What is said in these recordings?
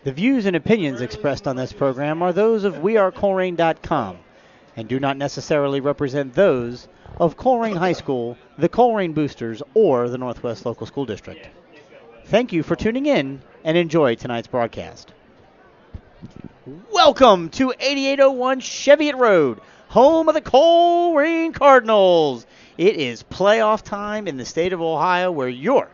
The views and opinions expressed on this program are those of wearecolerain.com and do not necessarily represent those of Colerain High School, the Colerain Boosters, or the Northwest Local School District. Thank you for tuning in and enjoy tonight's broadcast. Welcome to 8801 Cheviot Road, home of the Colerain Cardinals. It is playoff time in the state of Ohio where your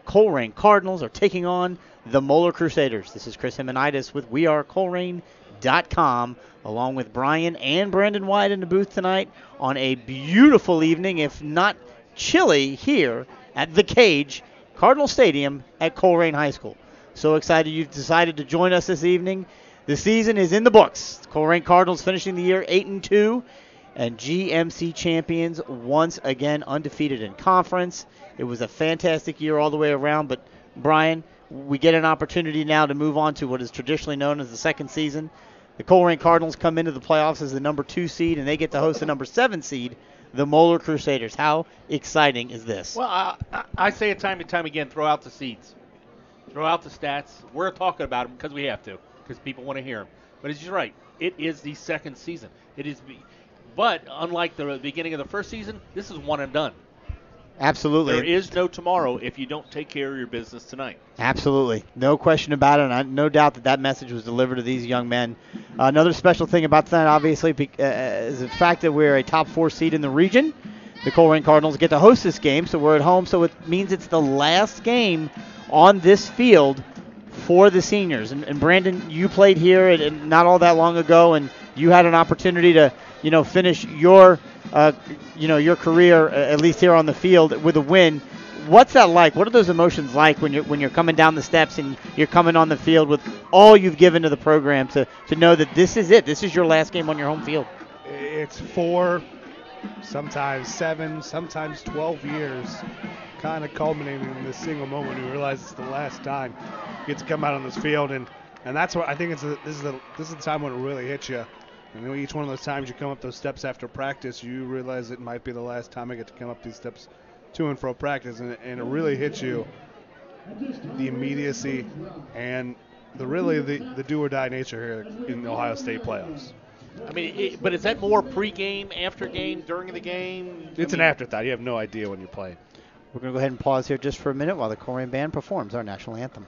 Colerain Cardinals are taking on the Moeller Crusaders. This is Chris Himonitis with wearecolerain.com, along with Brian and Brandon White in the booth tonight on a beautiful evening, if not chilly, here at The Cage, Cardinal Stadium at Colerain High School. So excited you've decided to join us this evening. The season is in the books. Colerain Cardinals finishing the year 8-2 and GMC champions once again, undefeated in conference. It was a fantastic year all the way around, but Brian, we get an opportunity now to move on to what is traditionally known as the second season. The Colerain Cardinals come into the playoffs as the number 2 seed, and they get to host the number 7 seed, the Moeller Crusaders. How exciting is this? Well, I say it time and time again, throw out the seeds. Throw out the stats. We're talking about them because we have to, because people want to hear them. But as you're right, it is the second season. But unlike the beginning of the first season, this is one and done. Absolutely. There is no tomorrow if you don't take care of your business tonight. Absolutely. No question about it. And no doubt that message was delivered to these young men. Another special thing about tonight, obviously, is the fact that we're a top 4 seed in the region. The Colerain Cardinals get to host this game, so we're at home. So it means it's the last game on this field for the seniors. And Brandon, you played here and not all that long ago, and you had an opportunity to, finish your career, at least here on the field, with a win. What's that like? What are those emotions like when you're coming down the steps and you're coming on the field with all you've given to the program to know that this is it? This is your last game on your home field. It's 4, sometimes 7, sometimes 12 years, kind of culminating in this single moment. You realize it's the last time you get to come out on this field, and that's what I think this is the time when it really hits you. Each one of those times you come up those steps after practice, you realize it might be the last time I get to come up these steps to and fro practice, and it really hits you, the immediacy and the do or die nature here in the Ohio State playoffs. But is that more pre-game, after game, during the game? It's an afterthought. You have no idea when you're playing. We're going to go ahead and pause here just for a minute while the Colerain band performs our national anthem.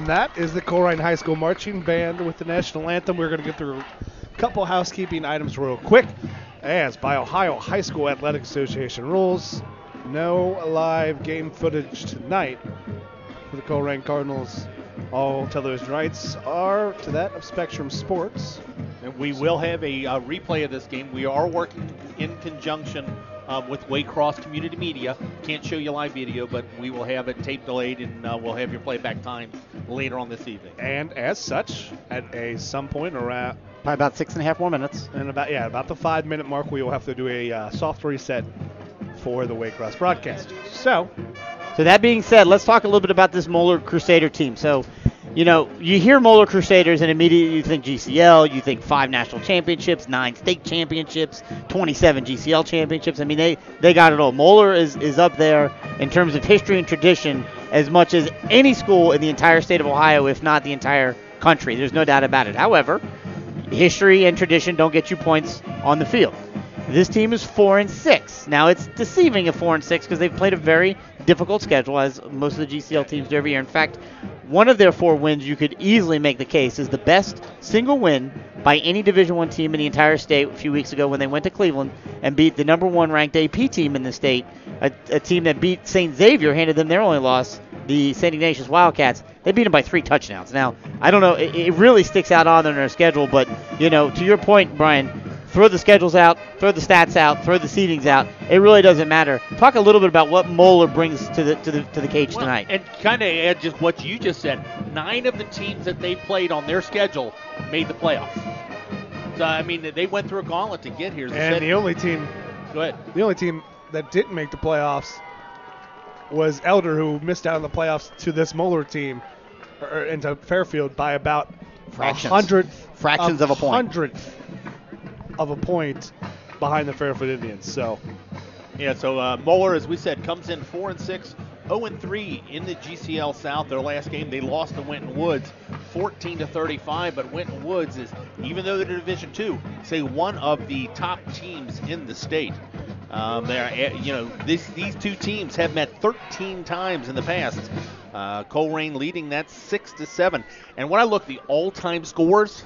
That is the Colerain High School Marching Band with the National Anthem. We're going to get through a couple housekeeping items real quick. As by Ohio High School Athletic Association rules, no live game footage tonight for the Colerain Cardinals. All television rights are to that of Spectrum Sports. And we will have a replay of this game. We are working in conjunction with Waycross Community Media. Can't show you live video, but we will have it tape delayed, and we'll have your playback time later on this evening. And as such, at some point around Probably about 6.5 more minutes. And about the 5-minute mark, we will have to do a soft reset for the Waycross broadcast. So that being said, let's talk a little bit about this Moeller Crusader team. So You hear Moeller Crusaders and immediately you think GCL, you think 5 national championships, 9 state championships, 27 GCL championships. I mean, they got it all. Moeller is up there in terms of history and tradition as much as any school in the entire state of Ohio, if not the entire country. There's no doubt about it. However, history and tradition don't get you points on the field. This team is 4-6. Now, it's deceiving at 4-6 because they've played a very difficult schedule, as most of the GCL teams do every year. In fact, one of their 4 wins, you could easily make the case, is the best single win by any Division I team in the entire state a few weeks ago when they went to Cleveland and beat the number 1 ranked AP team in the state, a team that beat St. Xavier, handed them their only loss, the St. Ignatius Wildcats. They beat them by 3 touchdowns. Now, I don't know, it really sticks out on their schedule, but, to your point, Brian, throw the schedules out, throw the stats out, throw the seedings out. It really doesn't matter. Talk a little bit about what Moeller brings to the cage tonight. And kind of add just what you just said. 9 of the teams that they played on their schedule made the playoffs. So I mean, they went through a gauntlet to get here. And the only team, go ahead. The only team that didn't make the playoffs was Elder, who missed out on the playoffs to this Moeller team, or into Fairfield by about fractions of a point. Hundredth of a point behind the Fairfield Indians. So Moeller, as we said, comes in 4-6, 0-3 in the GCL South. Their last game, they lost to Winton Woods, 14-35. But Winton Woods is, even though they're Division II, say one of the top teams in the state. These 2 teams have met 13 times in the past. Colerain leading that 6-7. And when I look the all-time scores,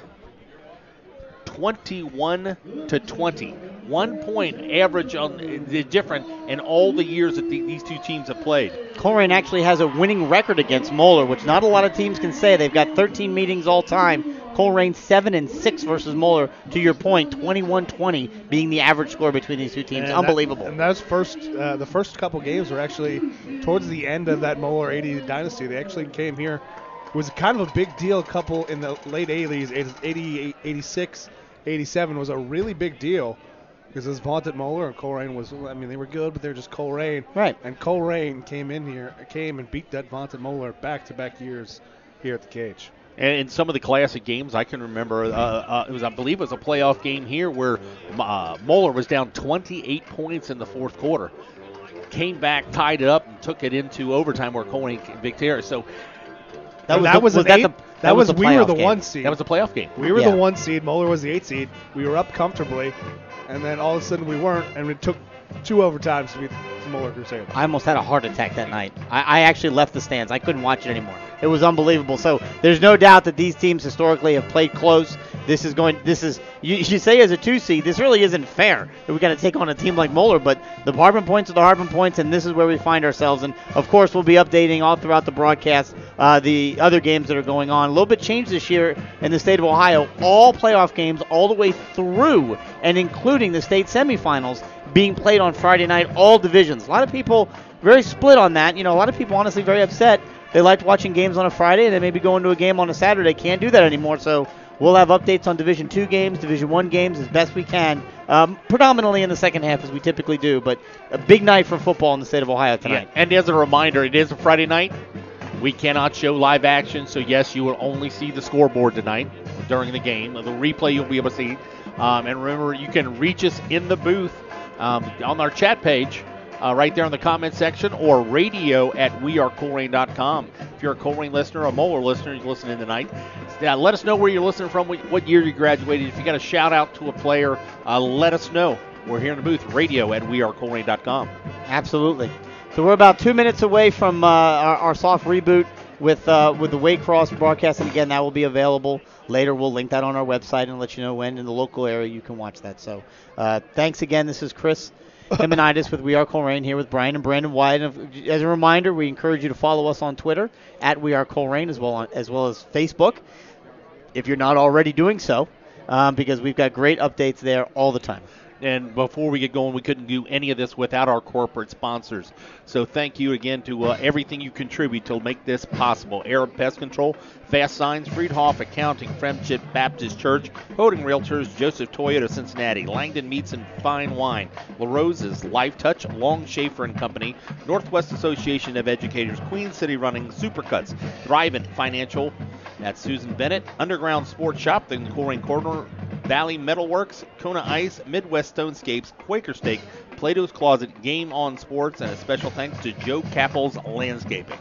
21-20. 1 point average on the different in all the years that these 2 teams have played. Colerain actually has a winning record against Moeller, which not a lot of teams can say. They've got 13 meetings all time. Colerain 7-6 versus Moeller. To your point, 21-20 being the average score between these 2 teams. Unbelievable. And that's the first couple games were actually towards the end of that Moeller 80 dynasty. They actually came here. It was kind of a big deal. A couple in the late 80s, 88, 86, 87 was a really big deal. Because it was vaunted Moeller, and Colerain they were good, but they're just Colerain. Right. And Colerain came and beat that vaunted Moeller back-to-back years here at the cage. And in some of the classic games, I can remember, I believe it was a playoff game here where Moeller was down 28 points in the fourth quarter. Came back, tied it up, and took it into overtime where Colerain victorious. So we were the 1 seed. That was the playoff game. We were the 1 seed. Moeller was the 8 seed. We were up comfortably. And then all of a sudden we weren't, and it took 2 overtimes to beat the Moeller Crusaders. I almost had a heart attack that night. I actually left the stands. I couldn't watch it anymore. It was unbelievable. So there's no doubt that these teams historically have played close. You say as a 2 seed, this really isn't fair that we got to take on a team like Moeller, but the Harbin points are the Harbin points, and this is where we find ourselves. And of course, we'll be updating all throughout the broadcast the other games that are going on. A little bit changed this year in the state of Ohio. All playoff games all the way through and including the state semifinals being played on Friday night, all divisions. A lot of people very split on that. A lot of people honestly very upset. They liked watching games on a Friday, and they maybe going to a game on a Saturday. Can't do that anymore, so we'll have updates on Division II games, Division I games as best we can, predominantly in the second half as we typically do, but a big night for football in the state of Ohio tonight. Yeah. And as a reminder, it is a Friday night. We cannot show live action, so yes, you will only see the scoreboard tonight during the game. The replay you'll be able to see. And remember, you can reach us in the booth on our chat page. Right there in the comment section, or radio at wearecolerain.com. If you're a Colerain listener or a Moeller listener, you're listening tonight, let us know where you're listening from, what year you graduated. If you got a shout out to a player, let us know. We're here in the booth, radio at wearecolerain.com. Absolutely. So we're about 2 minutes away from our soft reboot with the Waycross broadcast, and again, that will be available later. We'll link that on our website and let you know when in the local area you can watch that. So thanks again. This is Chris Himanitis with We Are Colerain here with Brian and Brandon White. And as a reminder, we encourage you to follow us on Twitter at We Are Colerain as well as Facebook, if you're not already doing so, because we've got great updates there all the time. And before we get going, we couldn't do any of this without our corporate sponsors. So thank you again to everything you contribute to make this possible. Arab Pest Control, Fast Signs, Friedhoff Accounting, Friendship Baptist Church, Holding Realtors, Joseph Toyota Cincinnati, Langdon Meats and Fine Wine, La Rose's, Life Touch, Long Schaefer & Company, Northwest Association of Educators, Queen City Running, Supercuts, Thrivent Financial, That's Susan Bennett, Underground Sports Shop, the Colerain Corner, Valley Metalworks, Kona Ice, Midwest Stonescapes, Quaker Steak, Plato's Closet, Game On Sports, and a special thanks to Joe Capples Landscaping.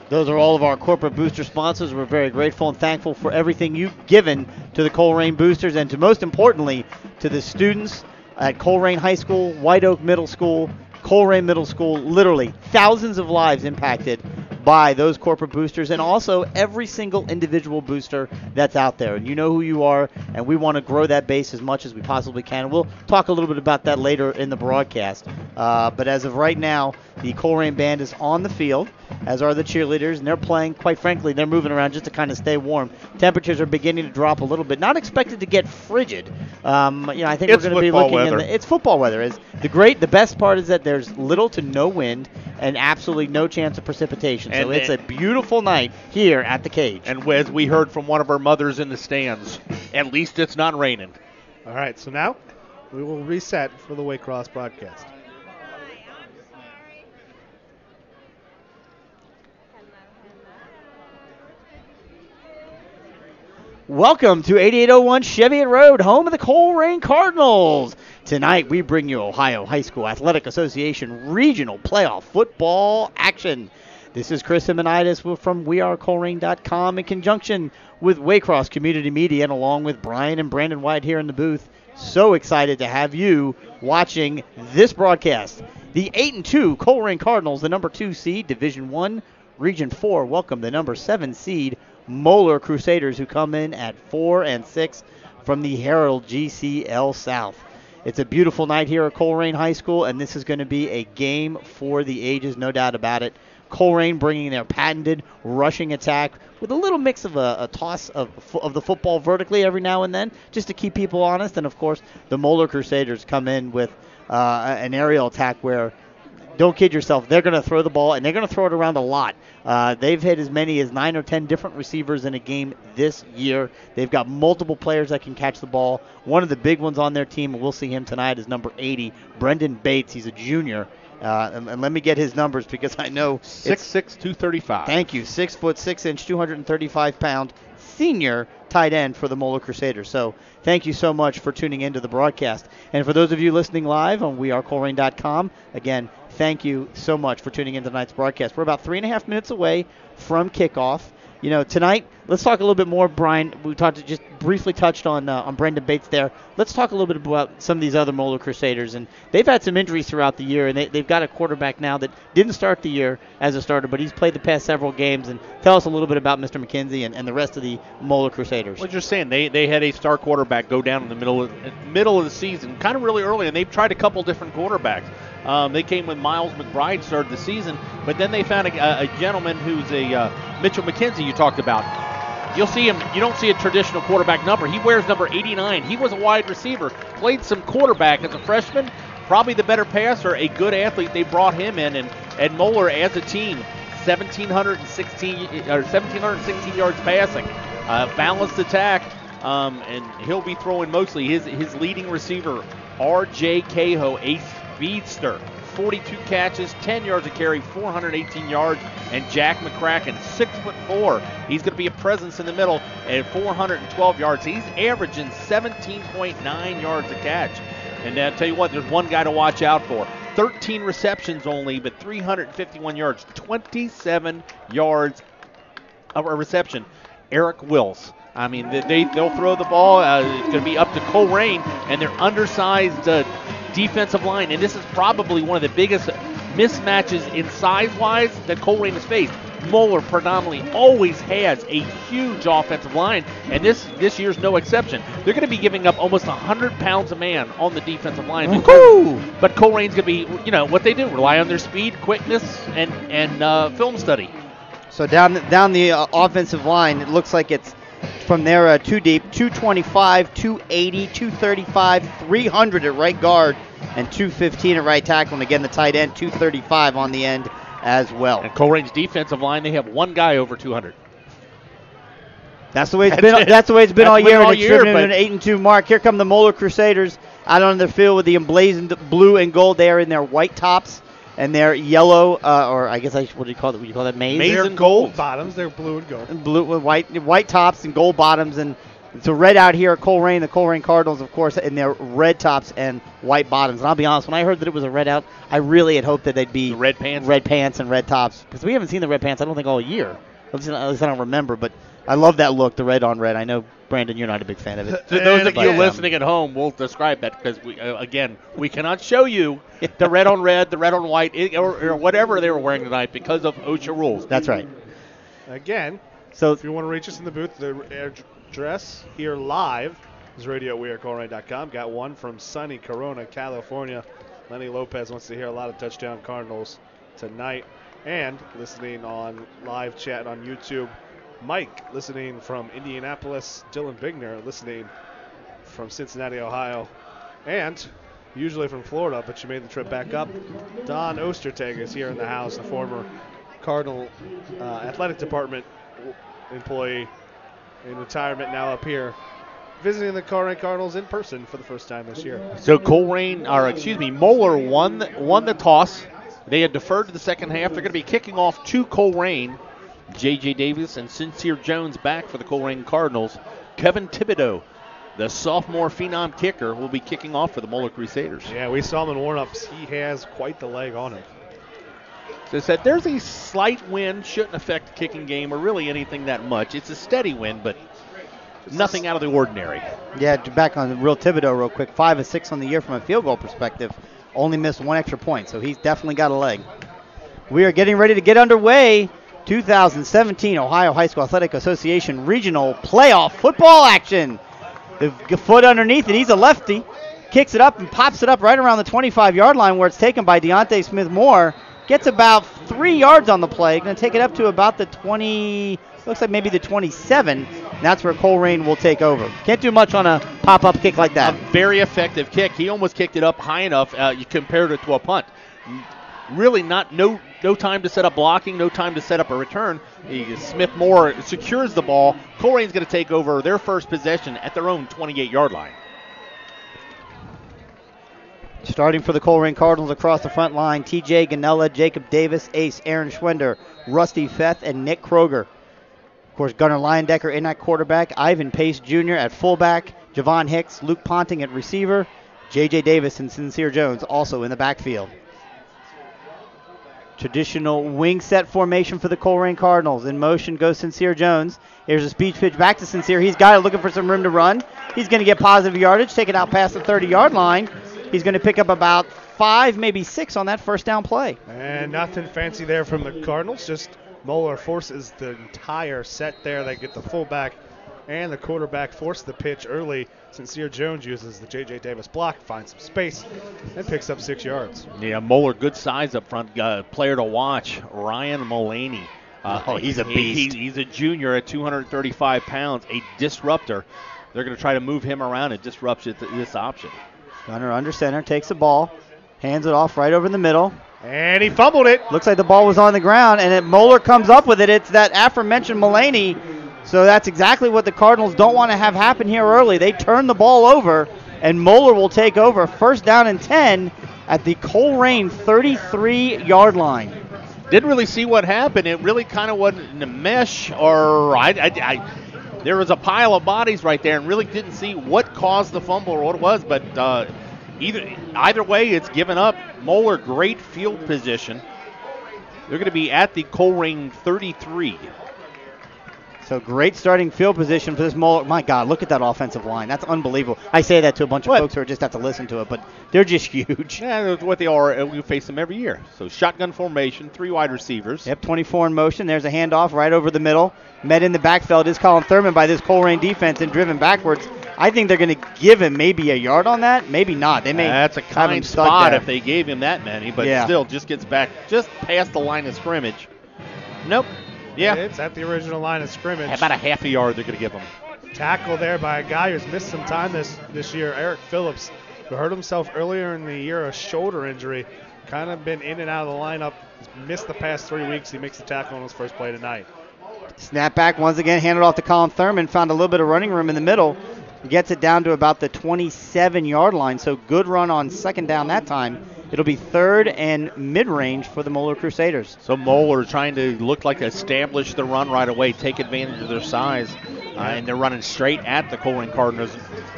Those are all of our corporate booster sponsors. We're very grateful and thankful for everything you've given to the Colerain Boosters, and to most importantly to the students at Colerain High School, White Oak Middle School, Colerain Middle School. Literally thousands of lives impacted by those corporate boosters, and also every single individual booster that's out there. And you know who you are, and we want to grow that base as much as we possibly can. We'll talk a little bit about that later in the broadcast. But as of right now, the Colerain band is on the field, as are the cheerleaders, and they're playing. Quite frankly, they're moving around just to kind of stay warm. Temperatures are beginning to drop a little bit. Not expected to get frigid. I think we're going to be looking in it's football weather. The best part is that there's little to no wind and absolutely no chance of precipitation. So it's a beautiful night here at the Cage. And as we heard from one of our mothers in the stands, at least it's not raining. All right, so now we will reset for the Waycross broadcast. Welcome to 8801 Cheviot Road, home of the Colerain Cardinals. Tonight we bring you Ohio High School Athletic Association Regional Playoff Football action. This is Chris Simonitis from WeAreColerain.com in conjunction with Waycross Community Media, and along with Brian and Brandon White here in the booth. So excited to have you watching this broadcast. The 8-2 Colerain Cardinals, the number 2 seed, Division I, Region 4, welcome the number 7 seed Moeller Crusaders, who come in at 4-6 from the Herald GCL South. It's a beautiful night here at Colerain High School, and this is going to be a game for the ages, no doubt about it. Colerain bringing their patented rushing attack with a little mix of a toss of the football vertically every now and then, just to keep people honest. And, of course, the Moeller Crusaders come in with an aerial attack where, don't kid yourself, they're going to throw the ball, and they're going to throw it around a lot. They've hit as many as 9 or 10 different receivers in a game this year. They've got multiple players that can catch the ball. One of the big ones on their team, and we'll see him tonight, is number 80, Brendan Bates. He's a junior. And let me get his numbers, because I know 6'6", 235. Thank you. 6 foot 6 inch, 235 pound senior tight end for the Moeller Crusaders. So thank you so much for tuning into the broadcast. And for those of you listening live on WeAreColerain.com, again, thank you so much for tuning into tonight's broadcast. We're about 3.5 minutes away from kickoff. You know, tonight, let's talk a little bit more, Brian. We just briefly touched on Brendan Bates there. Let's talk a little bit about some of these other Moeller Crusaders. And they've had some injuries throughout the year, and they've got a quarterback now that didn't start the year as a starter, but he's played the past several games. And tell us a little bit about Mr. McKenzie and the rest of the Moeller Crusaders. Well, you're saying they had a star quarterback go down in the middle of the season, kind of really early, and they've tried a couple different quarterbacks. They came with Miles McBride, started the season, but then they found a gentleman who's a Mitchell McKenzie you talked about. You'll see him. You don't see a traditional quarterback number. He wears number 89. He was a wide receiver, played some quarterback as a freshman, probably the better passer, a good athlete. They brought him in, and Moeller as a team, 1,716 yards passing, balanced attack, and he'll be throwing mostly his leading receiver, R.J. Cahoe, a speedster, 42 catches, 10 yards a carry, 418 yards, and Jack McCracken, 6'4". He's going to be a presence in the middle at 412 yards. He's averaging 17.9 yards a catch. And I'll tell you what, there's one guy to watch out for. 13 receptions only, but 351 yards, 27 yards of a reception. Eric Wills. I mean, they'll throw the ball. It's going to be up to Colerain and their undersized defensive line. And this is probably one of the biggest mismatches in size-wise that Colerain has faced. Moeller predominantly always has a huge offensive line, and this year's no exception. They're going to be giving up almost 100 pounds a man on the defensive line. But Colerain's going to be, what they do, rely on their speed, quickness, and film study. So down the offensive line, it looks like it's from there two deep, 225, 280, 235, 300 at right guard, and 215 at right tackle. And again, the tight end, 235 on the end as well. And Colerain's defensive line, they have one guy over 200. That's the way it's been. That's the way it's been all year. And it's driven an 8-2 mark. Here come the Moeller Crusaders out on their field with the emblazoned blue and gold. They are in their white tops. and they're yellow, or I guess what do you call it? Would you call that maize? Maize They're and gold gold. bottoms. They're blue and gold. Blue with white tops and gold bottoms, and so red out here at Colerain, the Colerain Cardinals, of course, and they're red tops and white bottoms. And I'll be honest, when I heard that it was a red out, I really had hoped that they'd be The red pants? red pants and red tops, because we haven't seen the red pants, I don't think, all year. At least I don't remember, but I love that look, the red on red. I know, Brandon, you're not a big fan of it. To those of you But, listening at home, we'll describe that because we cannot show you the red on red, the red on white, or whatever they were wearing tonight because of OHSAA rules. That's right. Again, So if you want to reach us in the booth, the address here live is radio@wearecolerain.com. Got one from sunny Corona, California. Lenny Lopez wants to hear a lot of touchdown Cardinals tonight. And listening on live chat on YouTube, Mike listening from Indianapolis, Dylan Bigner listening from Cincinnati, Ohio, and usually from Florida, but you made the trip back up. Don Ostertag is here in the house, the former Cardinal athletic department employee in retirement, now up here visiting the Colerain Cardinals in person for the first time this year. So Moeller won the toss. They had deferred to the second half. They're going to be kicking off to Colerain. J.J. Davis and Sincere Jones back for the Colerain Cardinals. Kevin Thibodeau, the sophomore phenom kicker, will be kicking off for the Moeller Crusaders. Yeah, we saw him in warm-ups. He has quite the leg on him. So said there's a slight wind, shouldn't affect the kicking game or really anything that much. It's a steady wind, but nothing out of the ordinary. yeah, back on the real Thibodeau real quick, 5 of 6 on the year from a field goal perspective. Only missed one extra point, so he's definitely got a leg. We are getting ready to get underway. 2017 Ohio High School Athletic Association Regional Playoff Football action. The foot underneath it, he's a lefty. Kicks it up and pops it up right around the 25-yard line where it's taken by Deontay Smith-Moore. Gets about 3 yards on the play. Going to take it up to about the 20, looks like maybe the 27. And that's where Colerain will take over. Can't do much on a pop-up kick like that. A very effective kick. He almost kicked it up high enough. You compared it to a punt. Really no time to set up blocking, no time to set up a return. Smith-Moore secures the ball. Colerain's going to take over their first possession at their own 28-yard line. Starting for the Colerain Cardinals across the front line, TJ Ganella, Jacob Davis, Ace, Aaron Schwender, Rusty Feth, and Nick Kroger. Of course, Gunnar Leyendecker in at quarterback, Ivan Pace Jr. at fullback, Javon Hicks, Luke Ponting at receiver, J.J. Davis and Sincere Jones also in the backfield. Traditional wing set formation for the Colerain Cardinals. In motion goes Sincere Jones. Here's a speed pitch back to Sincere. He's got it, looking for some room to run. He's going to get positive yardage, take it out past the 30-yard line. He's going to pick up about 5, maybe 6 on that first down play. And nothing fancy there from the Cardinals. Just Moeller forces the entire set there. They get the fullback and the quarterback force the pitch early. Sincere Jones uses the J.J. Davis block, finds some space, and picks up 6 yards. Yeah, Moeller, good size up front. Player to watch, Ryan Mullaney. He's a beast. He's a junior at 235 pounds, a disruptor. They're going to try to move him around and disrupt this option. Gunner under center, takes the ball, hands it off right over the middle. And he fumbled it. Looks like the ball was on the ground, and then Moeller comes up with it. It's that aforementioned Mullaney. So that's exactly what the Cardinals don't want to have happen here early. They turn the ball over, and Moeller will take over. First down and 10 at the Colerain 33-yard line. Didn't really see what happened. It really kind of wasn't in a mesh, or there was a pile of bodies right there, and really didn't see what caused the fumble or what it was. But either way, it's given up. Moeller, great field position. They're going to be at the Colerain 33. So great starting field position for this Moeller. My God, look at that offensive line. That's unbelievable. I say that to a bunch of folks who just have to listen to it, but they're just huge. Yeah, that's what they are. We face them every year. So shotgun formation, 3 wide receivers. Yep, 24 in motion. There's a handoff right over the middle. Met in the backfield is Colin Thurman by this Colerain defense and driven backwards. I think they're going to give him maybe a yard on that. Maybe not. They may. That's a have him kind stuck spot there if they gave him that many, but Yeah. still just gets back just past the line of scrimmage. Nope. Yeah. It's at the original line of scrimmage. About a half a yard they're going to give him. Tackle there by a guy who's missed some time this year, Eric Phillips, who hurt himself earlier in the year, a shoulder injury. Kind of been in and out of the lineup. He's missed the past 3 weeks. He makes the tackle on his first play tonight. Snap back once again, handed off to Colin Thurman. Found a little bit of running room in the middle. Gets it down to about the 27-yard line. So good run on second down that time. It'll be 3rd and mid-range for the Moeller Crusaders. So Moeller trying to look like establish the run right away, take advantage of their size, and they're running straight at the Colerain Cardinals.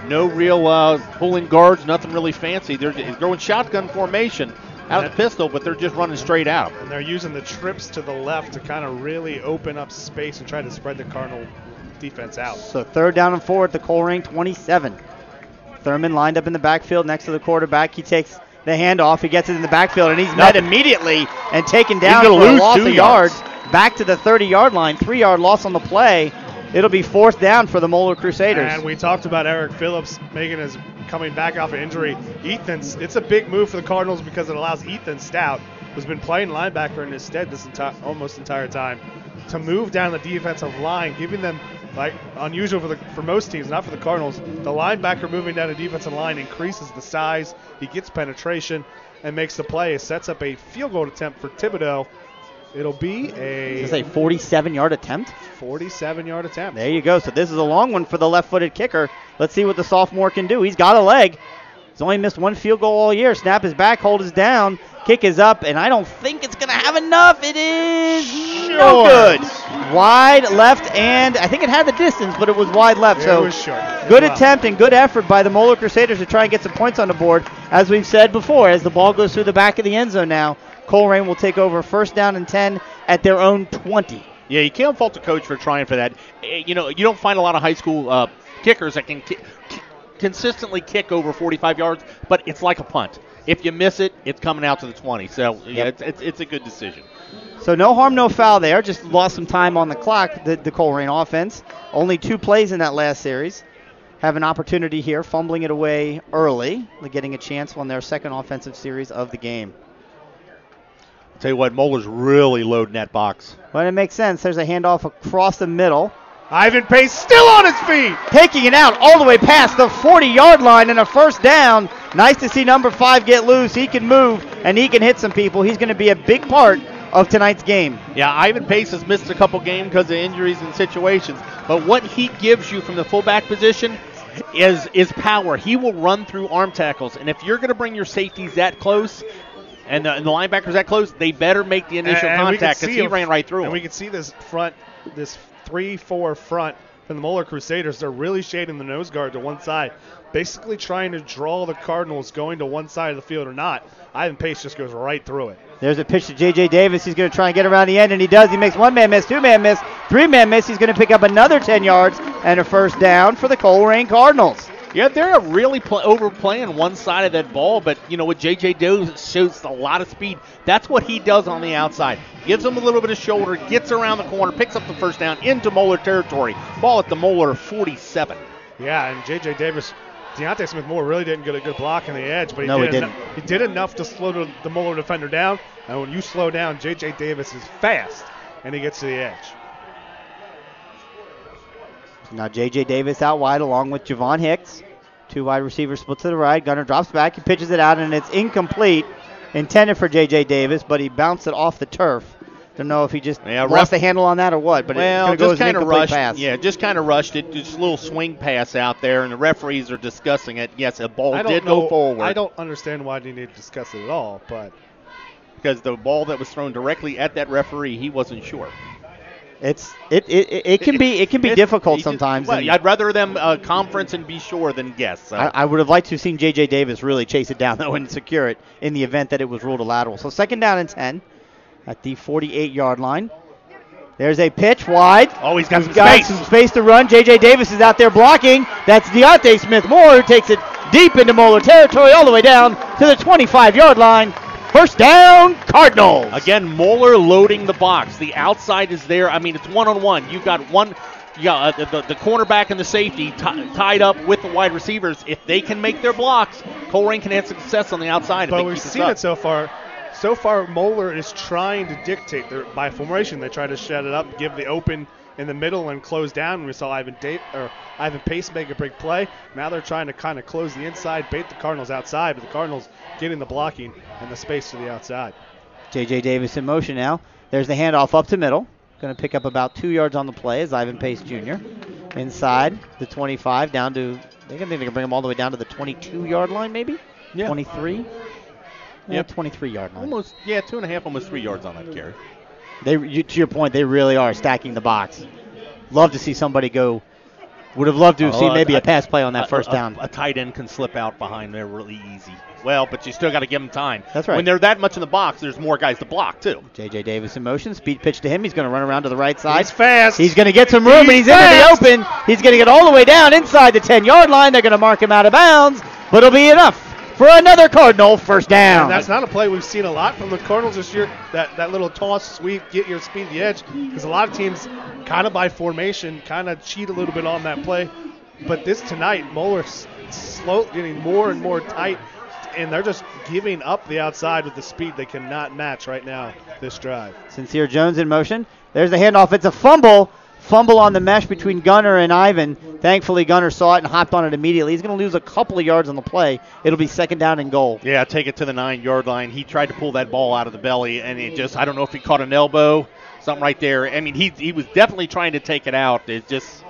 No real pulling guards, nothing really fancy. They're going shotgun formation out of the pistol, but they're just running straight at them. And they're using the trips to the left to kind of really open up space and try to spread the Cardinal defense out. So 3rd down and 4 at the Colerain 27. Thurman lined up in the backfield next to the quarterback. He takes the handoff. He gets it in the backfield, and he's met immediately and taken down for a loss of yards. Back to the 30-yard line. 3-yard loss on the play. It'll be 4th down for the Moeller Crusaders. And we talked about Eric Phillips coming back off of injury. It's a big move for the Cardinals because it allows Ethan Stout, who's been playing linebacker in his stead this almost entire time, to move down the defensive line, giving them, like unusual for most teams, not for the Cardinals, the linebacker moving down the defensive line increases the size, he gets penetration, and makes the play. It sets up a field goal attempt for Thibodeau. It'll be a 47-yard attempt? 47-yard attempt. There you go. So this is a long one for the left-footed kicker. Let's see what the sophomore can do. He's got a leg. He's only missed 1 field goal all year. Snap is back, hold is down, kick is up, and I don't think it's going to have enough. It is no good. Wide left, and I think it had the distance, but it was wide left. It was short. Good attempt and good effort by the Moeller Crusaders to try and get some points on the board. As we've said before, as the ball goes through the back of the end zone now, Colerain will take over 1st down and 10 at their own 20. Yeah, you can't fault the coach for trying for that. You don't find a lot of high school kickers that can consistently kick over 45 yards, but it's like a punt. If you miss it, it's coming out to the 20. So, yeah, it's a good decision. So no harm, no foul there. Just lost some time on the clock, the Colerain offense. Only 2 plays in that last series. Have an opportunity here, fumbling it away early, getting a chance on their second offensive series of the game. I'll tell you what, Moeller's really loading that box. Well, it makes sense. There's a handoff across the middle. Ivan Pace still on his feet. Taking it out all the way past the 40-yard line and a 1st down. Nice to see number 5 get loose. He can move, and he can hit some people. He's going to be a big part of tonight's game. Yeah, Ivan Pace has missed a couple games because of injuries and situations. But what he gives you from the fullback position is power. He will run through arm tackles. And if you're going to bring your safeties that close and the linebackers that close, they better make the initial contact because he ran right through him. And we can see this 3-4 front from the Moeller Crusaders. They're really shading the nose guard to one side, basically trying to draw the Cardinals going to one side of the field or not. Ivan Pace just goes right through it. There's a pitch to J.J. Davis. He's going to try and get around the end, and he does. He makes 1-man miss, 2-man miss, 3-man miss. He's going to pick up another 10 yards and a 1st down for the Colerain Cardinals. Yeah, they're really overplaying one side of that ball, but, with J.J. Davis shows a lot of speed. That's what he does on the outside. Gives them a little bit of shoulder, gets around the corner, picks up the 1st down into Moeller territory. Ball at the Moeller 47. Yeah, and J.J. Davis, Deontay Smith-Moore really didn't get a good block on the edge, but he did enough to slow the Moeller defender down. And when you slow down, J.J. Davis is fast, and he gets to the edge. Now J.J. Davis out wide along with Javon Hicks. 2 wide receivers split to the right. Gunner drops back. He pitches it out, and it's incomplete. Intended for J.J. Davis, but he bounced it off the turf. Don't know if he just lost the handle on that or what, but it's going to go as an incomplete pass. Yeah, just kind of rushed it. Just a little swing pass out there, and the referees are discussing it. Yes, a ball did go forward. I don't understand why they need to discuss it at all, but because the ball that was thrown directly at that referee, he wasn't sure. It can be difficult sometimes. I'd rather them conference and be sure than guess. So. I would have liked to have seen J.J. Davis really chase it down, though, and secure it in the event that it was ruled a lateral. So 2nd down and 10 at the 48-yard line. There's a pitch wide. Oh, he's got some space to run. J.J. Davis is out there blocking. That's Deontay Smith-Moore who takes it deep into Moeller territory all the way down to the 25-yard line. 1st down, Cardinals. Again, Moeller loading the box. The outside is there. I mean, it's one-on-one. You've got the cornerback and the safety tied up with the wide receivers. If they can make their blocks, Colerain can have success on the outside. But we've seen it so far. So far, Moeller is trying to dictate by formation. They try to shut it up, give the open in the middle, and close down. We saw Ivan Pace make a big play. Now they're trying to kind of close the inside, bait the Cardinals outside, but the Cardinals getting the blocking and the space to the outside. J.J. Davis in motion now. There's the handoff up to middle. Going to pick up about 2 yards on the play as Ivan Pace Jr. Inside the 25 down to, I think they can bring him all the way down to the 22-yard line maybe? Yeah. 23. Yep. 23-yard line. Almost, 2.5, almost 3 yards on that carry. To your point, they really are stacking the box. Love to see somebody go. Would have loved to have seen maybe a pass play on that first down. A tight end can slip out behind there really easy. Well, but you still got to give them time. That's right. When they're that much in the box, there's more guys to block, too. J.J. Davis in motion. Speed pitch to him. He's going to run around to the right side. He's fast. He's going to get some room, and he's into the open. He's going to get all the way down inside the 10-yard line. They're going to mark him out of bounds, but it'll be enough for another Cardinal first down. And that's not a play we've seen a lot from the Cardinals this year, that little toss, sweep, get your speed to the edge, because a lot of teams kind of by formation kind of cheat a little bit on that play. But this tonight, Moeller's slow, getting more and more tight, and they're just giving up the outside with the speed they cannot match right now this drive. Sincere Jones in motion. There's the handoff. It's a fumble. Fumble on the mesh between Gunner and Ivan. Thankfully, Gunner saw it and hopped on it immediately. He's going to lose a couple of yards on the play. It'll be second down and goal. Yeah, take it to the 9-yard line. He tried to pull that ball out of the belly, and it just, I don't know if he caught an elbow, something right there. I mean, he was definitely trying to take it out. It just,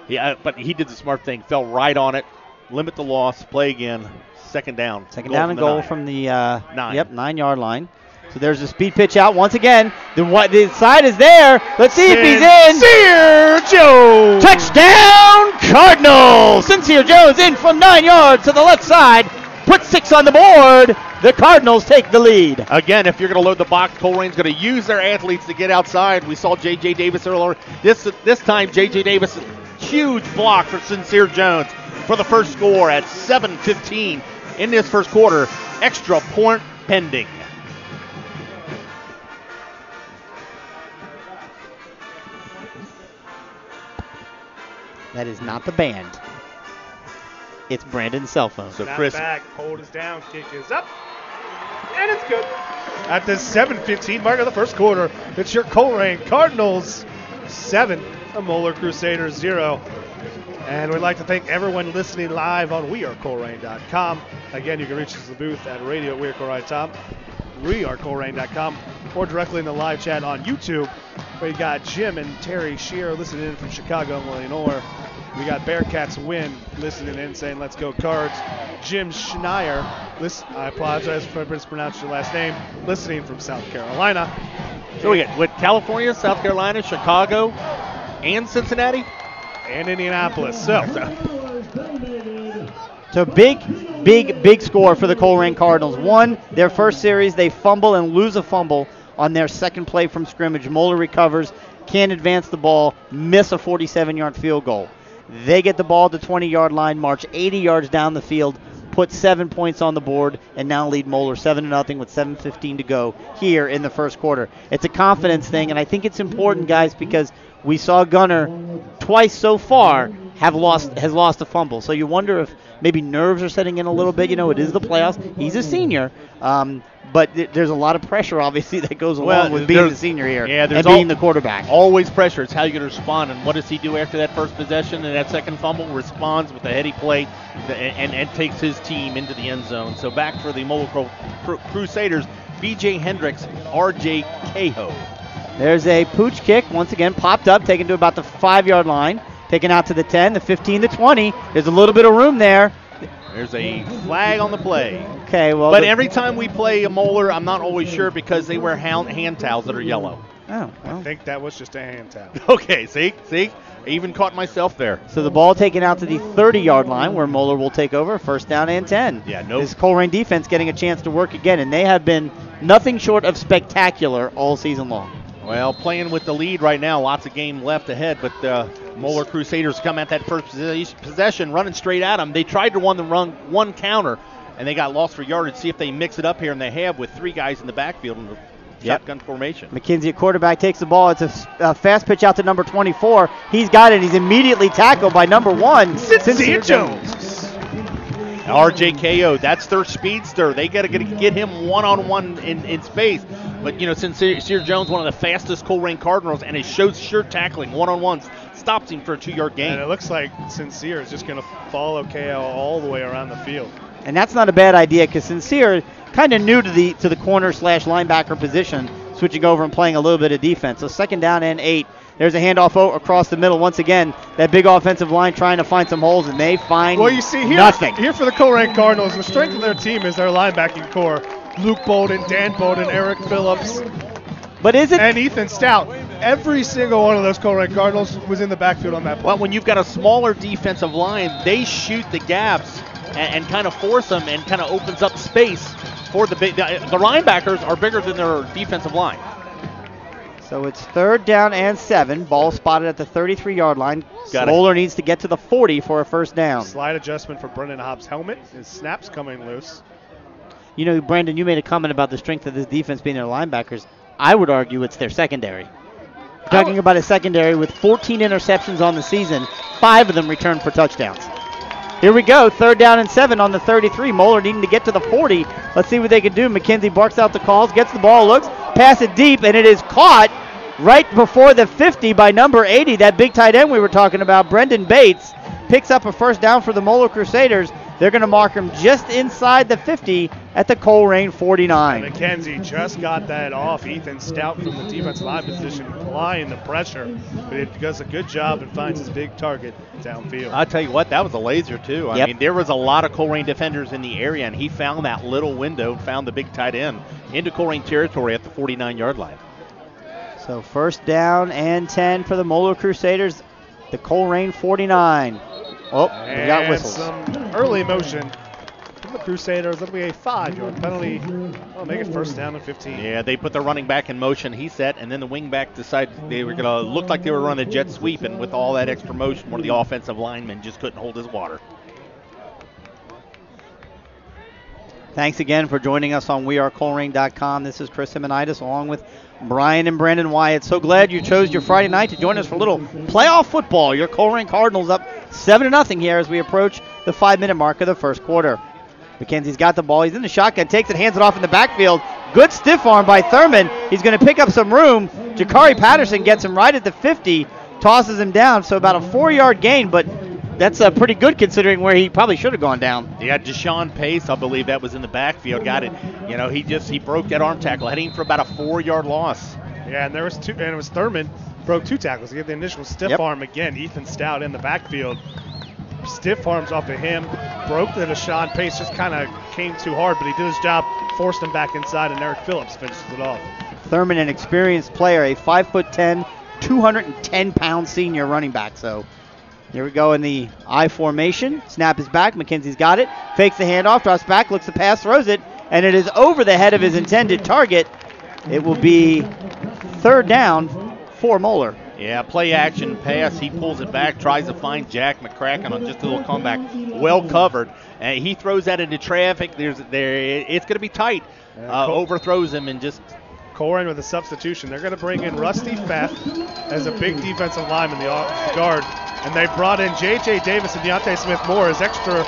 but he did the smart thing, fell right on it, limit the loss, play again, second down. Second down and goal from the 9. 9-yard line. So there's a speed pitch out once again. The side is there. Let's see if he's in. Sincere Jones! Touchdown, Cardinals! Sincere Jones in from 9 yards to the left side. Put 6 on the board. The Cardinals take the lead. Again, if you're going to load the box, Colerain's going to use their athletes to get outside. We saw J.J. Davis earlier. This time, J.J. Davis, huge block for Sincere Jones for the first score at 7:15 in this first quarter. Extra point pending. That is not the band. It's Brandon's cell phone. So Snap Chris, back, hold is down, kick is up, and it's good. At the 7:15 mark of the first quarter, it's your Colerain Cardinals 7, the Moeller Crusaders 0. And we'd like to thank everyone listening live on wearecolerain.com. Again, you can reach us at the booth at wearecolerain.com, or directly in the live chat on YouTube, where you got Jim and Terry Shear listening in from Chicago and Illinois. We got Bearcats Win listening in saying, let's go Cards. Jim Schneier, I apologize if I mispronounced your last name, listening from South Carolina. so we get California, South Carolina, Chicago, and Cincinnati. And Indianapolis. So big score for the Colerain Cardinals. One, their first series, they fumble and lose a fumble on their second play from scrimmage. Moeller recovers, can't advance the ball, miss a 47-yard field goal. They get the ball to the 20-yard line, march 80 yards down the field, put 7 points on the board, and now lead Moeller 7-0 with 7:15 to go here in the first quarter. It's a confidence thing, and I think it's important, guys, because we saw Gunner twice so far has lost a fumble. So you wonder if maybe nerves are setting in a little bit. You know, it is the playoffs. He's a senior. But there's a lot of pressure, obviously, that goes along with being the senior here and being the quarterback. Always pressure. It's how you're going to respond. And what does he do after that first possession and that second fumble? Responds with a heady play and takes his team into the end zone. So back for the Moeller Crusaders, B.J. Hendricks, R.J. Cahoe. There's a pooch kick, once again, popped up, taken to about the 5-yard line, taken out to the 10, the 15, the 20. There's a little bit of room there. There's a flag on the play. Okay, well. But every time we play a Moeller, I'm not always sure because they wear hand towels that are yellow. Oh, well. I think that was just a hand towel. Okay, see? I even caught myself there. So the ball taken out to the 30-yard line where Moeller will take over, first down and 10. Yeah, no. This Colerain defense getting a chance to work again, and they have been nothing short of spectacular all season long. Well, playing with the lead right now, lots of game left ahead, but Moeller Crusaders come at that first possession, running straight at them. They tried to run one counter, and they got lost for yardage. See if they mix it up here, and they have with 3 guys in the backfield in the shotgun formation. McKenzie at quarterback takes the ball. It's a fast pitch out to number 24. He's got it. He's immediately tackled by number 1, Sincere Jones. R.J. Cahoe, that's their speedster. They got to get him one-on-one in space. But, you know, Sincere Jones, one of the fastest Colerain Cardinals, and it shows sure tackling one-on-ones, stops him for a 2-yard gain. And it looks like Sincere is just going to follow Cahoe all the way around the field. And that's not a bad idea because Sincere kind of new to the corner/linebacker position, switching over and playing a little bit of defense. So second down and 8. There's a handoff across the middle. Once again, that big offensive line trying to find some holes, and they find Well, you see here, nothing. Here for the Colerain Cardinals, the strength of their team is their linebacking core. Luke Bolden, Dan Bolden, Eric Phillips, But is it? and Ethan Stout. Every single one of those Colerain Cardinals was in the backfield on that play. Well, when you've got a smaller defensive line, they shoot the gaps and kind of force them and kind of opens up space for the big. The linebackers are bigger than their defensive line. So it's 3rd down and 7. Ball spotted at the 33-yard line. Moeller needs to get to the 40 for a first down. Slight adjustment for Brendan Hobbs' helmet. His snap's coming loose. You know, Brandon, you made a comment about the strength of this defense being their linebackers. I would argue it's their secondary. We're talking about a secondary with 14 interceptions on the season, 5 of them returned for touchdowns. Here we go, 3rd down and 7 on the 33. Moeller needing to get to the 40. Let's see what they can do. McKenzie barks out the calls, gets the ball, looks, pass it deep, and it is caught right before the 50 by number 80, that big tight end we were talking about. Brendan Bates picks up a first down for the Moeller Crusaders. They're going to mark him just inside the 50 at the Colerain 49. And McKenzie just got that off Ethan Stout from the defensive line position, applying the pressure. But it does a good job and finds his big target downfield. I'll tell you what, that was a laser, too. I mean, there was a lot of Colerain defenders in the area, and he found that little window, found the big tight end into Colerain territory at the 49-yard line. So 1st down and 10 for the Moeller Crusaders, the Colerain 49. Oh, we got whistles. Some early motion from the Crusaders. That'll be a 5-yard penalty. I'll make it 1st down and 15. Yeah, they put the running back in motion. He set, and then the wing back decided they were going to look like they were running a jet sweep, and with all that extra motion, one of the offensive linemen just couldn't hold his water. Thanks again for joining us on wearecolerain.com. This is Chris Simonitis along with Brian and Brandon Wyatt. So glad you chose your Friday night to join us for a little playoff football. Your Colerain Cardinals up 7-0 here as we approach the 5-minute mark of the first quarter. McKenzie's got the ball. He's in the shotgun, takes it, hands it off in the backfield. Good stiff arm by Thurman. He's going to pick up some room. Jakari Patterson gets him right at the 50, tosses him down. So about a 4-yard gain, but that's pretty good considering where he probably should have gone down. Yeah, Deshaun Pace, I believe that was in the backfield, got it. You know, he broke that arm tackle, heading for about a 4-yard loss. Yeah, and there was 2, and it was Thurman broke 2 tackles. He had the initial stiff arm again. Ethan Stout in the backfield. Stiff arms off of him. Broke the Deshaun Pace, just kind of came too hard, but he did his job, forced him back inside, and Eric Phillips finishes it off. Thurman, an experienced player, a 5'10", 210-pound senior running back. So here we go in the I formation. Snap is back. McKenzie's got it. Fakes the handoff, drops back, looks the pass, throws it, and it is over the head of his intended target. It will be 3rd down for Moeller. Yeah, play action pass. He pulls it back, tries to find Jack McCracken on just a little comeback. Well covered. And he throws that into traffic. It's going to be tight. Overthrows him and just. Colerain with a substitution. They're going to bring in Rusty Pfaff as a big defensive lineman, the guard. And they brought in J.J. Davis and Deontay Smith-Moore as extra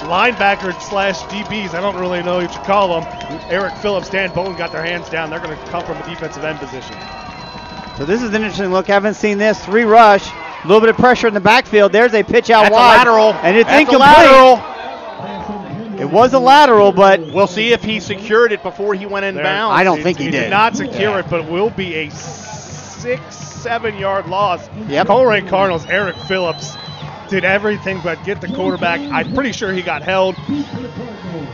linebacker/DBs. I don't really know what you call them. Eric Phillips, Dan Bolton got their hands down. They're going to come from a defensive end position. So this is an interesting look. Haven't seen this. 3 rush. A little bit of pressure in the backfield. There's a pitch out That's wide. A lateral. And it's That's incomplete. A lateral. It was a lateral, but we'll see if he secured it before he went inbounds. I don't think he did. did. He did not secure it, but it will be a 6-7 loss. Yep. Colerain Cardinals, Eric Phillips did everything but get the quarterback. I'm pretty sure he got held,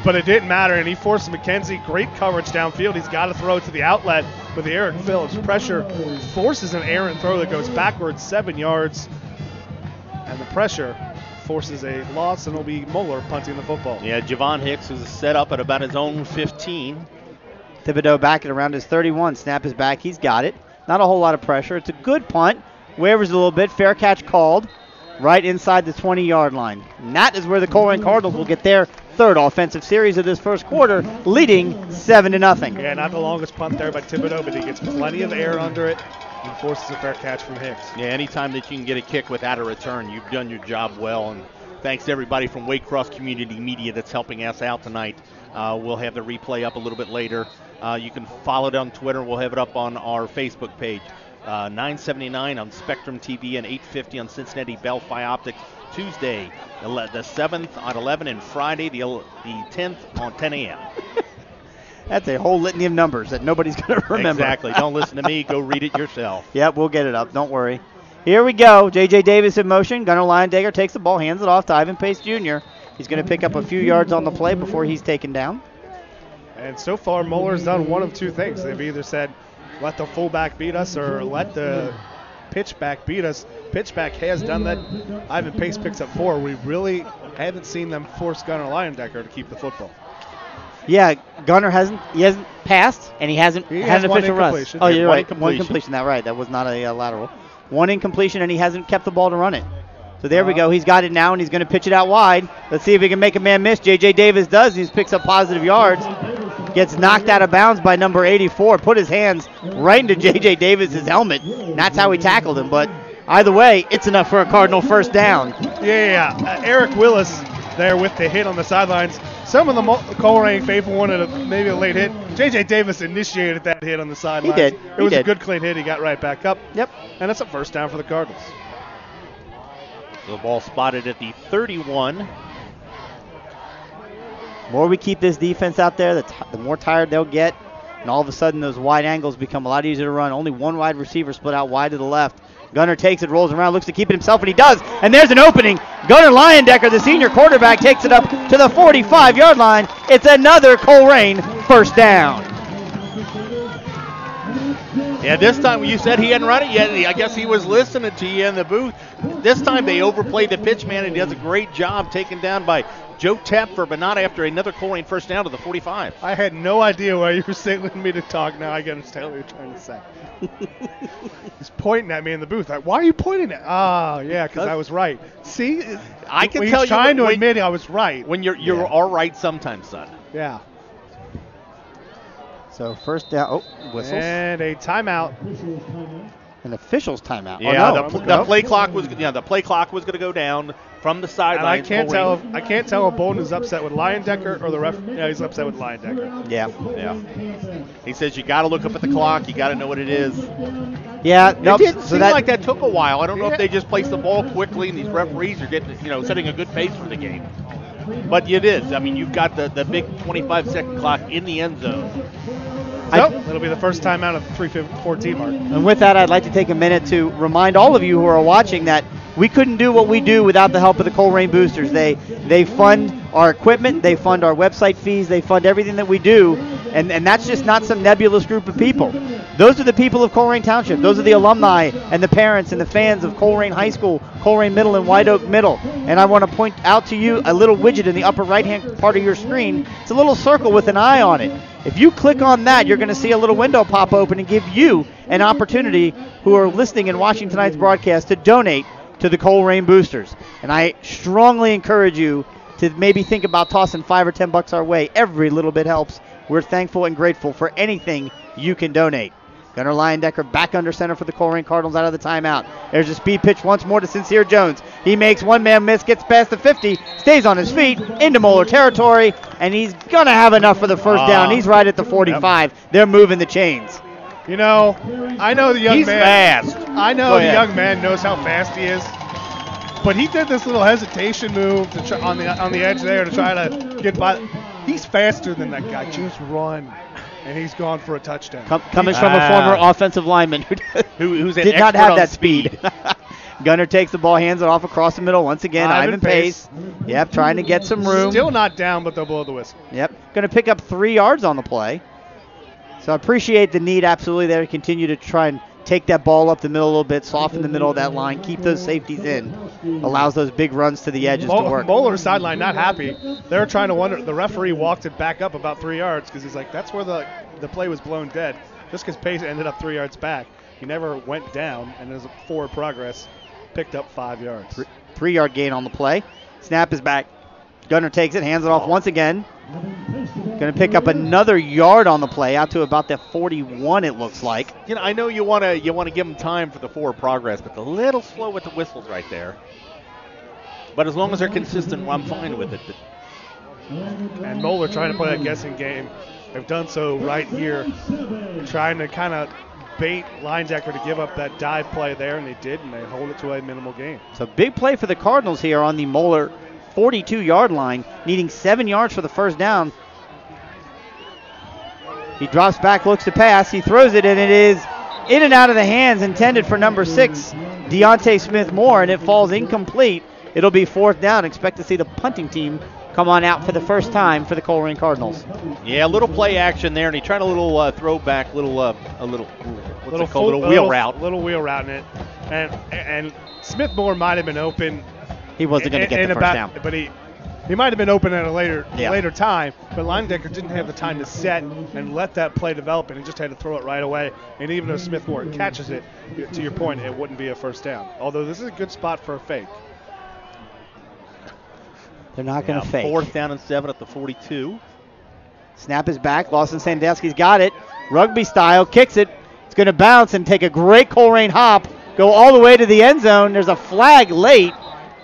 but it didn't matter, and he forced McKenzie. Great coverage downfield. He's got to throw it to the outlet, but the Eric Phillips pressure forces an errant throw that goes backwards 7 yards, and the pressure forces a loss, and it'll be Moeller punting the football. Yeah, Javon Hicks was set up at about his own 15. Thibodeau back at around his 31. Snap is back. He's got it. Not a whole lot of pressure. It's a good punt. Wavers a little bit. Fair catch called right inside the 20-yard line. And that is where the Colerain Cardinals will get their 3rd offensive series of this first quarter, leading 7-0. Yeah, not the longest punt there by Thibodeau, but he gets plenty of air under it and forces a fair catch from Hicks. Yeah, anytime that you can get a kick without a return, you've done your job well. And thanks to everybody from Waycross Community Media that's helping us out tonight. We'll have the replay up a little bit later. You can follow it on Twitter. We'll have it up on our Facebook page. 9:79 on Spectrum TV and 8:50 on Cincinnati Bell-Fi Optics. Tuesday, the 7th on 11, and Friday, the 10th on 10 a.m. That's a whole litany of numbers that nobody's going to remember. Exactly. Don't listen to me. Go read it yourself. Yep, we'll get it up. Don't worry. Here we go. J.J. Davis in motion. Gunnar Leyendecker takes the ball, hands it off to Ivan Pace Jr. He's going to pick up a few yards on the play before he's taken down. And so far, Moeller's done one of two things. They've either said, let the fullback beat us, or let the pitchback beat us. Pitchback has done that. Ivan Pace picks up 4. We really haven't seen them force Gunnar Leyendecker to keep the football. Yeah, Gunnar hasn't passed, and he hasn't had an official rush. Oh, you're right. One completion. That's right. That was not a lateral. One incompletion, and he hasn't kept the ball to run it. So there we go. He's got it now, and he's going to pitch it out wide. Let's see if he can make a man miss. J.J. Davis does. He picks up positive yards. Gets knocked out of bounds by number 84. Put his hands right into J.J. Davis's helmet. And that's how he tackled him. But either way, it's enough for a Cardinal first down. Yeah. Eric Willis there with the hit on the sidelines. Some of the Colerain faithful wanted maybe a late hit. J.J. Davis initiated that hit on the sidelines. He did. It was a good clean hit. He got right back up. Yep. And it's a first down for the Cardinals. The ball spotted at the 31. The more we keep this defense out there, the more tired they'll get. And all of a sudden, those wide angles become a lot easier to run. Only one wide receiver split out wide to the left. Gunnar takes it, rolls around, looks to keep it himself, and he does. And there's an opening. Gunnar Leyendecker, the senior quarterback, takes it up to the 45-yard line. It's another Colerain first down. Yeah, this time you said he hadn't run it yet. I guess he was listening to you in the booth. This time they overplayed the pitch man, and he does a great job taken down by Joe Tepfer, but not after another Colerain first down to the 45. I had no idea why you were signaling me to talk. Now I can understand what you're trying to say. He's pointing at me in the booth. Like, why are you pointing at? Oh, yeah, because I was right. See, I can tell you. He's trying to admit I was right. When you're all right sometimes, son. Yeah. So first down. Oh, whistles. And a timeout. An official's timeout. Yeah, oh, no. the play clock was going to go down from the sideline. I can't tell if Bolden is upset with Leyendecker or the ref. Yeah, he's upset with Leyendecker. Yeah. He says you got to look up at the clock. You got to know what it is. Yeah. It didn't seem like that took a while. I don't know if they just placed the ball quickly and these referees are getting, setting a good pace for the game. But it is. I mean, you've got the big 25-second clock in the end zone. So, it'll be the first time out of the 3:14 mark. And with that, I'd like to take a minute to remind all of you who are watching that we couldn't do what we do without the help of the Colerain Boosters. They fund our equipment, they fund our website fees, they fund everything that we do, and that's just not some nebulous group of people. Those are the people of Colerain Township. Those are the alumni and the parents and the fans of Colerain High School, Colerain Middle, and White Oak Middle. And I want to point out to you a little widget in the upper right-hand part of your screen. It's a little circle with an eye on it. If you click on that, you're going to see a little window pop open and give you an opportunity who are listening and watching tonight's broadcast to donate to the Colerain Boosters. And I strongly encourage you to maybe think about tossing $5 or $10 our way. Every little bit helps. We're thankful and grateful for anything you can donate. Gunnar Leyendecker back under center for the Colerain Cardinals out of the timeout. There's a speed pitch once more to Sincere Jones. He makes one man miss, gets past the 50, stays on his feet, into Moeller territory, and he's going to have enough for the first down. He's right at the 45. Yep. They're moving the chains. I know the young man. He's fast. I know the young man knows how fast he is. But he did this little hesitation move to try, on the edge there to try to get by. He's faster than that guy. Just run. And he's gone for a touchdown. Coming from a former offensive lineman who did not have that speed. Gunnar takes the ball, hands it off across the middle once again. Ivan Pace. Yep, trying to get some room. Still not down, but they'll blow the whistle. Yep, going to pick up 3 yards on the play. So I appreciate the need absolutely there to continue to try and take that ball up the middle a little bit, soften the middle of that line, keep those safeties in, allows those big runs to the edges to work. Moeller sideline not happy. They're trying to wonder. The referee walked it back up about 3 yards because he's like, that's where the play was blown dead. Just because Pace ended up 3 yards back. He never went down, and as a forward progress, picked up 5 yards. 3-yard gain on the play. Snap is back. Gunnar takes it, hands it off once again. Going to pick up another yard on the play, out to about the 41 it looks like. I know you want to give them time for the forward progress, but a little slow with the whistles right there. But as long as they're consistent, I'm fine with it. And Moeller trying to play that guessing game. They've done so right here, trying to kind of bait Leyendecker to give up that dive play there, and they did, and they hold it to a minimal gain. So big play for the Cardinals here on the Moeller 42-yard line, needing 7 yards for the first down. He drops back, looks to pass. He throws it, and it is in and out of the hands intended for number 6, Deontay Smith-Moore, and it falls incomplete. It'll be 4th down. Expect to see the punting team come on out for the first time for the Colerain Cardinals. Yeah, a little play action there, and he tried a little throwback, little wheel route. Little wheel route in it. And Smith-Moore might have been open. He wasn't going to get the first down. But he might have been open at a later time, but Linedecker didn't have the time to set and let that play develop, and he just had to throw it right away. And even though Smith-Moore catches it, to your point, it wouldn't be a first down. Although this is a good spot for a fake. They're not going to fake. 4th down and 7 at the 42. Snap is back. Lawson Sandusky's got it. Rugby style, kicks it. It's going to bounce and take a great Colerain hop, go all the way to the end zone. There's a flag late,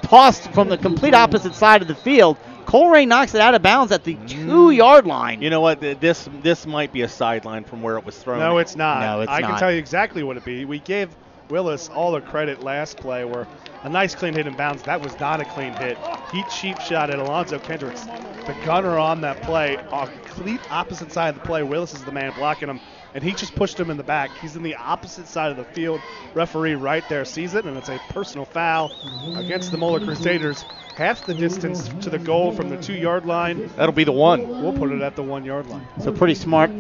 tossed from the complete opposite side of the field. Colerain knocks it out of bounds at the 2-yard line. You know what? This might be a sideline from where it was thrown. No, it's not. No, it's I not. can tell you exactly what it'd be. We gave Willis all the credit last play where a nice clean hit in bounds. That was not a clean hit. He cheap shot at Alonzo Kendricks, the gunner on that play, on complete opposite side of the play. Willis is the man blocking him, and he just pushed him in the back. He's in the opposite side of the field. Referee right there sees it, and it's a personal foul against the Moeller Crusaders. Half the distance to the goal from the 2-yard line. That'll be the 1. We'll put it at the 1-yard line. So pretty smart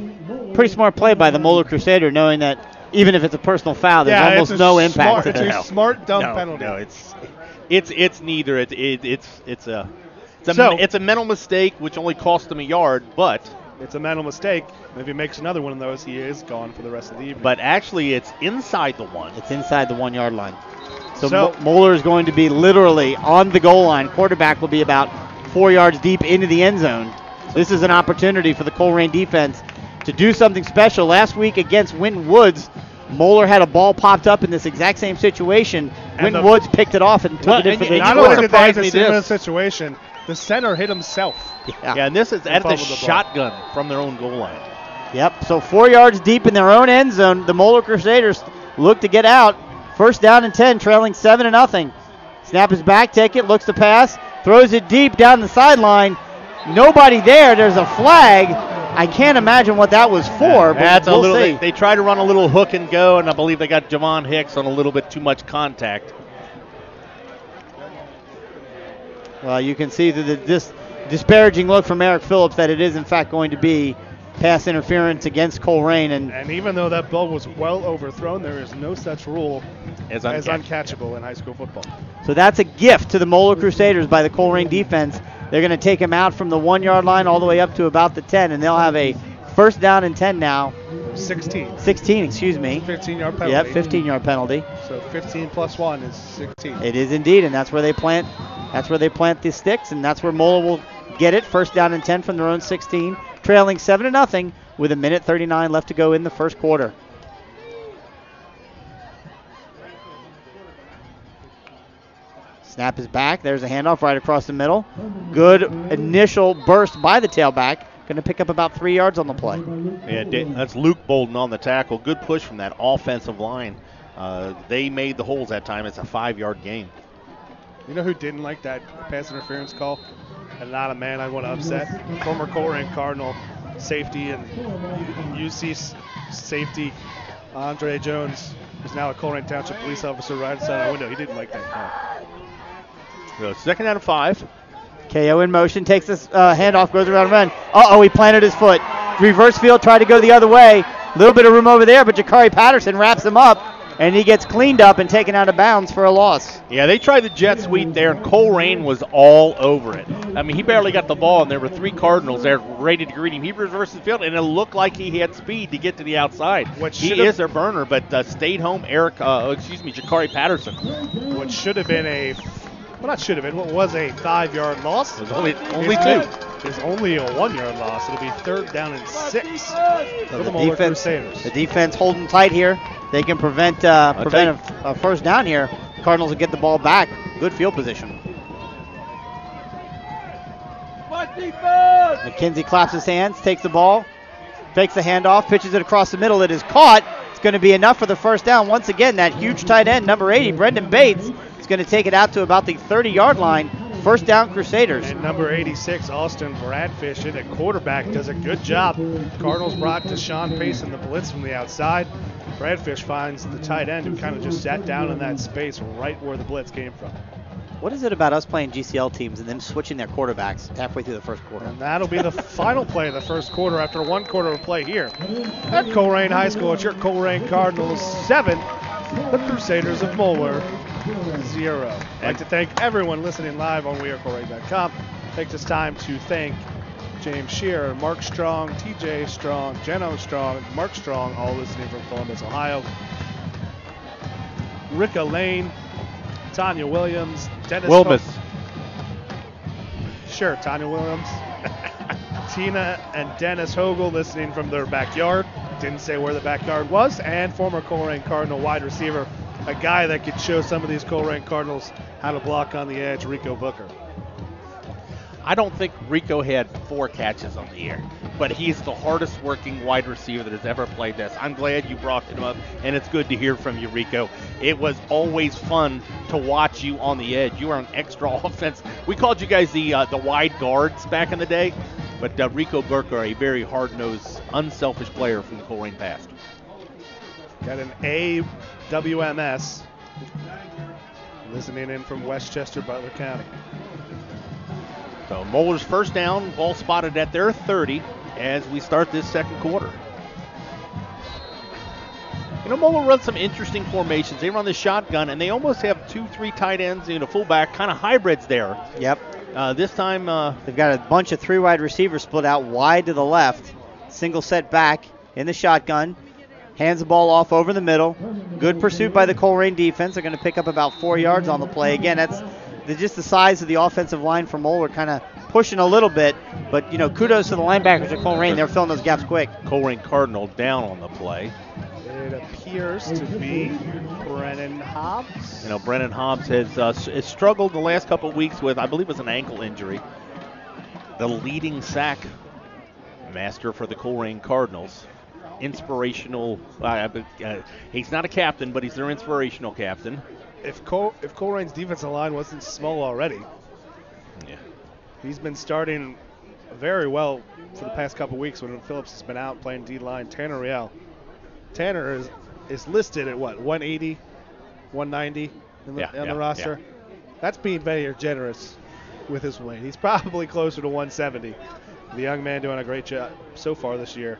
play by the Moeller Crusader, knowing that even if it's a personal foul, there's almost no impact. It's a smart, dumb penalty. No, it's neither. It's a mental mistake which only cost him a yard, but it's a mental mistake. If he makes another one of those, he is gone for the rest of the evening. But actually, it's inside the 1. It's inside the 1-yard line. So Moeller is going to be literally on the goal line. Quarterback will be about 4 yards deep into the end zone. This is an opportunity for the Colerain defense to do something special. Last week against Winton Woods, Moeller had a ball popped up in this exact same situation. Winton Woods picked it off and took it in for the not only did they have a similar situation, the center hit himself. Yeah, and this is at the shotgun from their own goal line. Yep, so 4 yards deep in their own end zone. The Moeller Crusaders look to get out. 1st down and 10, trailing 7-0. Snap is back, take it, looks to pass, throws it deep down the sideline. Nobody there. There's a flag. I can't imagine what that was for, but we'll see. They tried to run a little hook and go, and I believe they got Javon Hicks on a little bit too much contact. Well, you can see this disparaging look from Eric Phillips that it is, in fact, going to be pass interference against Colerain. And even though that ball was well overthrown, there is no such rule as uncatchable in high school football. So that's a gift to the Moeller Crusaders by the Colerain defense. They're going to take him out from the 1-yard line all the way up to about the 10, and they'll have a 1st down and 10 now. 16, excuse me. 15-yard penalty. Yep, 15-yard penalty. So 15 plus 1 is 16. It is indeed, and that's where they plant. That's where they plant the sticks, and that's where Moeller will get it. 1st down and 10 from their own 16, trailing 7-0 with 1:39 left to go in the first quarter. Snap is back. There's a handoff right across the middle. Good initial burst by the tailback. Going to pick up about 3 yards on the play. Yeah, that's Luke Bolden on the tackle. Good push from that offensive line. They made the holes that time. It's a 5-yard gain. You know who didn't like that pass interference call? And not a man I want to upset. Former Colerain Cardinal safety and UC safety Andre Jones, who's now a Colerain Township police officer right outside the window. He didn't like that call. So 2nd down and 5. KO in motion, takes this handoff, goes around run. He planted his foot. Reverse field, tried to go the other way. A little bit of room over there, but Jakari Patterson wraps him up, and he gets cleaned up and taken out of bounds for a loss. Yeah, they tried the jet sweep there, and Colerain was all over it. I mean, he barely got the ball, and there were 3 Cardinals there ready to greet him. He reversed the field, and it looked like he had speed to get to the outside. He is their burner, but stayed home. Jakari Patterson. What should have been what was a 5-yard loss? It was only 2. It's only a 1-yard loss. It'll be 3rd down and 6 for the Moeller Crusaders. The defense holding tight here. They can prevent a 1st down here. Cardinals will get the ball back. Good field position. McKenzie claps his hands, takes the ball, fakes the handoff, pitches it across the middle. It is caught. It's going to be enough for the 1st down. Once again, that huge tight end, number 80, Brendan Bates, is going to take it out to about the 30-yard line. First down, Crusaders. And number 86, Austin Bradfish, in at quarterback, does a good job. Cardinals brought Deshaun Pace in the blitz from the outside. Bradfish finds the tight end who kind of just sat down in that space right where the blitz came from. What is it about us playing GCL teams and them switching their quarterbacks halfway through the first quarter? And that'll be the final play of the first quarter after 1 quarter of play here at Colerain High School. It's your Colerain Cardinals 7, the Crusaders of Moeller 0. I'd like to thank everyone listening live on wearecolerain.com. Take this time to thank James Shearer, Mark Strong, TJ Strong, Jeno Strong, Mark Strong, all listening from Columbus, Ohio. Ricka Lane, Tanya Williams, Dennis Wilmus. Sure, Tanya Williams. Tina and Dennis Hogel listening from their backyard. Didn't say where the backyard was. And former Colerain Cardinal wide receiver, a guy that could show some of these Colerain Cardinals how to block on the edge, Rico Booker. I don't think Rico had 4 catches on the year, but he's the hardest working wide receiver that has ever played this. I'm glad you brought him up, and it's good to hear from you, Rico. It was always fun to watch you on the edge. You were an extra offense. We called you guys the wide guards back in the day, but Rico Burker, a very hard-nosed, unselfish player from the Colerain past. Got an AWMS listening in from Westchester, Butler County. So Moeller's first down, ball spotted at their 30 as we start this second quarter. You know, Moeller runs some interesting formations. They run the shotgun, and they almost have 2-3 tight ends and a fullback, kind of hybrids there. Yep. This time they've got a bunch of 3 wide receivers split out wide to the left. Single set back in the shotgun. Hands the ball off over the middle. Good pursuit by the Colerain defense. They're going to pick up about 4 yards on the play. Again, that's just the size of the offensive line for Moeller, kind of pushing a little bit. But, you know, kudos to the linebackers at Colerain. They're filling those gaps quick. Colerain Cardinal down on the play. It appears to be Brennan Hobbs. You know, Brennan Hobbs has struggled the last couple of weeks with, I believe it was an ankle injury. The leading sack master for the Colerain Cardinals. Inspirational. He's not a captain, but he's their inspirational captain. If Colerain's defensive line wasn't small already, yeah, he's been starting very well for the past couple weeks when Phillips has been out playing D-line. Tanner Real. Tanner is listed at what, 180, 190 on the roster? Yeah. That's being very generous with his weight. He's probably closer to 170. The young man doing a great job so far this year.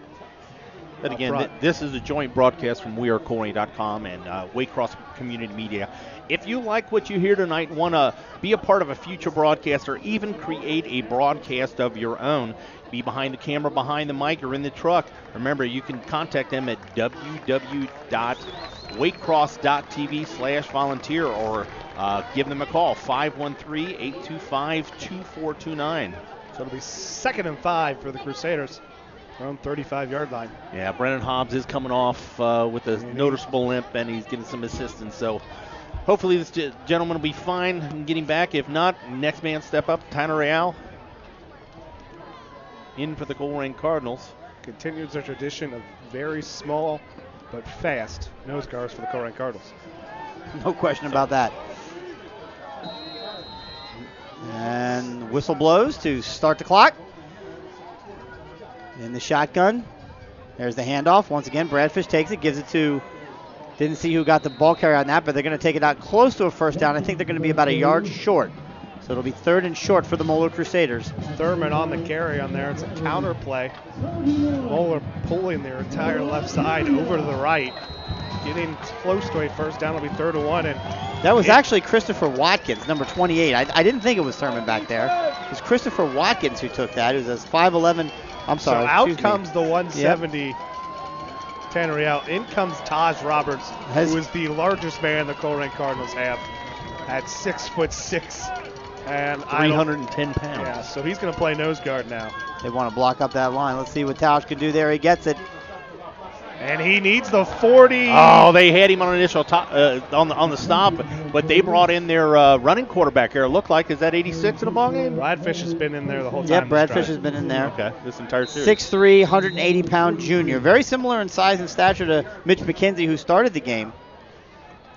But again, this is a joint broadcast from wearecolerain.com and Waycross Community Media. If you like what you hear tonight and want to be a part of a future broadcast or even create a broadcast of your own, be behind the camera, behind the mic, or in the truck, remember you can contact them at www.waycross.tv/volunteer or give them a call, 513-825-2429. So it'll be 2nd and 5 for the Crusaders. Around 35-yard line. Yeah, Brennan Hobbs is coming off with a noticeable limp, and he's getting some assistance. So hopefully this gentleman will be fine in getting back. If not, next man step up, Tanner Real in for the Colerain Cardinals. Continues their tradition of very small but fast nose guards for the Colerain Cardinals. No question about that. And whistle blows to start the clock. In the shotgun. There's the handoff. Once again, Bradfish takes it, gives it to, didn't see who got the ball carrier on that, but they're going to take it out close to a first down. I think they're going to be about a yard short. So it'll be 3rd and short for the Moeller Crusaders. Thurman on the carry on there. It's a counter play. Moeller pulling their entire left side over to the right. Getting close to a first down. It'll be 3rd and 1. And that was actually Christopher Watkins, number 28. I didn't think it was Thurman back there. It was Christopher Watkins who took that. It was a 5'11". I'm sorry. So out comes the 170 Tanner Real. In comes Taj Roberts, who is the largest man the Colerain Cardinals have at 6'6". And 310 pounds. Yeah, so he's going to play nose guard now. They want to block up that line. Let's see what Taj can do there. He gets it. And he needs the 40. Oh, they had him on initial on the stop, but they brought in their running quarterback here. It looked like, is that 86 in the ball game? Bradfish has been in there the whole time. Yep, Bradfish has been in there. Okay, this entire series. 6'3", 180-pound junior. Very similar in size and stature to Mitch McKenzie, who started the game.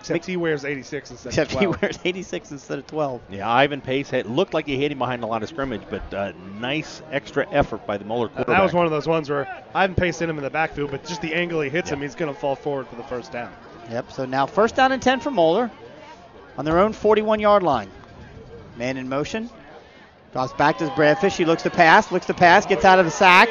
Except he wears 86 instead Except of 12. he wears 86 instead of 12. Yeah, Ivan Pace looked like he hit him behind the line of scrimmage, but nice extra effort by the Moeller quarterback. That was one of those ones where Ivan Pace hit him in the backfield, but just the angle he hits him, he's going to fall forward for the first down. Yep, so now first down and 10 for Moeller on their own 41-yard line. Man in motion. Drops back to Bradfish. He looks to pass, gets out of a sack,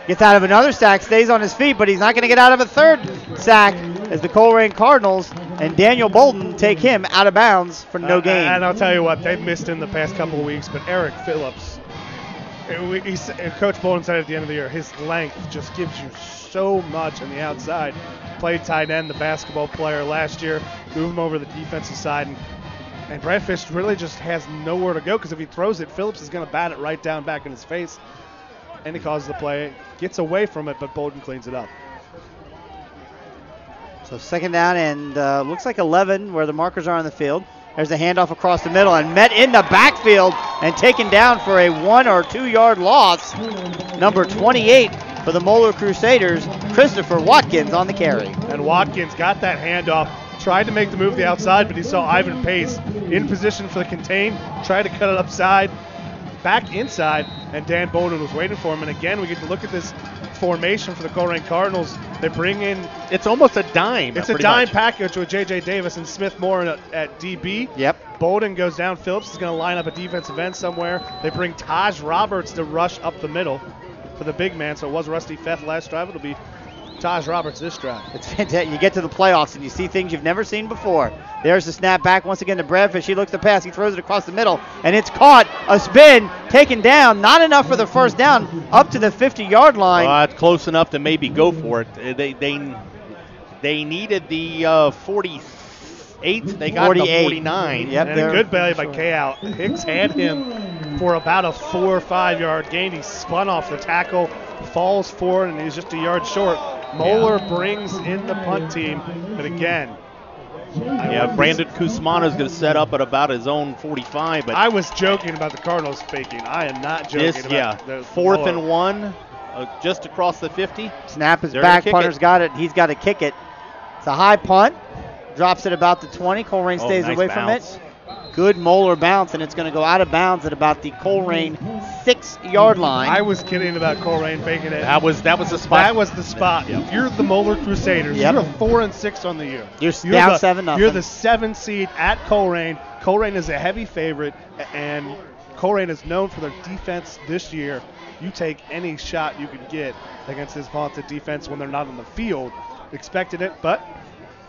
gets out of another sack, stays on his feet, but he's not going to get out of a third sack as the Colerain Cardinals and Daniel Bolden take him out of bounds for no gain. And I'll tell you what, they've missed him the past couple of weeks, but Eric Phillips, Coach Bolden said at the end of the year, his length just gives you so much on the outside. Played tight end, the basketball player last year, move him over the defensive side, and Bradfish really just has nowhere to go because if he throws it, Phillips is going to bat it right down back in his face, and he causes the play, gets away from it, but Bolden cleans it up. So second down and looks like 11 where the markers are on the field. There's a handoff across the middle and met in the backfield and taken down for a 1 or 2 yard loss. Number 28 for the Moeller Crusaders, Christopher Watkins on the carry. And Watkins got that handoff, tried to make the move to the outside, but he saw Ivan Pace in position for the contain, tried to cut it upside, back inside, and Dan Bolden was waiting for him. And again, we get to look at this formation for the Colerain Cardinals. They bring in, it's almost a dime. It's a dime package with J.J. Davis and Smith Moore at DB. Yep. Bolden goes down. Phillips is going to line up a defensive end somewhere. They bring Taj Roberts to rush up the middle for the big man. So it was Rusty Feth last drive. It'll be Taj Roberts this drive. It's fantastic. You get to the playoffs and you see things you've never seen before. There's the snap back once again to Bradfish. He looks to pass. He throws it across the middle, and it's caught. A spin, taken down. Not enough for the first down. Up to the 50-yard line. It's close enough to maybe go for it. They needed the 48. They got 48. The 49. Yep, and a good belly by K-Out. Hicks had him for about a 4 or 5 yard gain. He spun off the tackle, falls forward, and he's just a yard short. Moeller brings in the punt team, but again, Brandon Kusmana is going to set up at about his own 45. But I was joking about the Cardinals faking. I am not joking about the fourth and 1, just across the 50. Snap is back. Punter's got it. He's got to kick it. It's a high punt. Drops it about the 20. Colerain stays away from it. Good Moeller bounce, and it's going to go out of bounds at about the Colerain 6-yard line. I was kidding about Colerain faking it. That was the spot. That was the spot. Yep. If you're the Moeller Crusaders, you're 4-6 on the year. You're down 7-0. You're the 7th seed at Colerain. Colerain is a heavy favorite, and Colerain is known for their defense this year. You take any shot you could get against this vaunted defense when they're not on the field. Expected it, but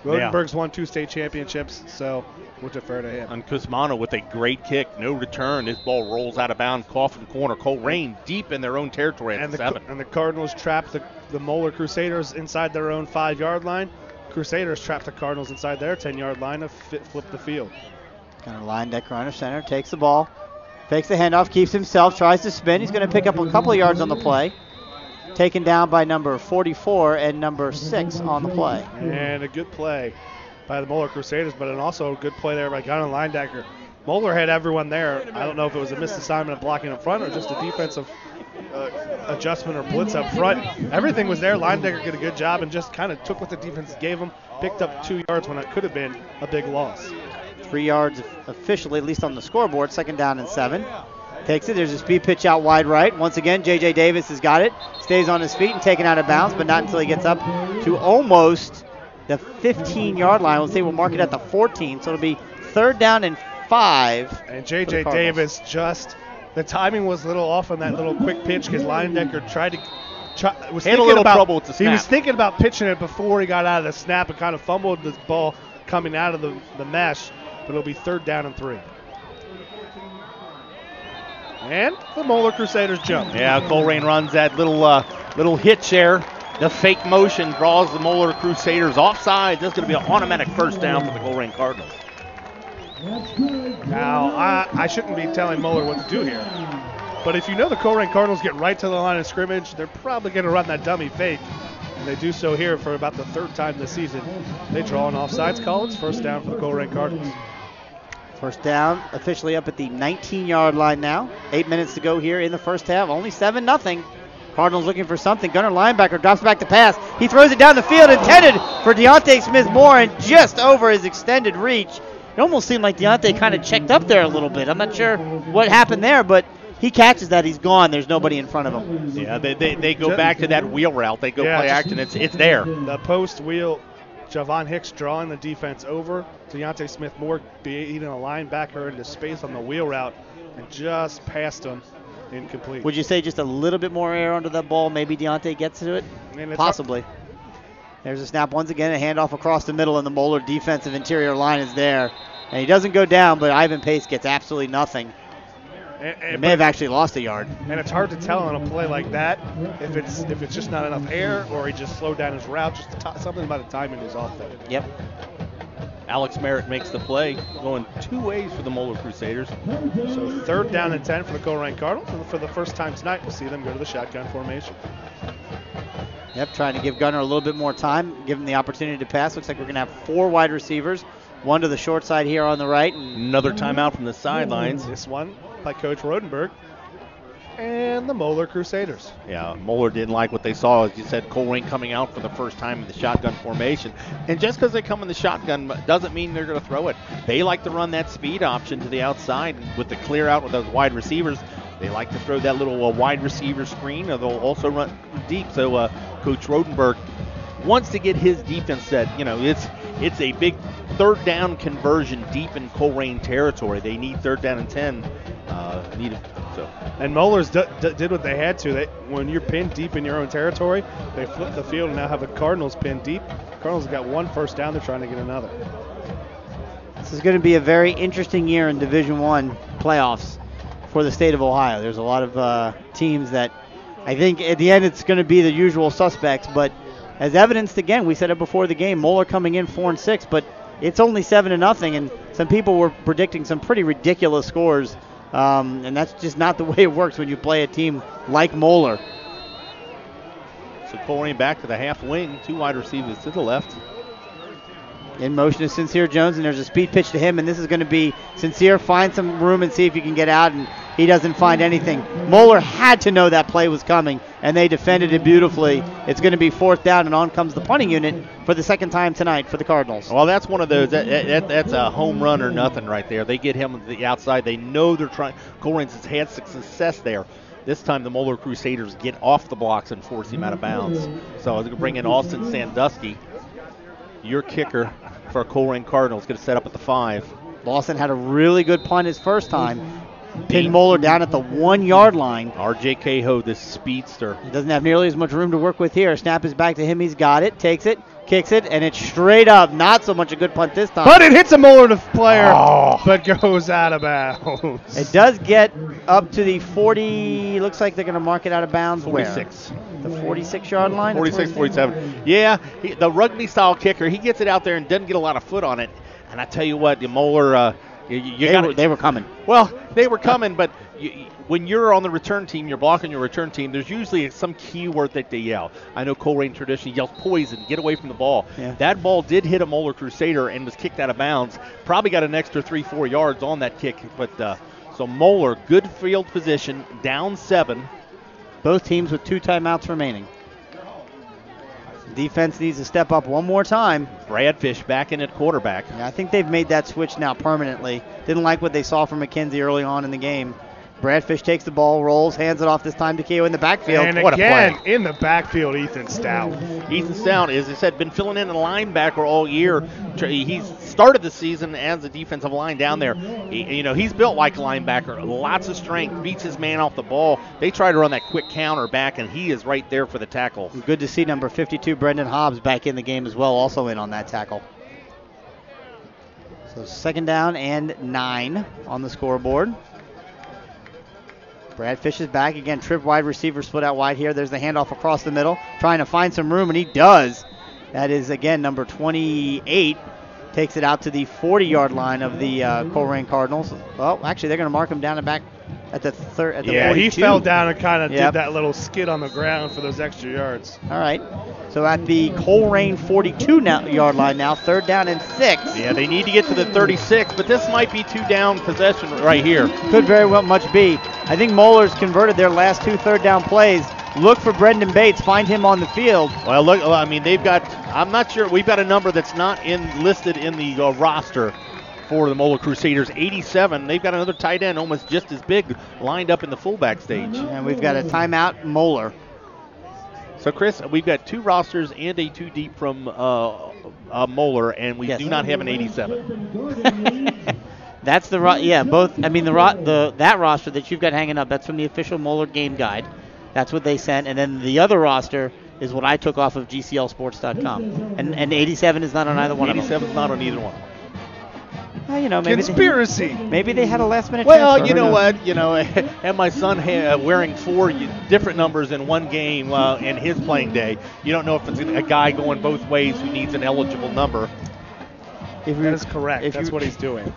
Rodenberg's won 2 state championships, so we'll defer to him. And Kusmana with a great kick, no return. This ball rolls out of bounds, Coffin corner. Colerain deep in their own territory at 7. And the Cardinals trapped the Moeller Crusaders inside their own 5-yard line. Crusaders trapped the Cardinals inside their 10-yard line to flip the field. Gunnar Linedecker under center, takes the ball, fakes the handoff, keeps himself, tries to spin. He's going to pick up a couple of yards on the play. Taken down by number 44 and number 6 on the play. And a good play by the Moeller Crusaders, but also a good play there by Gunnar Linedecker. Moeller had everyone there. I don't know if it was a missed assignment of blocking up front or just a defensive adjustment or blitz up front. Everything was there. Linedecker did a good job and just kind of took what the defense gave him, picked up 2 yards when it could have been a big loss. 3 yards officially, at least on the scoreboard. Second down and 7. Takes it. There's a speed pitch out wide right. Once again, J.J. Davis has got it. Stays on his feet and taken out of bounds, but not until he gets up to almost the 15-yard line. We'll say we'll mark it at the 14, so it'll be third down and 5. And J.J. Davis the timing was a little off on that little quick pitch because Linedecker was thinking about pitching it before he got out of the snap and kind of fumbled the ball coming out of the mesh, but it'll be third down and 3. And the Moeller Crusaders jump. Yeah, Colerain runs that little hitch there. The fake motion draws the Moeller Crusaders offside. That's going to be an automatic first down for the Colerain Cardinals. Now, I shouldn't be telling Moeller what to do here. But if you know the Colerain Cardinals get right to the line of scrimmage, they're probably going to run that dummy fake. And they do so here for about the 3rd time this season. They draw an offsides call. It's first down for the Colerain Cardinals. First down officially up at the 19-yard line now. 8 minutes to go here in the first half. Only 7-0. Cardinals looking for something. Gunner linebacker drops back to pass. He throws it down the field, intended for Deontay Smith-Moore, and just over his extended reach. It almost seemed like Deontay kind of checked up there a little bit. I'm not sure what happened there, but he catches that. He's gone. There's nobody in front of him. Yeah, they go back to that wheel route. They go play action. It's there. The post wheel, Javon Hicks drawing the defense over. Deontay Smith-Moore beating a linebacker into space on the wheel route and just past him. Incomplete. Would you say just a little bit more air under that ball? Maybe Deontay gets to it? Possibly. There's a snap once again, a handoff across the middle, and the Moeller defensive interior line is there. And he doesn't go down, but Ivan Pace gets absolutely nothing. He may have actually lost a yard. And it's hard to tell on a play like that if it's just not enough air or he just slowed down his route. Just something about the timing is off there. Yep. Alex Merritt makes the play, going two ways for the Moeller Crusaders. So 3rd down and 10 for the Colerain Cardinals. And for the first time tonight, we'll see them go to the shotgun formation. Yep, trying to give Gunner a little bit more time, give him the opportunity to pass. Looks like we're going to have 4 wide receivers, one to the short side here on the right. And another timeout from the sidelines. This one by Coach Rodenberg and the Moeller Crusaders. Yeah, Moeller didn't like what they saw. As you said, Colerain coming out for the first time in the shotgun formation. And just because they come in the shotgun doesn't mean they're going to throw it. They like to run that speed option to the outside with the clear out with those wide receivers. They like to throw that little wide receiver screen, or they'll also run deep. So Coach Rodenberg wants to get his defense set. You know, it's a big 3rd down conversion deep in Colerain territory. They need 3rd down and 10. And Moeller's did what they had to. When you're pinned deep in your own territory, they flip the field and now have the Cardinals pinned deep. Cardinals have got 1 first down. They're trying to get another. This is going to be a very interesting year in Division I playoffs for the state of Ohio. There's a lot of teams that I think at the end it's going to be the usual suspects, but as evidenced again, we said it before the game, Moeller coming in 4-6, but it's only 7-0, and some people were predicting some pretty ridiculous scores. And that's just not the way it works when you play a team like Moeller. So Colerain back to the half wing, 2 wide receivers to the left. In motion is Sincere Jones, and there's a speed pitch to him, and this is going to be Sincere, find some room and see if you can get out, and he doesn't find anything. Moeller had to know that play was coming, and they defended it beautifully. It's going to be 4th down, and on comes the punting unit for the 2nd time tonight for the Cardinals. Well, that's one of those, that's a home run or nothing right there. They get him to the outside. They know they're trying. Colerain's has had success there. This time the Moeller Crusaders get off the blocks and force him out of bounds. So they're going to bring in Austin Sandusky, your kicker for Colerain Cardinals, going to set up at the 5. Lawson had a really good punt his first time. Pinned Moeller down at the 1-yard line. R.J. Cahoe, this speedster. He doesn't have nearly as much room to work with here. Snap is back to him. He's got it, takes it, kicks it, and it's straight up. Not so much a good punt this time. But it hits a Moeller player, but goes out of bounds. It does get up to the 40. Looks like they're going to mark it out of bounds. 46. Where? The 46-yard line? 46, 47. Yeah, the rugby-style kicker, he gets it out there and doesn't get a lot of foot on it. And I tell you what, the Moeller, they were coming. Well, they were coming, but when you're on the return team, you're blocking your return team, there's usually some key word that they yell. I know Colerain traditionally yells poison, get away from the ball. Yeah. That ball did hit a Moeller Crusader and was kicked out of bounds. Probably got an extra 3-4 yards on that kick. But so Moeller, good field position, down 7. Both teams with 2 timeouts remaining. Defense needs to step up one more time. Bradfish back in at quarterback. Yeah, I think they've made that switch now permanently. Didn't like what they saw from McKenzie early on in the game. Bradfish takes the ball, rolls, hands it off this time to KO in the backfield. And what again, a play. In the backfield, Ethan Stout. Ethan Stout, as I said, been filling in a linebacker all year. He's started the season as a defensive line down there. He's built like a linebacker. Lots of strength, beats his man off the ball. They try to run that quick counter back, and he is right there for the tackle. Good to see number 52, Brendan Hobbs, back in the game as well, also in on that tackle. So 2nd down and 9 on the scoreboard. Bradfish is back again. Trip wide receiver split out wide here. There's the handoff across the middle, trying to find some room, and he does. That is, again, number 28. Takes it out to the 40-yard line of the Colerain Cardinals. Well, actually, they're going to mark him down and back at the 42. He fell down and kind of did that little skid on the ground for those extra yards. All right. So at the Colerain 42-yard line now, 3rd down and 6. Yeah, they need to get to the 36, but this might be 2-down possession right here. Could very well much be. I think Moeller's converted their last 2 3rd down plays look for Brendan Bates, find him on the field. Well, look, I mean, they've got, I'm not sure, we've got a number that's not listed in the roster for the Moeller Crusaders, 87. They've got another tight end almost just as big lined up in the fullback stage. And we've got a timeout, Moeller. So, Chris, we've got 2 rosters and a 2 deep from Moeller, and we do not have an 87. That's the both. I mean that roster that you've got hanging up. That's from the official Moeller game guide. That's what they sent, and then the other roster is what I took off of GCLSports.com. And 87 is not on either one of them. 87 is not on either one. Well, you know, maybe conspiracy. Maybe they had a last minute. Well, transfer. you know what? You know, and my son wearing 4 different numbers in one game in his playing day. You don't know if it's a guy going both ways who needs an eligible number. That is correct. That's what he's doing.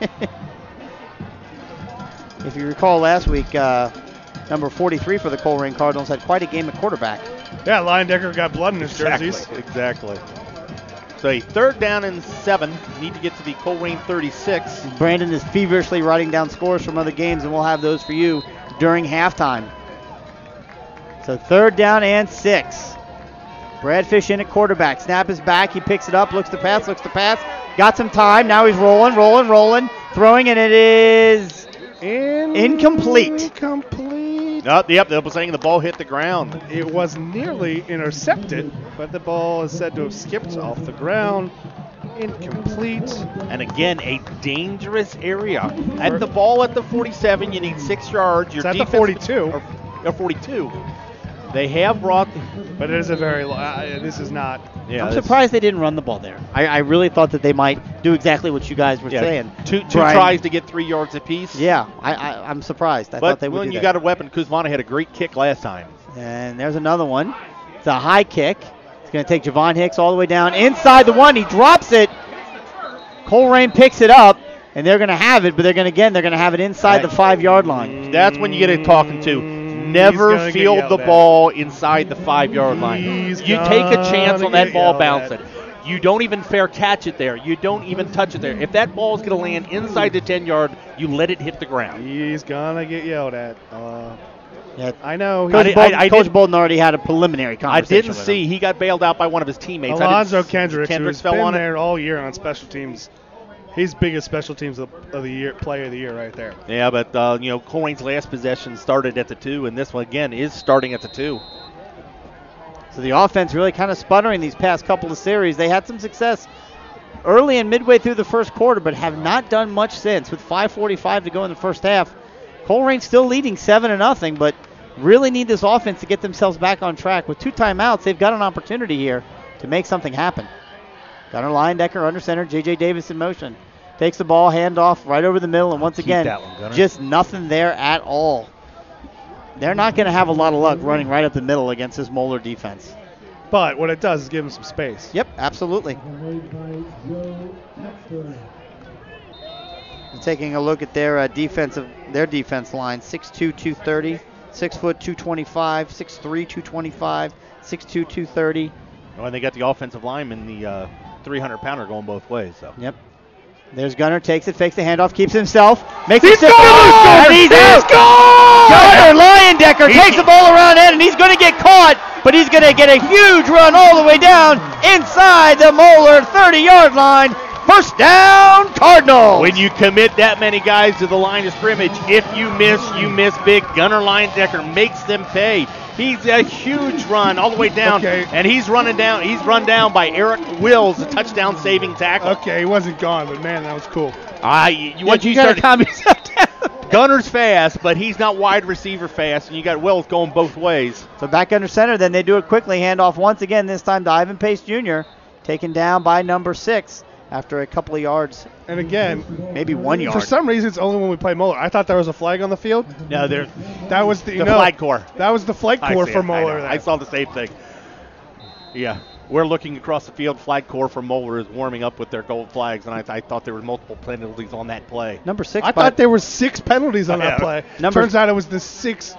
If you recall last week, number 43 for the Colerain Cardinals had quite a game at quarterback. Yeah, Leyendecker got blood in his jerseys. Exactly. So a 3rd down and 7. Need to get to the Colerain 36. Brandon is feverishly writing down scores from other games, and we'll have those for you during halftime. So 3rd down and 6. Brad Fish in at quarterback. Snap is back. He picks it up, looks to pass. Got some time. Now he's rolling. Throwing, and it is incomplete. Yep, they were saying the ball hit the ground. It was nearly intercepted, but the ball is said to have skipped off the ground. Incomplete. And again, a dangerous area. At the ball at the 47, you need 6 yards. It's at the 42. Or 42. They have brought... But it is a very... this is not... Yeah, I'm surprised they didn't run the ball there. I really thought that they might do exactly what you guys were saying. Two tries to get 3 yards apiece. Yeah, I'm surprised. I thought they would do that. But when you got a weapon, Kuzmana had a great kick last time. And there's another one. It's a high kick. It's going to take Javon Hicks all the way down inside the 1. He drops it. Colerain picks it up, and they're going to have it, but they're going to have it inside the 5-yard line. That's when you get it talking to. Never field the ball inside the 5-yard line. You take a chance on that ball bouncing. You don't even fair catch it there. You don't even touch it there. If that ball is going to land inside the 10-yard, you let it hit the ground. He's going to get yelled at. Yeah, I know. Coach Bolden already had a preliminary conversation. I didn't see. He got bailed out by one of his teammates. Alonzo Kendricks, who's fell been on there all year on special teams. He's biggest special teams of the year, player of the year right there. Yeah, but Colerain's last possession started at the 2, and this one again is starting at the 2. So the offense really kind of sputtering these past couple of series. They had some success early and midway through the first quarter, but have not done much since. With 5:45 to go in the first half, Colerain still leading 7-0, but really need this offense to get themselves back on track. With 2 timeouts, they've got an opportunity here to make something happen. Gunnar Leyendecker under center, J.J. Davis in motion. Takes the ball, handoff right over the middle, and once again, just nothing there at all. They're not going to have a lot of luck running right up the middle against this Moeller defense. But what it does is give them some space. Yep, absolutely. Taking a look at their defense line, 6'2", 230, 6 foot 225, 6'3", 225, 6'2", 230. Oh, and they got the offensive lineman, the 300-pounder going both ways. So. Yep. There's Gunnar, takes it, fakes the handoff, keeps himself, makes he's it sit and he's out. Gunnar Leyendecker takes the ball around in, and he's going to get caught, but he's going to get a huge run all the way down inside the Moeller 30-yard line. First down, Cardinals. When you commit that many guys to the line of scrimmage, if you miss big. Gunnar Leyendecker makes them pay. He's a huge run all the way down, and he's run down by Eric Wills, a touchdown-saving tackle. Okay, he wasn't gone, but man, that was cool. You got to calm yourself down. Gunner's fast, but he's not wide receiver fast, and you got Wills going both ways. So back under center, then they do it quickly. Handoff once again, this time to Ivan Pace Jr., taken down by number 6 after a couple of yards. And again, maybe 1 yard. For some reason, it's only when we play Moeller. I thought there was a flag on the field. No, that was the flag corps. That was the flag corps for Moeller. I saw the same thing. Yeah, we're looking across the field. Flag corps for Moeller is warming up with their gold flags, and I thought there were multiple penalties on that play. Number 6. I thought there were 6 penalties on that play. Turns out it was the 6.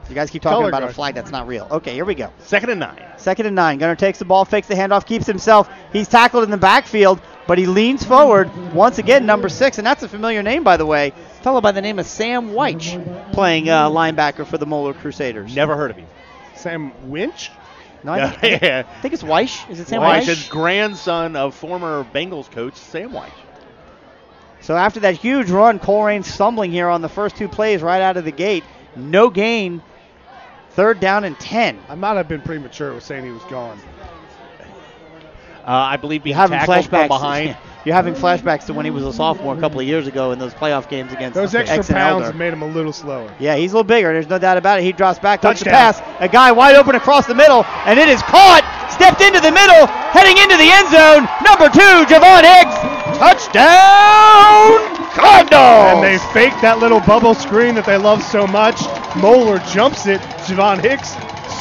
You guys keep talking about a flag that's not real. Okay, here we go. 2nd and 9. 2nd and 9. Gunnar takes the ball, fakes the handoff, keeps himself. He's tackled in the backfield, but he leans forward. Once again, number 6, and that's a familiar name, by the way. A fellow by the name of Sam Weich playing linebacker for the Moeller Crusaders. Never heard of him. Sam Winch? No, I think it's Weish. Is it Sam Weish Weish? is grandson of former Bengals coach Sam Weish. So after that huge run, Colerain stumbling here on the first 2 plays right out of the gate. No gain. 3rd down and 10. I might have been premature with saying he was gone. I believe being You're having tackled from flashbacks. behind. You're having flashbacks to when he was a sophomore a couple of years ago in those playoff games against Those extra X and pounds Elder. made him a little slower. Yeah, he's a little bigger. There's no doubt about it. He drops back, looks the Touchdown. pass. A guy wide open across the middle, and it is caught. Stepped into the middle, heading into the end zone. Number 2, Javon Hicks. Touchdown, Cardinals. And they faked that little bubble screen that they love so much. Moeller jumps it. Javon Hicks,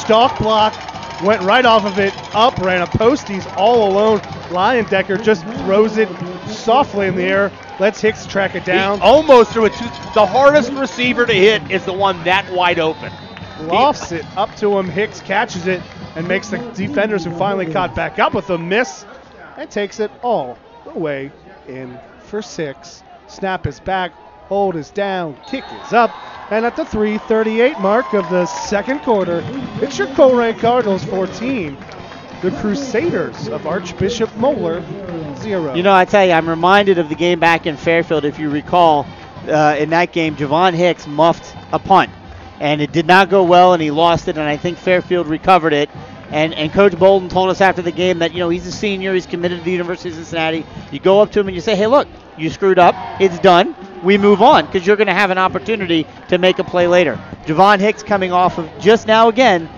stalk block, went right off of it, up, ran a posties all alone. Leyendecker just throws it softly in the air, lets Hicks track it down. He almost threw it to the hardest receiver to hit is the one that wide open. Lofts it up to him. Hicks catches it and makes the defenders who finally caught back up with a miss and takes it all the way in for 6. Snap is back, hold is down, kick is up, and at the 3:38 mark of the second quarter, it's your Colerain Cardinals 14, the Crusaders of Archbishop Moeller 0. You know, I tell you, I'm reminded of the game back in Fairfield. If you recall, in that game, Javon Hicks muffed a punt, and it did not go well, and he lost it, and I think Fairfield recovered it. And Coach Bolden told us after the game that, he's a senior, he's committed to the University of Cincinnati. You go up to him and you say, hey, look, you screwed up, it's done, we move on, because you're going to have an opportunity to make a play later. Javon Hicks coming off of just now again,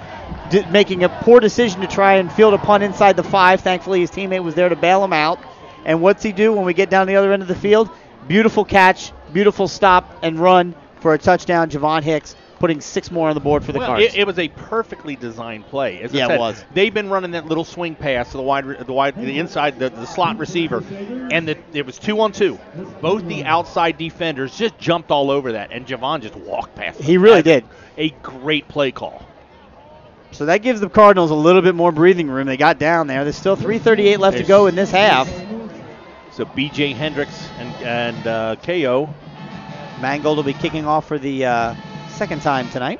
making a poor decision to try and field a punt inside the 5. Thankfully, his teammate was there to bail him out. And what's he do when we get down the other end of the field? Beautiful catch, beautiful stop and run for a touchdown. Javon Hicks putting 6 more on the board for the Cards. It was a perfectly designed play. As I said, it was. They've been running that little swing pass to the inside, the slot receiver, and it was 2-on-2. Both the outside defenders just jumped all over that, and Javon just walked past. He really did. A great play call. So that gives the Cardinals a little bit more breathing room. They got down there. There's still 3:38 left to go in this half. So B.J. Hendricks and KO. Mangold will be kicking off for the second time tonight.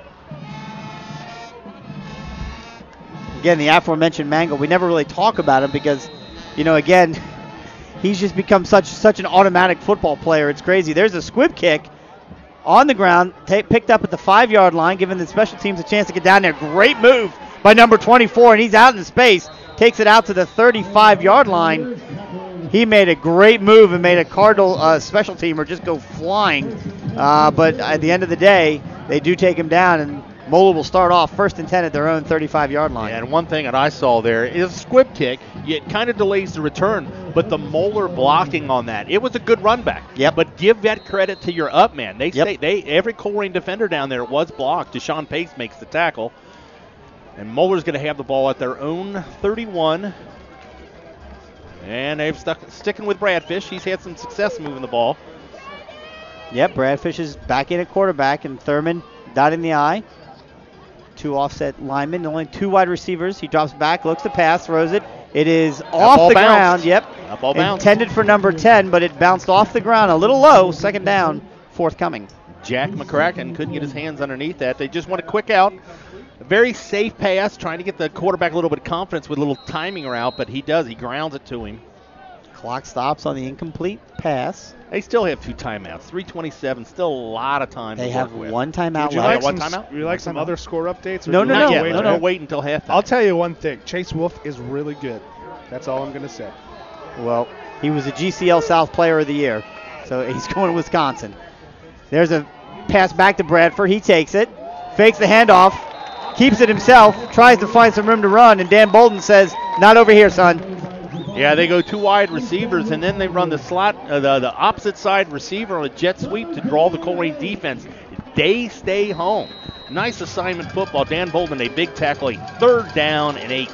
Again, the aforementioned Mangold, we never really talk about him because, again, he's just become such an automatic football player. It's crazy. There's a squib kick on the ground, picked up at the 5-yard line, giving the special teams a chance to get down there. Great move by number 24, and he's out in space. Takes it out to the 35-yard line. He made a great move and made a Cardinal special teamer just go flying. But at the end of the day, they do take him down, and Moeller will start off 1st and 10 at their own 35-yard line. Yeah, and one thing that I saw there is a squib kick. It kind of delays the return, but the Moeller blocking on that, it was a good run back. Yep. But give that credit to your up man. Every Colerain defender down there was blocked. Deshaun Pace makes the tackle. And Moeller's going to have the ball at their own 31. And they've sticking with Bradfish. He's had some success moving the ball. Yep, Bradfish is back in at quarterback, and Thurman dotting the I. 2 offset linemen, only 2 wide receivers. He drops back, looks to pass, throws it. It is off the ground. Yep. Up ball bounced. Intended for number 10, but it bounced off the ground a little low. 2nd down, forthcoming. Jack McCracken couldn't get his hands underneath that. They just want a quick out. A very safe pass, trying to get the quarterback a little bit of confidence with a little timing route, but he does. He grounds it to him. Clock stops on the incomplete pass. They still have 2 timeouts. 3:27, still a lot of time They to have work with. 1 timeout Would you left. like some other score updates? Or No, do you no, want no. to wait Let's till- wait until halftime. I'll tell you one thing. Chase Wolf is really good. That's all I'm going to say. Well, he was a GCL South Player of the Year, so he's going to Wisconsin. There's a pass back to Bradford. He takes it, fakes the handoff, keeps it himself, tries to find some room to run, and Dan Bolden says, not over here, son. Yeah, they go 2 wide receivers, and then they run the slot, the opposite side receiver on a jet sweep to draw the Colerain defense. They stay home. Nice assignment football. Dan Bolden, a big tackle, a 3rd down and 8.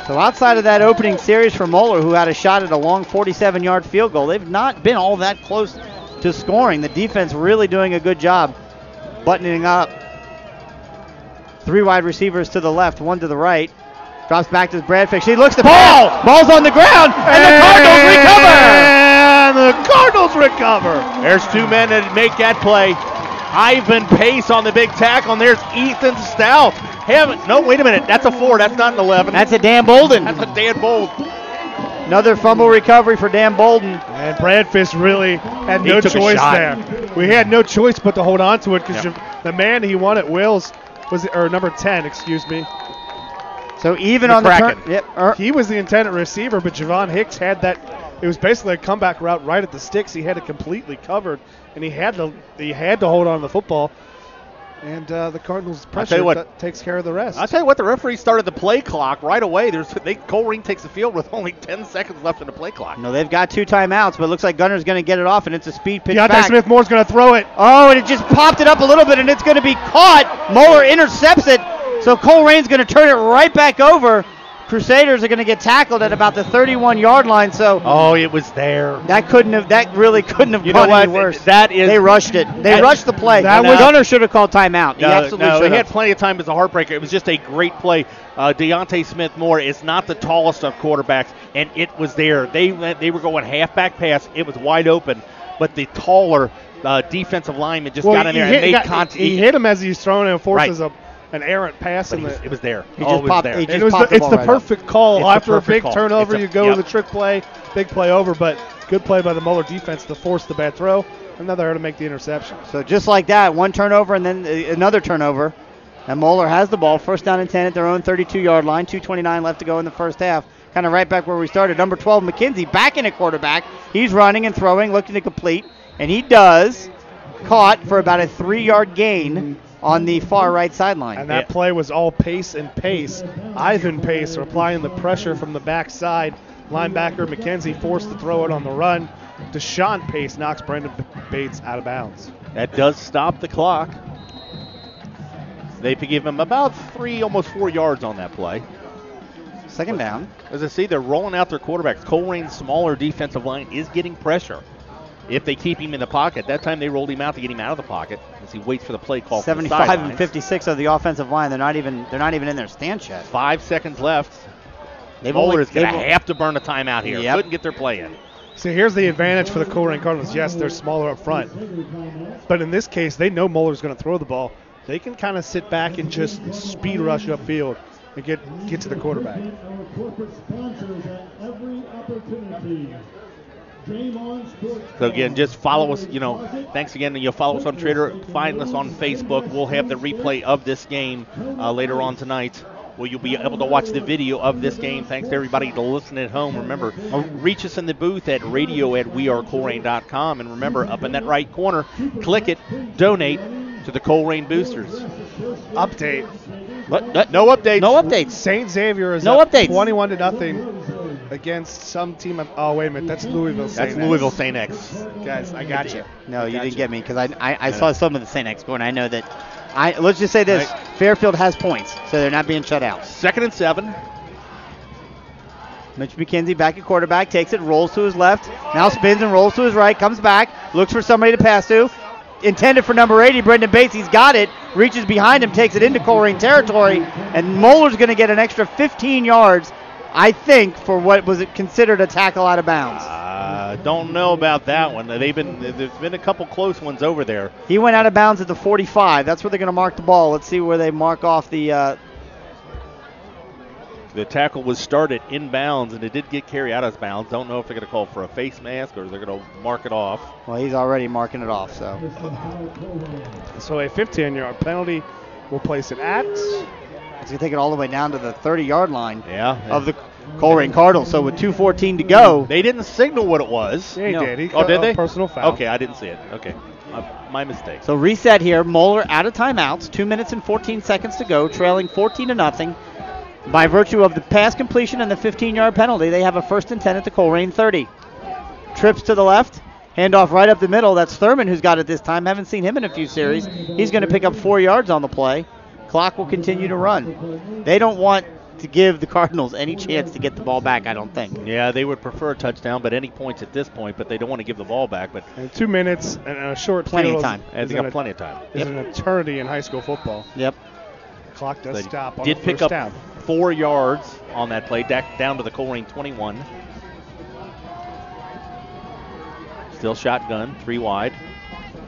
So outside of that opening series for Moeller, who had a shot at a long 47-yard field goal, they've not been all that close to scoring. The defense really doing a good job buttoning up. 3 wide receivers to the left, 1 to the right. Drops back to Bradfish. He looks to pass. Ball's on the ground, and the Cardinals recover. And the Cardinals recover. There's 2 men that make that play. Ivan Pace on the big tackle, and there's Ethan Stout. No, wait a minute. That's a 4. That's not an 11. That's a Dan Bolden. That's a Dan Bolden. Another fumble recovery for Dan Bolden. And Bradfish really had no choice there. We had no choice but to hold on to it because the man he won at Wills or number 10, excuse me. So even on the turn. Yep. He was the intended receiver, but Javon Hicks had that. It was basically a comeback route right at the sticks. He had it completely covered, and he had to hold on to the football. And the Cardinals' pressure takes care of the rest. I'll tell you what, the referee started the play clock right away. Colerain takes the field with only 10 seconds left in the play clock. No, they've got 2 timeouts, but it looks like Gunner's going to get it off, and it's a speed pitch Deontay back. Smith-Moore's going to throw it. Oh, and it just popped it up a little bit, and it's going to be caught. Moeller intercepts it, so Colerain's going to turn it right back over. Crusaders are going to get tackled at about the 31-yard line. So it was there. That really couldn't have gone any worse. They rushed it. They rushed the play. Gunner should have called timeout. He absolutely should have. He had plenty of time as a heartbreaker. It was just a great play. Deontay Smith-Moore is not the tallest of quarterbacks, and it was there. They were going halfback pass. It was wide open, but the taller defensive lineman just got in there and made contact. He hit him as he's throwing and forces an errant pass. It was there. It's the perfect call. After a big turnover, you go with a trick play, big play over, but good play by the Moeller defense to force the bad throw, and now they're to make the interception. So just like that, one turnover and then another turnover, and Moeller has the ball, first down and 10 at their own 32-yard line, 2:29 left to go in the first half. Kind of right back where we started. Number 12, McKenzie, back in at quarterback. He's running and throwing, looking to complete, and he does. Caught for about a 3-yard gain on the far right sideline. And that play was all pace and pace. Ivan Pace applying the pressure from the backside. Linebacker McKenzie forced to throw it on the run. Deshaun Pace knocks Brendan Bates out of bounds. That does stop the clock. They give him about 3, almost 4 yards on that play. Second down. As I see, they're rolling out their quarterbacks. Colerain's smaller defensive line is getting pressure. If they keep him in the pocket, that time they rolled him out to get him out of the pocket as he waits for the play call. 75 and 56 of the offensive line. They're not even in their stance yet. 5 seconds left. Moeller is going to have to burn a timeout here. Couldn't get their play in. So here's the advantage for the Colerain Cardinals. Yes, they're smaller up front, but in this case, they know Moeller's going to throw the ball. They can kind of sit back and just speed rush upfield and get to the quarterback. So again, just follow us, thanks again. You'll follow us on Twitter, find us on Facebook. We'll have the replay of this game later on tonight, where you'll be able to watch the video of this game. Thanks to everybody to listen at home. Remember, reach us in the booth at radio@wearecolerain.com. And remember, up in that right corner, click it, donate to the Colerain Boosters. Update. What? No updates. No updates. St. Xavier is no up updates. 21-0 against some team. Oh, wait a minute. That's Louisville St. That's Louisville St. X. Guys, I got you. No, you didn't get me because I saw some of the St. X score, and I know that. Let's just say this. Fairfield has points, so they're not being shut out. 2nd and 7. Mitch McKenzie back at quarterback, takes it, rolls to his left, now spins and rolls to his right, comes back, looks for somebody to pass to. Intended for number 80, Brendan Bates. He's got it, reaches behind him, takes it into Colerain territory, and Moeller's going to get an extra 15 yards, I think, for what was considered a tackle out of bounds. Don't know about that one. There's been a couple close ones over there. He went out of bounds at the 45. That's where they're going to mark the ball. Let's see where they mark off the. The tackle was started inbounds, and it did get carried out of bounds. Don't know if they're going to call for a face mask or they're going to mark it off. Well, he's already marking it off, so. So a 15-yard penalty will place it at. It's going to take it all the way down to the 30-yard line of the Colerain Cardinals. So with 2:14 to go. They didn't signal what it was. Yeah, he did. Did they? Personal foul. Okay, I didn't see it. Okay. My mistake. So reset here. Moeller out of timeouts. 2 minutes and 14 seconds to go, trailing 14-0. By virtue of the pass completion and the 15-yard penalty, they have a 1st and 10 at the Colerain 30. Trips to the left, handoff right up the middle. That's Thurman who's got it this time. Haven't seen him in a few series. He's going to pick up 4 yards on the play. Clock will continue to run. They don't want to give the Cardinals any chance to get the ball back, I don't think. Yeah, they would prefer a touchdown, but any points at this point, but they don't want to give the ball back. But and 2 minutes and a short plenty of time. They got plenty of time. It's an eternity in high school football. Yep. Clock does stop on did the pick first up down. 4 yards on that play, down to the Colerain 21. Still shotgun, 3 wide.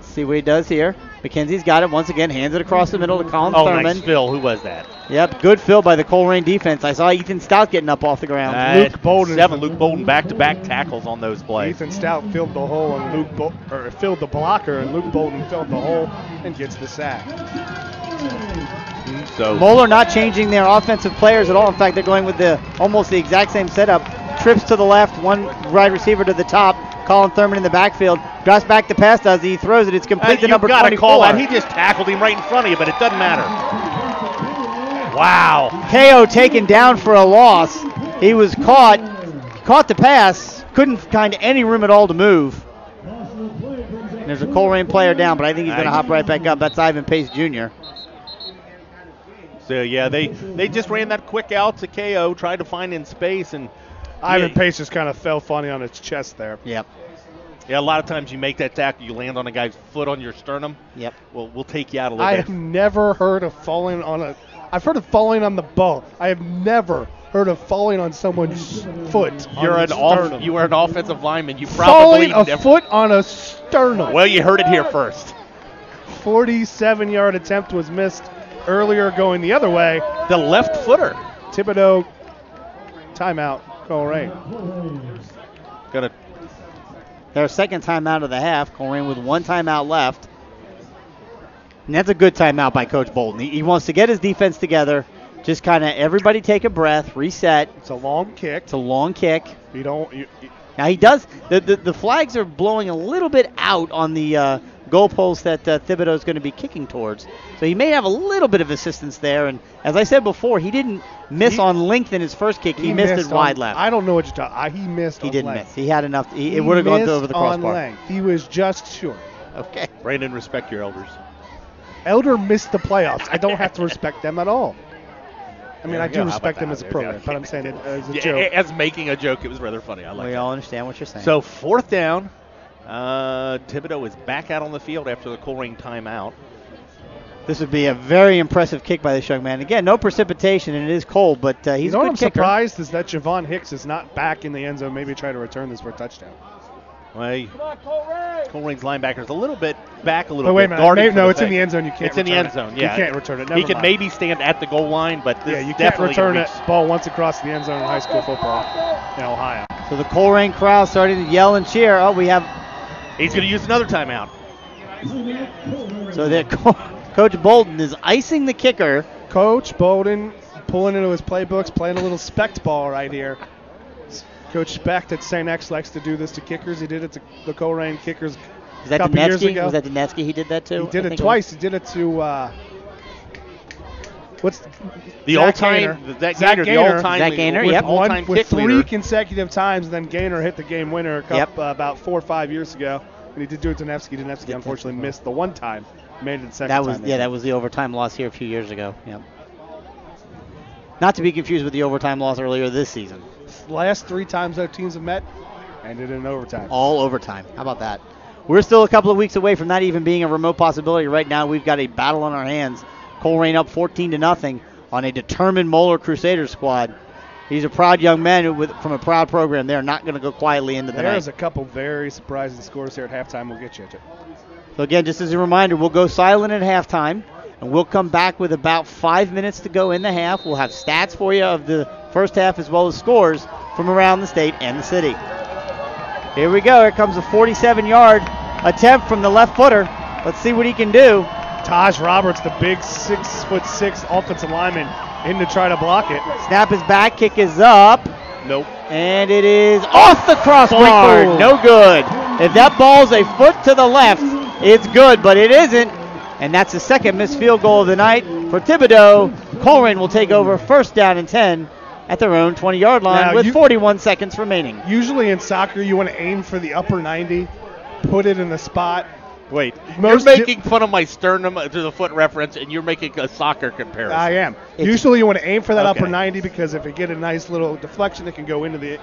See what he does here. McKenzie's got it once again, hands it across the middle to Colin Thurman. Nice fill. Who was that? Yep, good fill by the Colerain defense. I saw Ethan Stout getting up off the ground. Luke Bolden. Luke Bolden back-to-back tackles on those plays. Ethan Stout filled the hole and filled the blocker, and Luke Bolden filled the hole and gets the sack. So Moeller not changing their offensive players at all. In fact, they're going with almost the exact same setup. Trips to the left, one wide receiver to the top. Colin Thurman in the backfield. Drops back to pass, does he? Throws it. It's complete to number 24. You've got to call that. He just tackled him right in front of you, but it doesn't matter. Wow. KO taken down for a loss. He was caught the pass, couldn't find any room at all to move. And there's a Colerain player down, but I think he's going to hop right back up. That's Ivan Pace Jr. So, yeah, they just ran that quick out to KO, tried to find in space, and Ivan Pace just kind of fell funny on his chest there. Yep. Yeah, a lot of times you make that tackle, you land on a guy's foot on your sternum. Yep. Well, we'll take you out a little I bit. have never heard of falling on I've heard of falling on the ball. I have never heard of falling on someone's foot. You are an offensive lineman. You probably falling a foot on a sternum. Well, you heard it here first. 47-yard attempt was missed earlier going the other way. The left footer. Thibodeau, timeout, Colerain. Their second timeout of the half. Colerain with one timeout left. And that's a good timeout by Coach Bolden. He wants to get his defense together. Just kind of everybody take a breath, reset. It's a long kick. Now he does. The flags are blowing a little bit out on the goalpost that Thibodeau is going to be kicking towards. So he may have a little bit of assistance there. And as I said before, he didn't miss on length in his first kick. He missed it wide left. I don't know what you're talking. He missed. He on didn't length. miss. He had enough. It would have gone over the crossbar. Length. He was just short. Okay. Brandon, respect your elders. Elder missed the playoffs. I don't have to respect them at all. I mean, I do respect them as a program, but I'm saying it as a joke. As making a joke, it was rather funny. I like it. We all understand what you're saying. So, fourth down. Thibodeau is back out on the field after the Colerain timeout. This would be a very impressive kick by this young man. Again, no precipitation, and it is cold, but he's a good kicker. I'm surprised is that Javon Hicks is not back in the end zone, maybe try to return this for a touchdown. Well, Colerain's linebackers a little bit back, a little bit. Wait a minute. No, it's in the end zone. You can't. It's in the end zone. Yeah, you can't return it. He can maybe stand at the goal line, but this you can't return it. Ball once across the end zone in high school football in Ohio. So the Colerain crowd starting to yell and cheer. Oh, we have. He's going to use another timeout. So that Coach Bolden is icing the kicker. Coach Bolden pulling into his playbooks, playing a little spect ball right here. Coach Specht at St. X likes to do this to kickers. He did it to the Colerain kickers a couple years ago. Was that Donetsky he did that to? He did it twice. He did it to what's the all-time Zach Gaynor, yep. One with 3 consecutive times. Then Gaynor hit the game winner about 4 or 5 years ago, and he did do it to Donetsky. Donetsky unfortunately missed the one time, made it the second time. That was the overtime loss here a few years ago. Yep. Not to be confused with the overtime loss earlier this season. Last 3 times our teams have met, ended in overtime. All overtime. How about that? We're still a couple of weeks away from that even being a remote possibility. Right now, we've got a battle on our hands. Colerain up 14-0 on a determined Moeller Crusaders squad. He's a proud young man from a proud program. They're not going to go quietly into the night. There's a couple very surprising scores here at halftime. We'll get you to. So again, just as a reminder, we'll go silent at halftime, and we'll come back with about 5 minutes to go in the half. We'll have stats for you of the first half as well as scores from around the state and the city. Here we go. Here comes a 47-yard attempt from the left footer. Let's see what he can do. Taj Roberts, the big 6'6" offensive lineman, in to try to block it. Snap is back. Kick is up. Nope. And it is off the crossbar. No good. If that ball's a foot to the left, it's good, but it isn't. And that's the second missed field goal of the night for Thibodeau. Colerain will take over first down and 10 at their own 20-yard line with 41 seconds remaining. Usually in soccer, you want to aim for the upper 90, put it in the spot. Wait, you're making fun of my sternum to the foot reference, and you're making a soccer comparison. I am. Usually you want to aim for that upper 90 because if you get a nice little deflection, it can go into the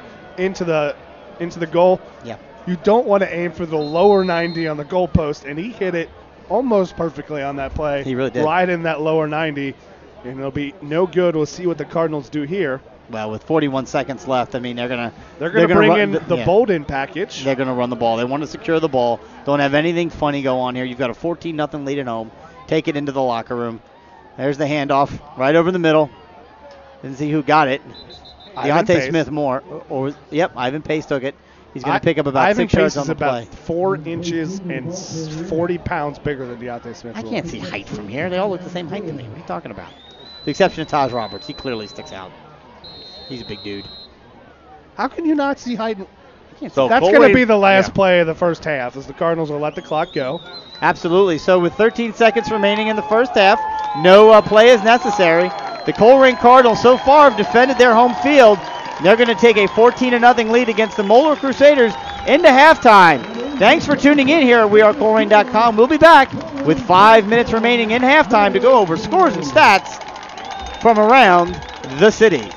goal. Yeah. You don't want to aim for the lower 90 on the goalpost, and he hit it almost perfectly on that play. He really did. Right in that lower 90, and it'll be no good. We'll see what the Cardinals do here. Well, with 41 seconds left, I mean, they're gonna bring in the Bolden package. They're gonna run the ball. They want to secure the ball. Don't have anything funny go on here. You've got a 14-0 lead at home. Take it into the locker room. There's the handoff right over the middle. Didn't see who got it. Deontay Smith more. Yep, Ivan Pace took it. He's going to pick up about 6 yards on the play. Ivan Pace is about 4 inches and 40 pounds bigger than Deontay Smith. I can't see height from here. They all look the same height to me. What are you talking about? The exception of Taj Roberts. He clearly sticks out. He's a big dude. How can you not see height? So that's going to be the last play of the first half, as the Cardinals will let the clock go. Absolutely. So with 13 seconds remaining in the first half, no play is necessary. The Colerain Cardinals so far have defended their home field. They're going to take a 14-0 lead against the Moeller Crusaders into halftime. Thanks for tuning in here at wearecolerain.com. We'll be back with 5 minutes remaining in halftime to go over scores and stats from around the city.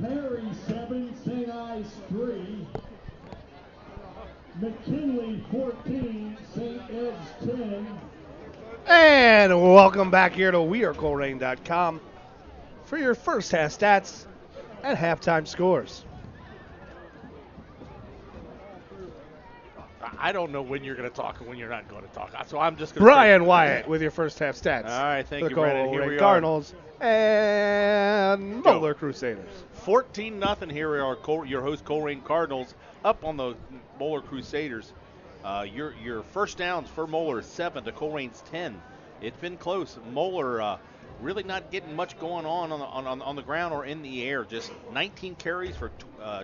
Perry 7, St. Ives 3. McKinley 14, St. Ed's 10. And welcome back here to wearecolerain.com for your first half stats and halftime scores. I don't know when you're going to talk and when you're not going to talk. So I'm just going to Brian Wyatt with your first half stats. All right, thank you, for the Brandon. Here we Cardinals and Moeller Crusaders. 14-0 here are your host Colerain Cardinals up on the Moeller Crusaders. Your first downs for Moeller 7 to Colerain's 10. It's been close. Moeller really not getting much going on the ground or in the air. Just 19 carries for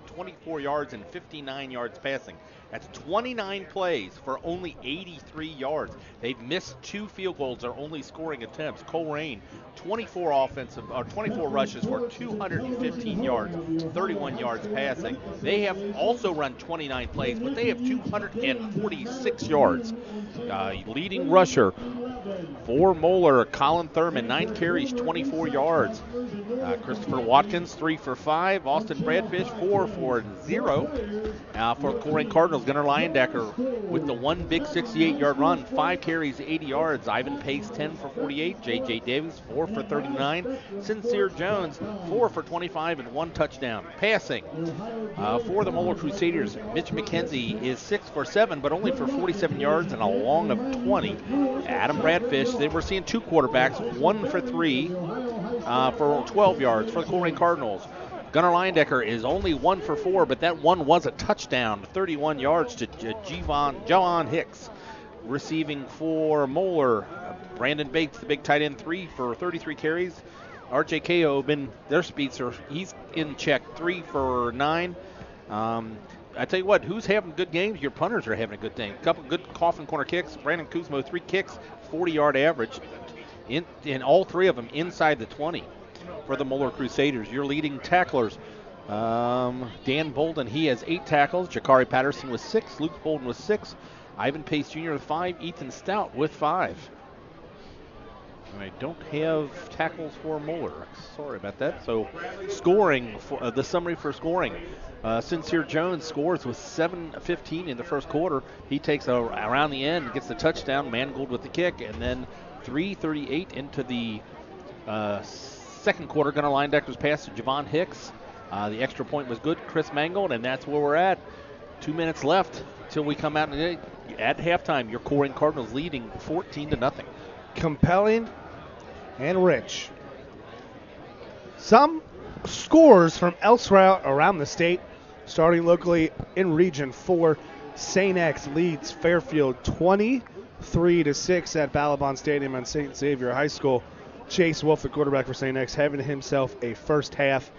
24 yards and 59 yards passing. That's 29 plays for only 83 yards. They've missed 2 field goals. Their only scoring attempts. Colerain, 24 rushes for 215 yards, 31 yards passing. They have also run 29 plays, but they have 246 yards. Leading rusher for Moeller, Colin Thurman, 9 carries, 24 yards. Christopher Watkins, 3 for 5. Austin Bradfish, 4 for 0. For the Colerain Cardinals, Gunnar Leyendecker with the one big 68-yard run, 5 carries, 80 yards. Ivan Pace, 10 for 48. J.J. Davis, 4 for 39. Sincere Jones, 4 for 25 and 1 touchdown. Passing for the Moeller Crusaders, Mitch McKenzie is 6 for 7, but only for 47 yards and a long of 20. Adam Bradfish, we're seeing 2 quarterbacks, 1 for 3 for 12 yards for the Colerain Cardinals. Gunnar Leyendecker is only 1 for 4, but that one was a touchdown, 31 yards to Javon Hicks. Receiving for Moeller, Brandon Bates, the big tight end, 3 for 33 carries. RJ Ko, their speedster, he's in check, 3 for 9. I tell you what, who's having good games? Your punters are having a good day. A couple good coffin corner kicks. Brandon Kuzmo, 3 kicks, 40-yard average. In all 3 of them inside the 20 for the Moeller Crusaders. Your leading tacklers, Dan Bolden, he has 8 tackles. Jakari Patterson with 6. Luke Bolden with 6. Ivan Pace Jr. with 5. Ethan Stout with 5. I don't have tackles for Moeller. Sorry about that. So scoring, the summary for scoring. Sincere Jones scores with 7:15 in the first quarter. He takes around the end, gets the touchdown. Mangold with the kick, and then 3:38 into the second quarter. Gunnar Leyendecker's pass to Javon Hicks. The extra point was good. Chris Mangold, and that's where we're at. 2 minutes left till we come out at halftime. Your Colerain Cardinals leading 14-0. Compelling and rich. Some scores from elsewhere around the state, starting locally in Region 4. St. X leads Fairfield 23-6 at Ballabon Stadium and St. Xavier High School. Chase Wolf, the quarterback for St. X, having himself a first half.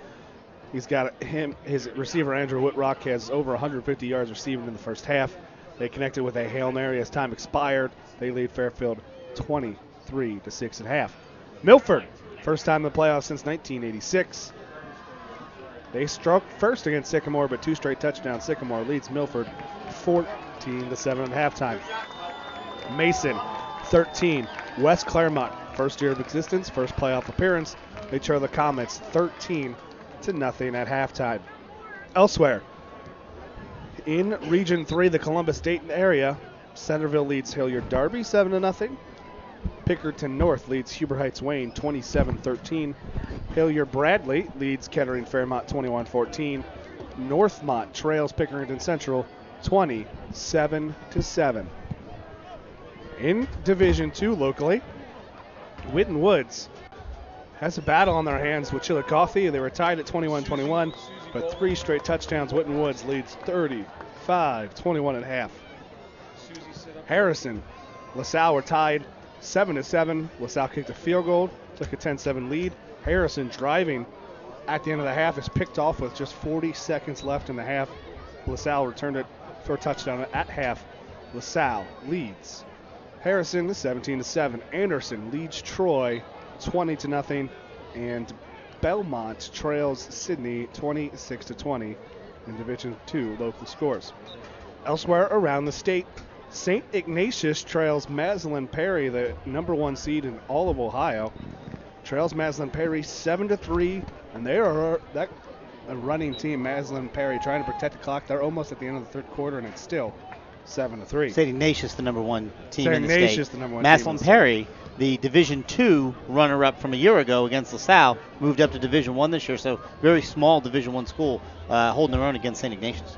He's got his receiver Andrew Whitrock has over 150 yards receiving in the first half. They connected with a Hail Mary as time expired. They lead Fairfield 23-6 at half. Milford, first time in the playoffs since 1986. They struck first against Sycamore, but 2 straight touchdowns. Sycamore leads Milford 14-7 at halftime. Mason, 13. West Claremont, first year of existence, first playoff appearance. They trail the Comets 13-0 at halftime. Elsewhere, in Region 3, the Columbus Dayton area, Centerville leads Hilliard Darby 7-0. Pickerton North leads Huber Heights Wayne 27-13. Hilliard Bradley leads Kettering Fairmont 21-14. Northmont trails Pickerington Central 27-7. In Division 2 locally, Whitten Woods has a battle on their hands with Chillicothe. They were tied at 21-21, but 3 straight touchdowns. Whitten Woods leads 35-21 at half. Harrison, LaSalle were tied 7-7. LaSalle kicked a field goal, took a 10-7 lead. Harrison driving at the end of the half is picked off with just 40 seconds left in the half. LaSalle returned it for a touchdown at half. LaSalle leads Harrison 17-7. Anderson leads Troy 20-0, and Belmont trails Sidney 26-20 in Division 2 local scores. Elsewhere around the state, St. Ignatius trails Maslin Perry, the number 1 seed in all of Ohio. Trails Maslin Perry 7-3, and they are a running team, Maslin Perry, trying to protect the clock. They're almost at the end of the third quarter, and it's still 7-3. St. Ignatius, the number one team St. in the Ignatius, state. the number one Maslin team in the Perry, the Division II runner-up from a year ago against LaSalle, moved up to Division I this year. So very small Division I school holding their own against St. Ignatius.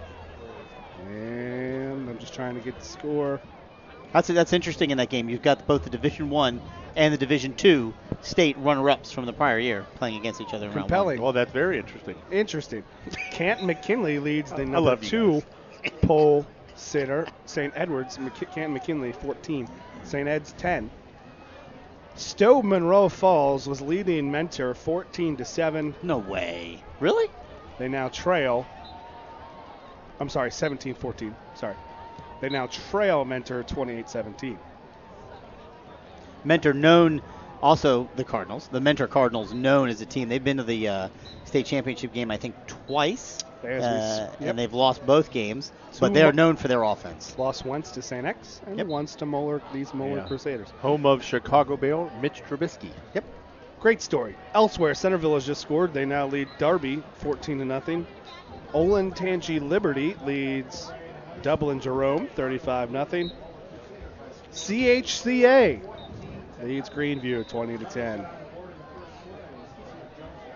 And I'm just trying to get the score. That's interesting in that game. You've got both the Division I and the Division II state runner-ups from the prior year playing against each other in round one. Compelling. Well, that's very interesting. Interesting. Canton McKinley leads the number love you 2 pole sitter. St. Edwards, Canton McKinley 14. St. Ed's 10. Stowe Monroe Falls was leading Mentor 14-7. No way. Really? They now trail. I'm sorry, 17-14. Sorry. They now trail Mentor 28-17. Mentor known, also the Cardinals. The Mentor Cardinals known as a team. They've been to the state championship game, I think, twice. And they've lost both games, but they're known for their offense. Lost once to St. X and once to Moeller Crusaders. Home of Chicago Bear, Mitch Trubisky. Yep. Great story. Elsewhere, Centerville has just scored. They now lead Darby 14-0. Olentangy Liberty leads Dublin Jerome 35-0. CHCA leads Greenview 20-10.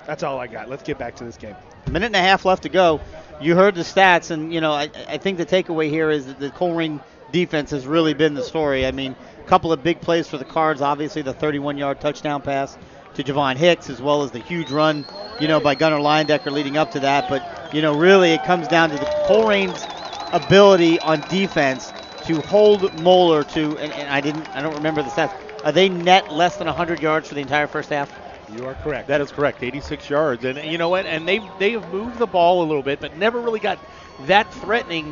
That's all I got. Let's get back to this game. A minute and a half left to go. You heard the stats, and I think the takeaway here is that the Colerain defense has really been the story. I mean, a couple of big plays for the Cards. Obviously, the 31-yard touchdown pass to Javon Hicks, as well as the huge run, by Gunnar Leyendecker leading up to that. But really, it comes down to the Colerain's ability on defense to hold Moeller to, and I don't remember the stats. Are they net less than 100 yards for the entire first half? You are correct. That is correct, 86 yards. And you know what? And they have moved the ball a little bit, but never really got that threatening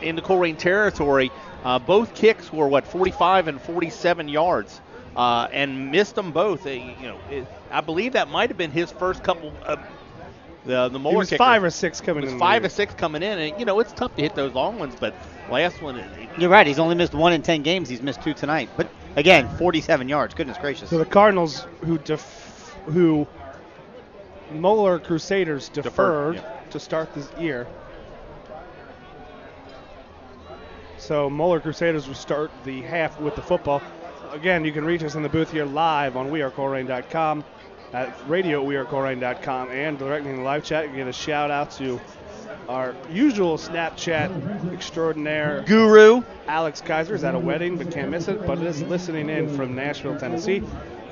in the Colerain territory. Both kicks were, 45 and 47 yards, and missed them both. I believe that might have been his first couple. The Moeller he was kicker. 5 or 6 coming in. It was 5 or 6 coming in, and it's tough to hit those long ones. But last one, you're right. He's only missed 1 in 10 games. He's missed 2 tonight. But again, 47 yards. Goodness gracious. So the Cardinals, who Moeller Crusaders deferred to start this year. So Moeller Crusaders will start the half with the football. Again, you can reach us in the booth here live on wearecolerain.com, at radio@wearecolerain.com, and directly in the live chat. You can get a shout out to our usual Snapchat extraordinaire guru Alex Kaiser is at a wedding but can't miss it, but is listening in from Nashville, Tennessee.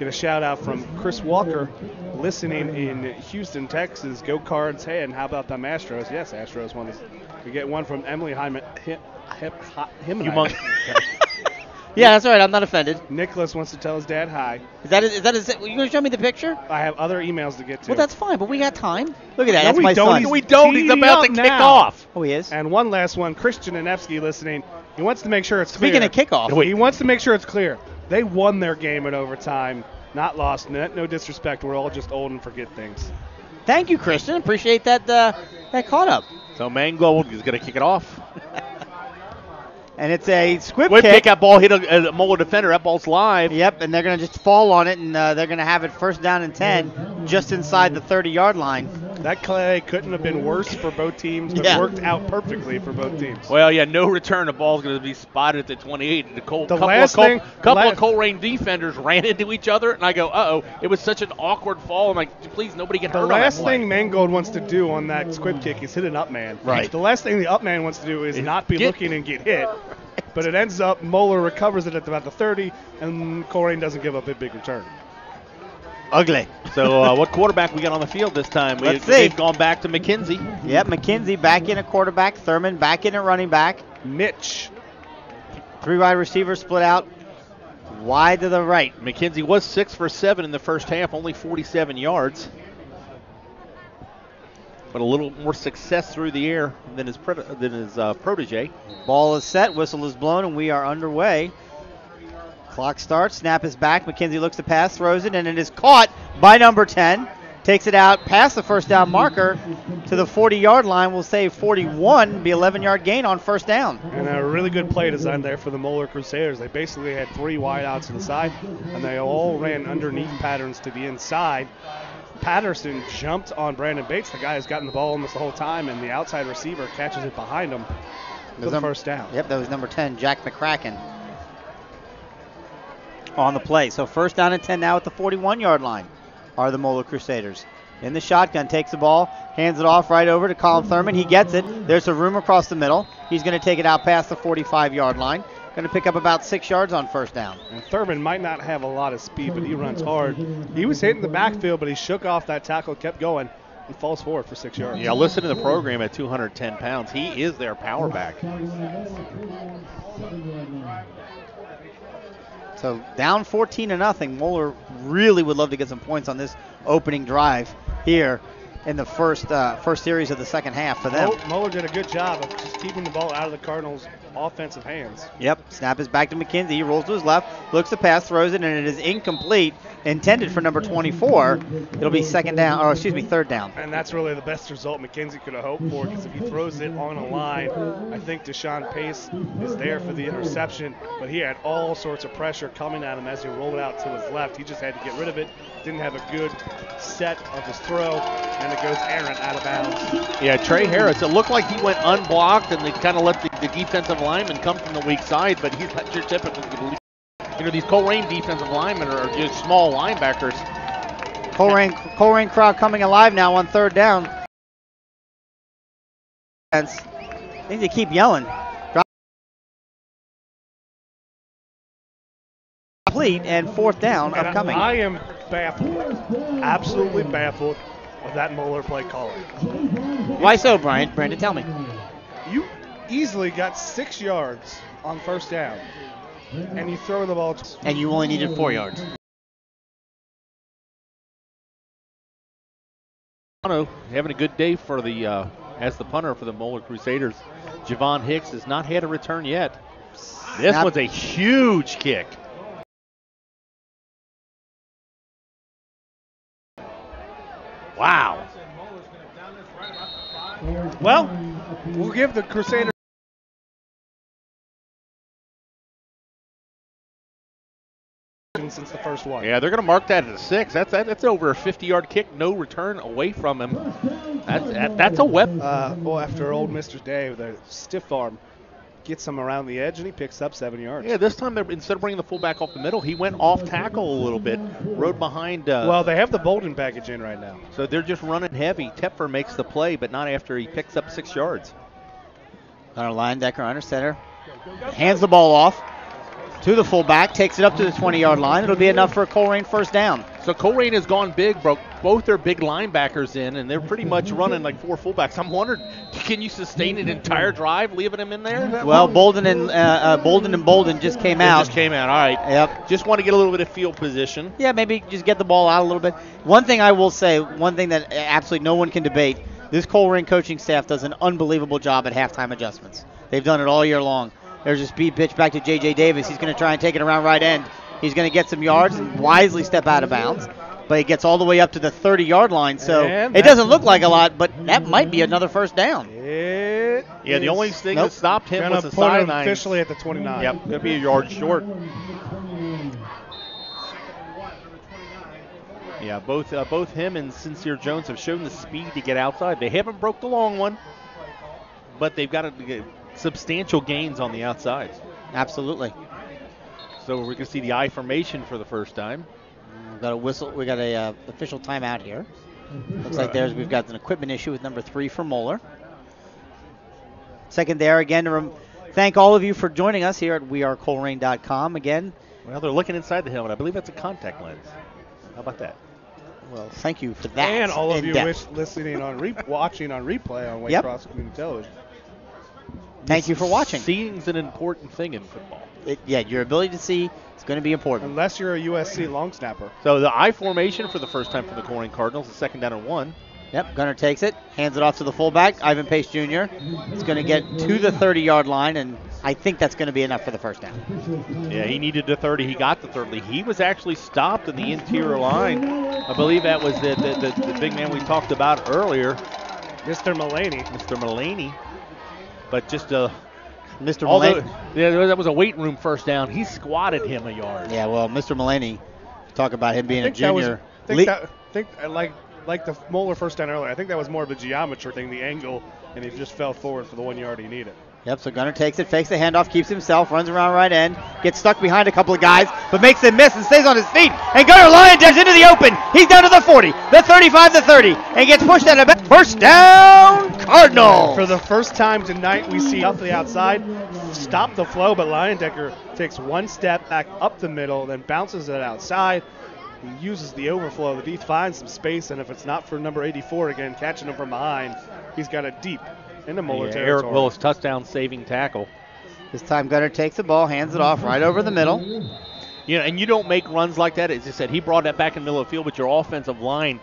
Get a shout out from Chris Walker listening in Houston, Texas. Go Cards. Hey, and how about the Astros? Yes, Astros won this. We get one from Emily Himonite. Yeah, that's all right. I'm not offended. Nicholas wants to tell his dad hi. Is that you going to show me the picture? I have other emails to get to. Well, that's fine, but we got time. Look at that. No, that's we my don't. son. We don't. He's about to kick off. Oh, he is? And one last one. Christian Anevsky listening. He wants to make sure it's clear. Speaking of kickoff. He wants to make sure it's clear. They won their game in overtime, not lost. No disrespect. We're all just old and forget things. Thank you, Christian. Appreciate that caught up. So Mangold is going to kick it off. And it's a squib kick. kick. That ball hit a Moeller defender. That ball's live. Yep, and they're going to just fall on it, and they're going to have it first down and 10 just inside the 30-yard line. That play couldn't have been worse for both teams, but worked out perfectly for both teams. Well, no return. The ball's going to be spotted at the 28. Couple of Colerain defenders ran into each other, and I go, uh-oh. It was such an awkward fall. I'm like, please, nobody get hurt on that play. The last thing Mangold wants to do on that squib kick is hit an up man. Right. The last thing the up man wants to do is not be looking and get hit. But it ends up, Moeller recovers it at about the 30, and Colerain doesn't give up a big return. Ugly. So what quarterback we got on the field this time? Let's see. They've gone back to McKenzie. Yep, McKenzie back in at quarterback. Thurman back in at running back. Mitch. 3 wide receivers split out wide to the right. McKenzie was 6 for 7 in the first half, only 47 yards. But a little more success through the air than his protege. Ball is set, whistle is blown, and we are underway. Clock starts, snap is back. McKenzie looks to pass, throws it, and it is caught by number 10. Takes it out past the first down marker to the 40-yard line. We'll say 41, be 11-yard gain on first down. And a really good play design there for the Moeller Crusaders. They basically had 3 wideouts to the side, and they all ran underneath patterns to the inside. Patterson jumped on Brandon Bates, the guy who's gotten the ball almost the whole time, and the outside receiver catches it behind him for the first down. Yep, that was number 10, Jack McCracken, on the play. So first down and 10 now at the 41-yard line are the Moeller Crusaders. In the shotgun, takes the ball, hands it off right over to Colin Thurman. He gets it. There's a room across the middle. He's going to take it out past the 45-yard line. Going to pick up about 6 yards on first down. And Thurman might not have a lot of speed, but he runs hard. He was hitting the backfield, but he shook off that tackle, kept going, and falls forward for 6 yards. Yeah, listen to the program at 210 pounds. He is their power back. So down 14-0. Moeller really would love to get some points on this opening drive here in the first series of the second half for them. Moeller did a good job of just keeping the ball out of the Cardinals' offensive hands. Yep, snap is back to McKenzie. He rolls to his left, looks to pass, throws it, and it is incomplete. Intended for number 24. It'll be third down. And that's really the best result McKenzie could have hoped for, because if he throws it on a line, I think Deshaun Pace is there for the interception, but he had all sorts of pressure coming at him as he rolled out to his left. He just had to get rid of it. Didn't have a good set of his throw, and it goes errant out of bounds. Yeah, Trey Harris, it looked like he went unblocked, and they kind of let the defensive lineman come from the weak side, but he's not your typical. These Colerain defensive linemen are just small linebackers. Colerain crowd coming alive now on third down. They need to keep yelling. Complete and fourth down upcoming. I am baffled, absolutely baffled with that Moeller play calling. Why so, Brian? Brandon, tell me. You easily got 6 yards on first down, and you throw the ball. And you only needed 4 yards. Having a good day for the as the punter for the Moeller Crusaders. Javon Hicks has not had a return yet. This was a huge kick. Wow. Well, we'll give the Crusaders since the first one. Yeah, they're going to mark that as a 6. That's over a 50-yard kick, no return away from him. That's a weapon. Well, after old Mr. Dave, the stiff arm gets him around the edge, and he picks up 7 yards. Yeah, this time instead of bringing the fullback off the middle, he went off tackle a little bit, rode behind. Well, they have the Bolden baggage in right now. So they're just running heavy. Tepfer makes the play, but not after he picks up 6 yards. Our linebacker under center hands the ball off to the fullback, takes it up to the 20-yard line. It'll be enough for a Colerain first down. So Colerain has gone big, broke both their big linebackers in, and they're pretty much running like 4 fullbacks. I'm wondering, can you sustain an entire drive leaving them in there? Well, Bolden and Bolden just came out. Just came out, all right. Yep. Just want to get a little bit of field position. Yeah, maybe just get the ball out a little bit. One thing I will say, one thing that absolutely no one can debate, this Colerain coaching staff does an unbelievable job at halftime adjustments. They've done it all year long. There's a speed pitch back to J.J. Davis. He's going to try and take it around right end. He's going to get some yards and wisely step out of bounds. But he gets all the way up to the 30-yard line. So it doesn't look like a lot, but that might be another first down. Yeah, the only thing that stopped him was the put him sideline. Officially at the 29. Yep, going to be a yard short. Yeah, both him and Sincere Jones have shown the speed to get outside. They haven't broke the long one, but they've got to get substantial gains on the outside. Absolutely. So we're going to see the I formation for the first time. We've got a whistle. We got a official timeout here. Looks like we've got an equipment issue with number 3 for Moeller. Second there again to thank all of you for joining us here at wearecolerain.com again. Well, they're looking inside the helmet. I believe that's a contact lens. How about that? Well, thank you for that. And all of you listening on watching on replay on Waycross Community Television. Thank you for watching. Seeing's an important thing in football. Your ability to see is going to be important. Unless you're a USC long snapper. So the I formation for the first time for the Colerain Cardinals is 2nd down and 1. Yep, Gunner takes it, hands it off to the fullback, Ivan Pace Jr. It's going to get to the 30-yard line, and I think that's going to be enough for the first down. Yeah, he needed the 30. He got the 30. He was actually stopped in the interior line. I believe that was the big man we talked about earlier. Mr. Mulaney. But just Mr. Mulaney. Yeah, that was a weight room first down. He squatted him a yard. Yeah, well, Mr. Mulaney, talk about him being a junior. I think like the Moeller first down earlier, I think that was more of a geometry thing, the angle, and he just fell forward for the 1 yard he needed. Yep, so Gunner takes it, fakes the handoff, keeps himself, runs around right end, gets stuck behind a couple of guys, but makes a miss and stays on his feet. And Gunner Leyendecker into the open. He's down to the 40, the 35, the 30, and gets pushed out of bounds. First down, Cardinals. For the first time tonight, we see off the outside, stop the flow, but Leyendecker takes one step back up the middle, then bounces it outside. He uses the overflow. The D finds some space, and if it's not for number 84 again, catching him from behind, he's got it deep into Moeller territory. Eric Willis, touchdown saving tackle. This time Gunner takes the ball, hands it off right over the middle. You know, and you don't make runs like that. As I said, he brought that back in the middle of the field, but your offensive line,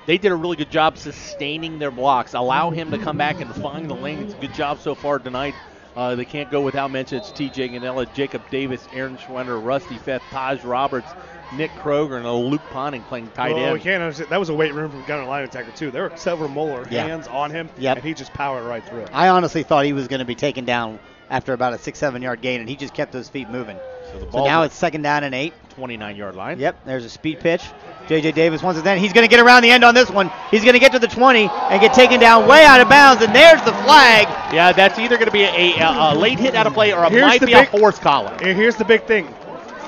they did a really good job sustaining their blocks. Allow him to come back and find the lanes. Good job so far tonight. They can't go without mention. It's T.J. Ganella, Jacob Davis, Aaron Schwender, Rusty Feth, Taj Roberts, Nick Kroger, and Luke Ponting playing tight end. We can't understand. That was a weight room from Gunner Leyendecker, too. There were several Moeller hands on him, and he just powered right through it. I honestly thought he was going to be taken down after about a 6-7 yard gain, and he just kept those feet moving. So now it's 2nd down and 8. 29-yard line. Yep, there's a speed pitch. J.J. Davis wants it then. He's going to get around the end on this one. He's going to get to the 20 and get taken down way out of bounds, and there's the flag. Yeah, that's either going to be a late hit out of play or it might be a horse collar. Here's the big thing.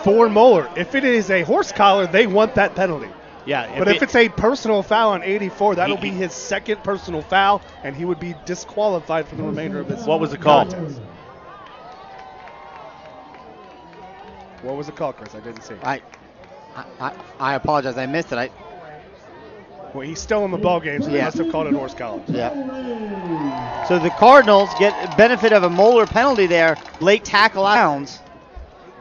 For Moeller, if it is a horse collar, they want that penalty. Yeah, but if it's a personal foul on 84, that'll be his second personal foul, and he would be disqualified for the remainder of this. What was the call? Contest. What was the call, Chris? I didn't see. I apologize. I missed it. Well, he's still in the ball game, so they must have called it horse collar. Yeah. So the Cardinals get benefit of a Moeller penalty there, late tackle downs,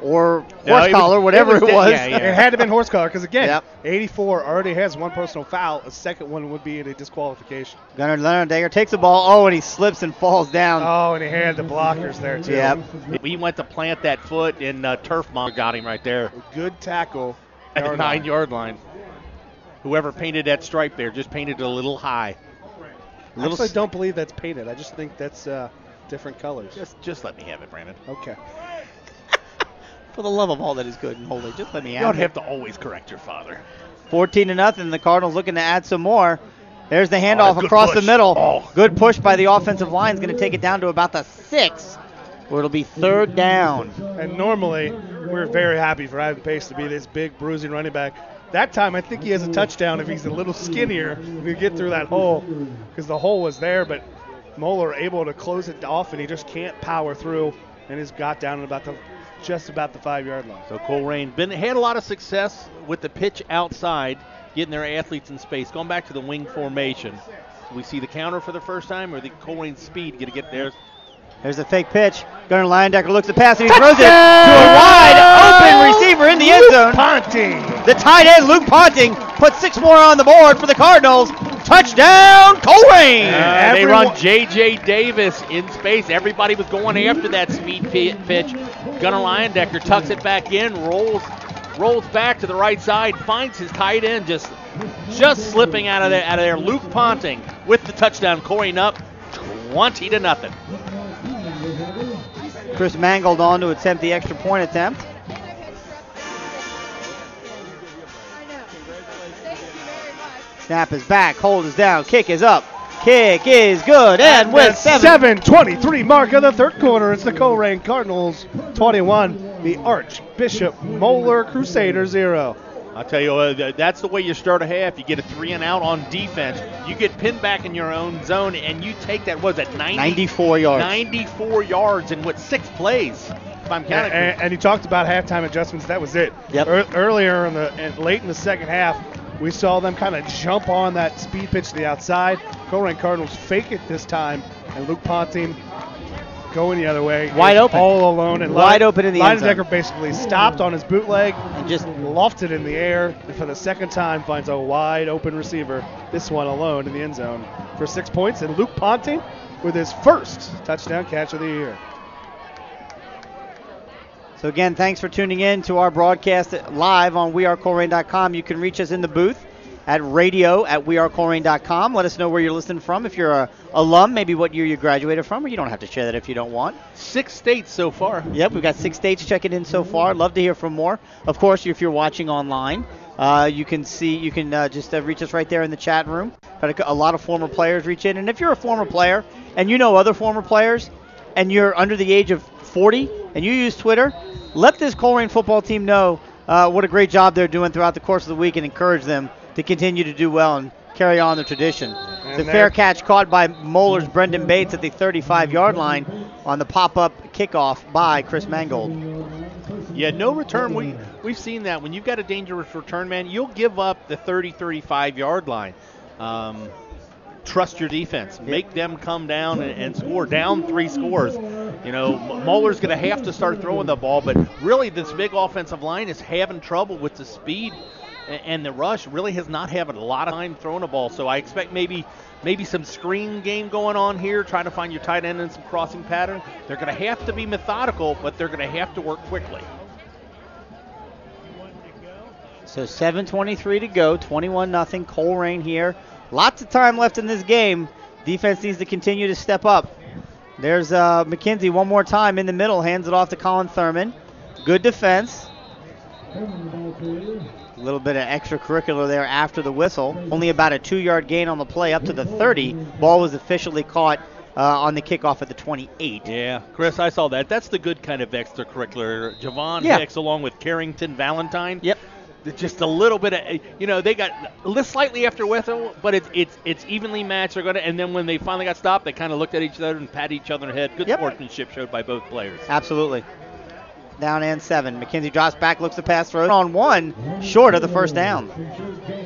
or horse collar, whatever it was. Yeah. It had to have been horse collar because, again, 84 already has one personal foul. A second one would be a disqualification. Gunner Leyendecker takes the ball. Oh, and he slips and falls down. Oh, and he had the blockers there, too. Yep. He went to plant that foot, and Turf Monk got him right there. A good tackle. At the 9-yard line. Whoever painted that stripe there just painted it a little high. Actually, I don't believe that's painted. I just think that's different colors. Just let me have it, Brandon. Okay. For the love of all that is good and holy, just let me have it. You don't have to always correct your father. 14-0. The Cardinals looking to add some more. There's the handoff across the middle. Good push by the offensive line. Is going to take it down to about the 6, where it'll be 3rd down. And normally, we're very happy for Ivan Pace to be this big, bruising running back. That time, I think he has a touchdown if he's a little skinnier. If we get through that hole, because the hole was there, but Moeller able to close it off, and he just can't power through, and has got down at just about the 5-yard line. So Colerain had a lot of success with the pitch outside, getting their athletes in space. Going back to the wing formation, we see the counter for the first time, or the Colerain speed going to get there. There's a fake pitch. Gunner Leyendecker looks the pass and he throws it to a wide open receiver in the end zone. Ponting. The tight end, Luke Ponting, puts 6 more on the board for the Cardinals. Touchdown, Colerain. They run J.J. Davis in space. Everybody was going after that speed pitch. Gunner Leyendecker tucks it back in, rolls back to the right side, finds his tight end just slipping out of there. Luke Ponting with the touchdown. Colerain up 20-0. Chris Mangold on to attempt the extra point attempt. Snap is back, hold is down, kick is up. Kick is good, and with 7:23 mark of the 3rd quarter, it's the Colerain Cardinals 21, the Archbishop Moeller Crusaders 0. I'll tell you, that's the way you start a half. You get a 3 and out on defense. You get pinned back in your own zone, and you take that, 94 yards. 94 yards in 6 plays. If I'm counting. And you talked about halftime adjustments. That was it. Yep. Earlier late in the second half, we saw them kind of jump on that speed pitch to the outside. Colerain Cardinals fake it this time, and Luke Ponting going the other way. Wide open. All alone. And wide open in the end zone. Leyendecker basically stopped on his bootleg and just lofted in the air. And for the second time, finds a wide open receiver. This one alone in the end zone for 6 points. And Luke Ponting with his first touchdown catch of the year. So again, thanks for tuning in to our broadcast live on wearecolerain.com. You can reach us in the booth at radio@wearecolerain.com. Let us know where you're listening from. If you're a alum, maybe what year you graduated from, or you don't have to share that if you don't want. 6 states so far. Yep, we've got 6 states checking in so far. Love to hear from more. Of course, if you're watching online, You can just reach us right there in the chat room. Had a lot of former players reach in. And if you're a former player and you know other former players and you're under the age of 40 and you use Twitter, let this Colerain football team know what a great job they're doing throughout the course of the week and encourage them to continue to do well and carry on the tradition. The fair catch caught by Moeller's Brendan Bates at the 35-yard line on the pop-up kickoff by Chris Mangold. Yeah, no return. We've seen that. When you've got a dangerous return man, you'll give up the 30, 35-yard line. Trust your defense. Make them come down and score. Down 3 scores. You know, Moeller's going to have to start throwing the ball, but really this big offensive line is having trouble with the speed and the rush. Really has not having a lot of time throwing the ball. So I expect maybe some screen game going on here, trying to find your tight end in some crossing pattern. They're going to have to be methodical, but they're going to have to work quickly. So 7:23 to go, 21-0, Colerain here. Lots of time left in this game. Defense needs to continue to step up. There's McKenzie one more time in the middle, hands it off to Colin Thurman. Good defense. A little bit of extracurricular there after the whistle. Only about a 2-yard gain on the play up to the 30. Ball was officially caught on the kickoff at the 28. Yeah, Chris, I saw that. That's the good kind of extracurricular. Javon Hicks along with Carrington Valentine. Yep. Just a little bit of, they got slightly after whistle, but it's evenly matched. They're gonna, and then when they finally got stopped, they kind of looked at each other and patted each other on the head. Good sportsmanship showed by both players. Absolutely. Down and 7. McKenzie drops back, looks to pass, throws on 1, short of the first down.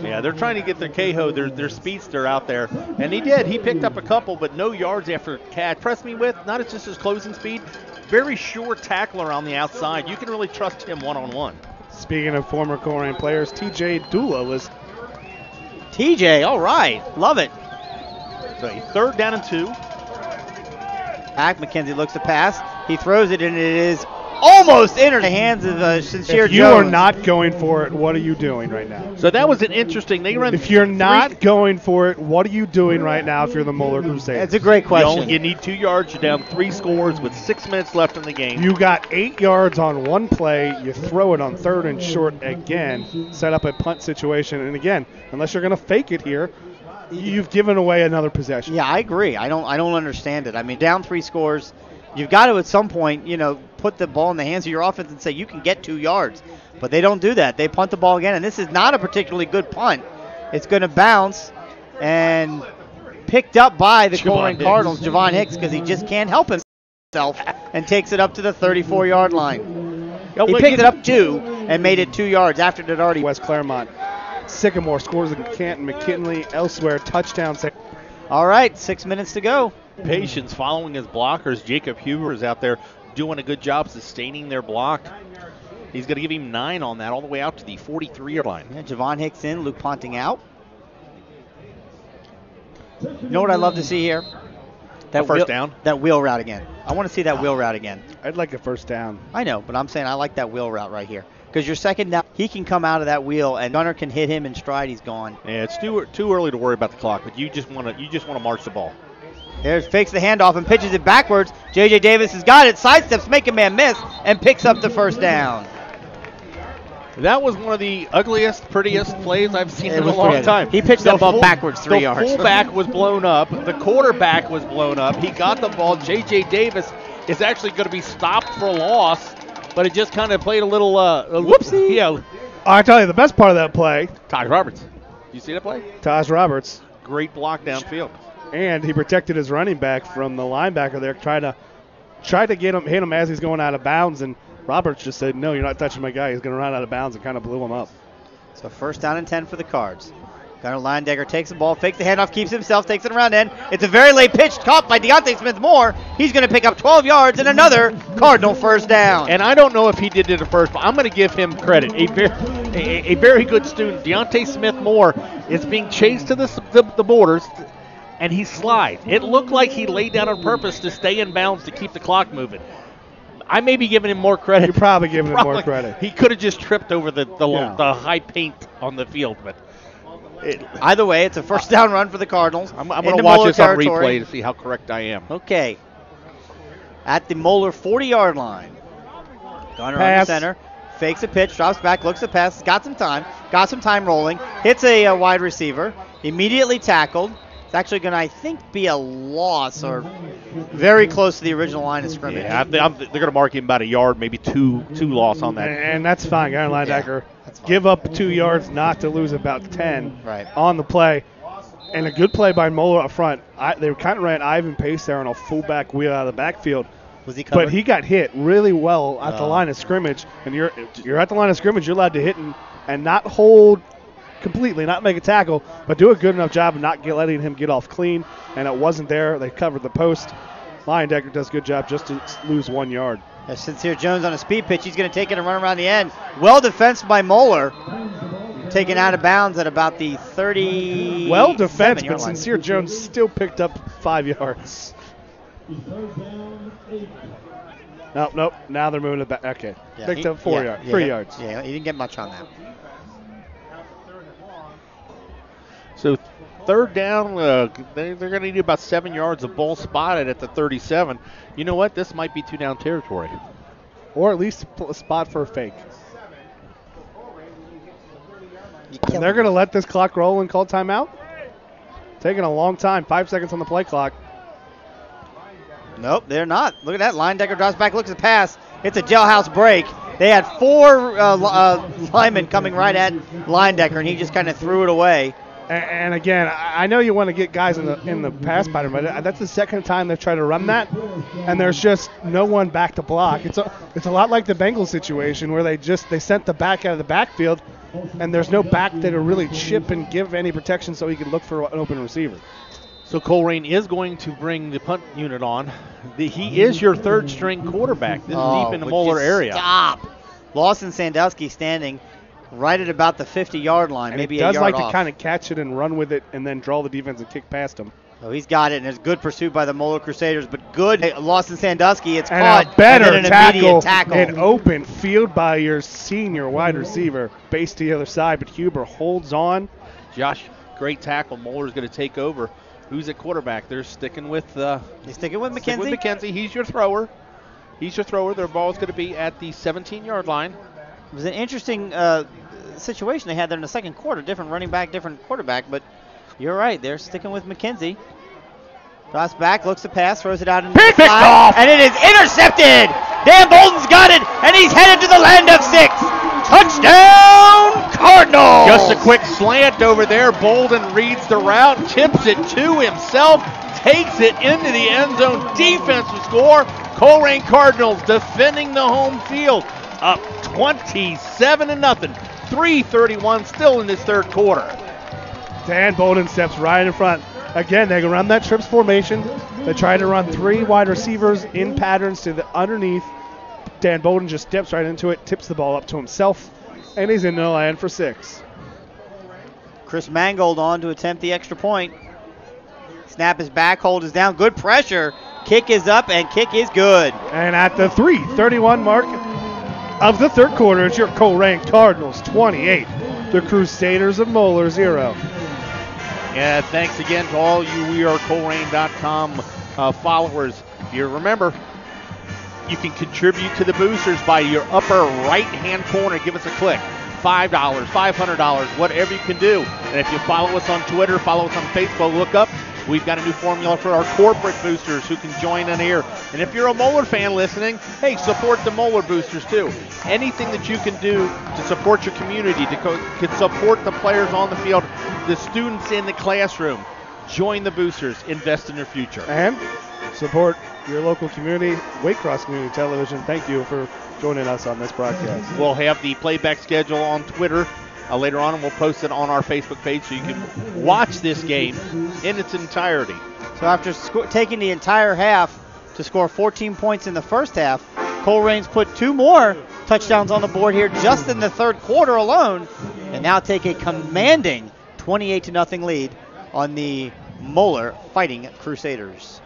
Yeah, they're trying to get their Cahoe, their speedster out there, and he did. He picked up a couple, but no yards after catch. Impressed me with not just his closing speed, very sure tackler on the outside. You can really trust him one-on-one. Speaking of former Colerain players, TJ Dula was. TJ, all right. Love it. So 3rd down and 2. Back, McKenzie looks to pass. He throws it, and it is almost into the hands of Sincere Jones. If you are not going for it, what are you doing right now? So that was an interesting. They run. If you're not going for it, what are you doing right now if you're the Moeller Crusaders? That's a great question. You need 2 yards. You're down 3 scores with 6 minutes left in the game. You got 8 yards on one play. You throw it on 3rd and short again. Set up a punt situation. And again, unless you're going to fake it here, you've given away another possession. Yeah, I agree. I don't understand it. I mean, down 3 scores. You've got to, at some point, put the ball in the hands of your offense and say you can get 2 yards. But they don't do that. They punt the ball again, and this is not a particularly good punt. It's going to bounce and picked up by the Colerain Cardinals, Javon Hicks, because he just can't help himself and takes it up to the 34-yard line. He picked it up 2 and made it 2 yards after it had already. West Claremont. Sycamore scores in Canton, McKinley, elsewhere, touchdown. All right, 6 minutes to go. Patience following his blockers. Jacob Huber is out there doing a good job sustaining their block. He's going to give him 9 on that all the way out to the 43-yard line. Yeah, Javon Hicks in, Luke Ponting out. You know what I love to see here? That first down? That wheel route again. I want to see that wheel route again. I'd like a first down. I know, but I'm saying I like that wheel route right here. Because your second down, he can come out of that wheel and Gunner can hit him in stride. He's gone. Yeah, it's too early to worry about the clock, but you just want to march the ball. There's fakes the handoff and pitches it backwards. J.J. Davis has got it, sidesteps, make a man miss, and picks up the first down. That was one of the ugliest, prettiest plays I've seen in a long time. He pitched that ball backwards 3 yards. The fullback was blown up. The quarterback was blown up. He got the ball. J.J. Davis is actually going to be stopped for a loss, but it just kind of played a little whoopsie. Yeah. I tell you, the best part of that play. Taj Roberts. You see that play? Taj Roberts. Great block downfield. And he protected his running back from the linebacker there, tried to hit him as he's going out of bounds, and Roberts just said, no, you're not touching my guy. He's going to run out of bounds, and kind of blew him up. So 1st down and 10 for the Cards. Gunnar Leindegger takes the ball, fakes the handoff, keeps himself, takes it around end. It's a very late pitch, caught by Deontay Smith-Moore. He's going to pick up 12 yards and another Cardinal first down. And I don't know if he did it at first, but I'm going to give him credit. A very good student. Deontay Smith-Moore is being chased to the borders, and he slides. It looked like he laid down on purpose to stay in bounds to keep the clock moving. I may be giving him more credit. You're probably giving him more credit. He could have just tripped over the high paint on the field, but either way, it's a first down run for the Cardinals. I'm going to watch this on replay to see how correct I am. Okay. At the Moeller 40-yard line. Gunner on the center. fakes a pitch, drops back, looks at pass, got some time rolling, hits a wide receiver, immediately tackled. It's actually going to, I think, be a loss or very close to the original line of scrimmage. Yeah, they're going to mark him about a yard, maybe two loss on that. And that's fine. Aaron linebacker, give up 2 yards not to lose about 10 on the play. And a good play by Moeller up front. They kind of ran Ivan Pace there on a fullback wheel out of the backfield. Was he covered? But he got hit really well at the line of scrimmage. And you're at the line of scrimmage, you're allowed to hit and not hold completely, not make a tackle, but do a good enough job of not letting him get off clean. And it wasn't there. They covered the post. Linebacker does a good job just to lose 1 yard. Sincere Jones on a speed pitch. He's going to take it and run around the end. Well defensed by Moeller. Taken out of bounds at about the 30. Well defense, but Sincere Jones still picked up 5 yards. Nope. Now they're moving it back. Okay. Picked up 3 yards. Yeah, he didn't get much on that. So third down, they're going to need about 7 yards of ball spotted at the 37. You know what? This might be 2 down territory. Or at least a spot for a fake. And they're going to let this clock roll and call timeout? Taking a long time. 5 seconds on the play clock. Nope, they're not. Look at that. Linedecker drops back, looks at the pass. It's a jailhouse break. They had 4 linemen coming right at Linedecker, and he just kind of threw it away. And again, I know you want to get guys in the pass pattern, but that's the second time they've tried to run that, and there's just no one back to block. It's a lot like the Bengals situation where they sent the back out of the backfield, and there's no back there to really chip and give any protection so he can look for an open receiver. So Colerain is going to bring the punt unit on. He is your third string quarterback. This is deep in the Moeller area. Stop. Lawson Sandowski standing right at about the 50-yard line, and maybe he a yard does like off. to kind of catch it and run with it and then draw the defense and kick past him. Oh, he's got it, and there's good pursuit by the Moeller Crusaders, but good Lawson Sandusky. It's and caught. A better and then an immediate tackle. An open field by your senior wide receiver. Base to the other side, but Huber holds on. Josh, great tackle. Moeller's going to take over. Who's at quarterback? They're sticking with He's sticking with McKenzie. With McKenzie. He's your thrower. Their ball's going to be at the 17-yard line. It was an interesting situation they had there in the second quarter. Different running back, different quarterback, but you're right. They're sticking with McKenzie. Drops back, looks to pass, throws it out in the picked off, and it is intercepted. Dan Bolden's got it, and he's headed to the land of 6. Touchdown, Cardinals! Just a quick slant over there. Bolden reads the route, tips it to himself, takes it into the end zone. Defensive score. Colerain Cardinals defending the home field, up 27-0. 3:31 still in this third quarter. Dan Bolden steps right in front. Again, they run that trips formation. They try to run 3 wide receivers in patterns to the underneath. Dan Bolden just steps right into it, tips the ball up to himself, and he's in the land for 6. Chris Mangold on to attempt the extra point. Snap is back, hold is down, good pressure. Kick is up, and kick is good. And at the 3:31 mark of the third quarter, it's your Colerain Cardinals 28, the Crusaders of Moeller 0. Yeah, thanks again to all you WeAreColerain.com followers. You remember, you can contribute to the boosters by your upper right-hand corner. Give us a click. $5, $500, whatever you can do. And if you follow us on Twitter, follow us on Facebook, look up. We've got a new formula for our corporate boosters who can join in here. And if you're a Moeller fan listening, hey, support the Moeller boosters too. Anything that you can do to support your community, to support the players on the field, the students in the classroom, join the boosters, invest in your future. And support your local community, Waycross Community Television. Thank you for joining us on this broadcast. We'll have the playback schedule on Twitter later on, and we'll post it on our Facebook page so you can watch this game in its entirety. So after taking the entire half to score 14 points in the first half, Colerain's put 2 more touchdowns on the board here just in the third quarter alone, and now take a commanding 28-0 lead on the Moeller Fighting Crusaders.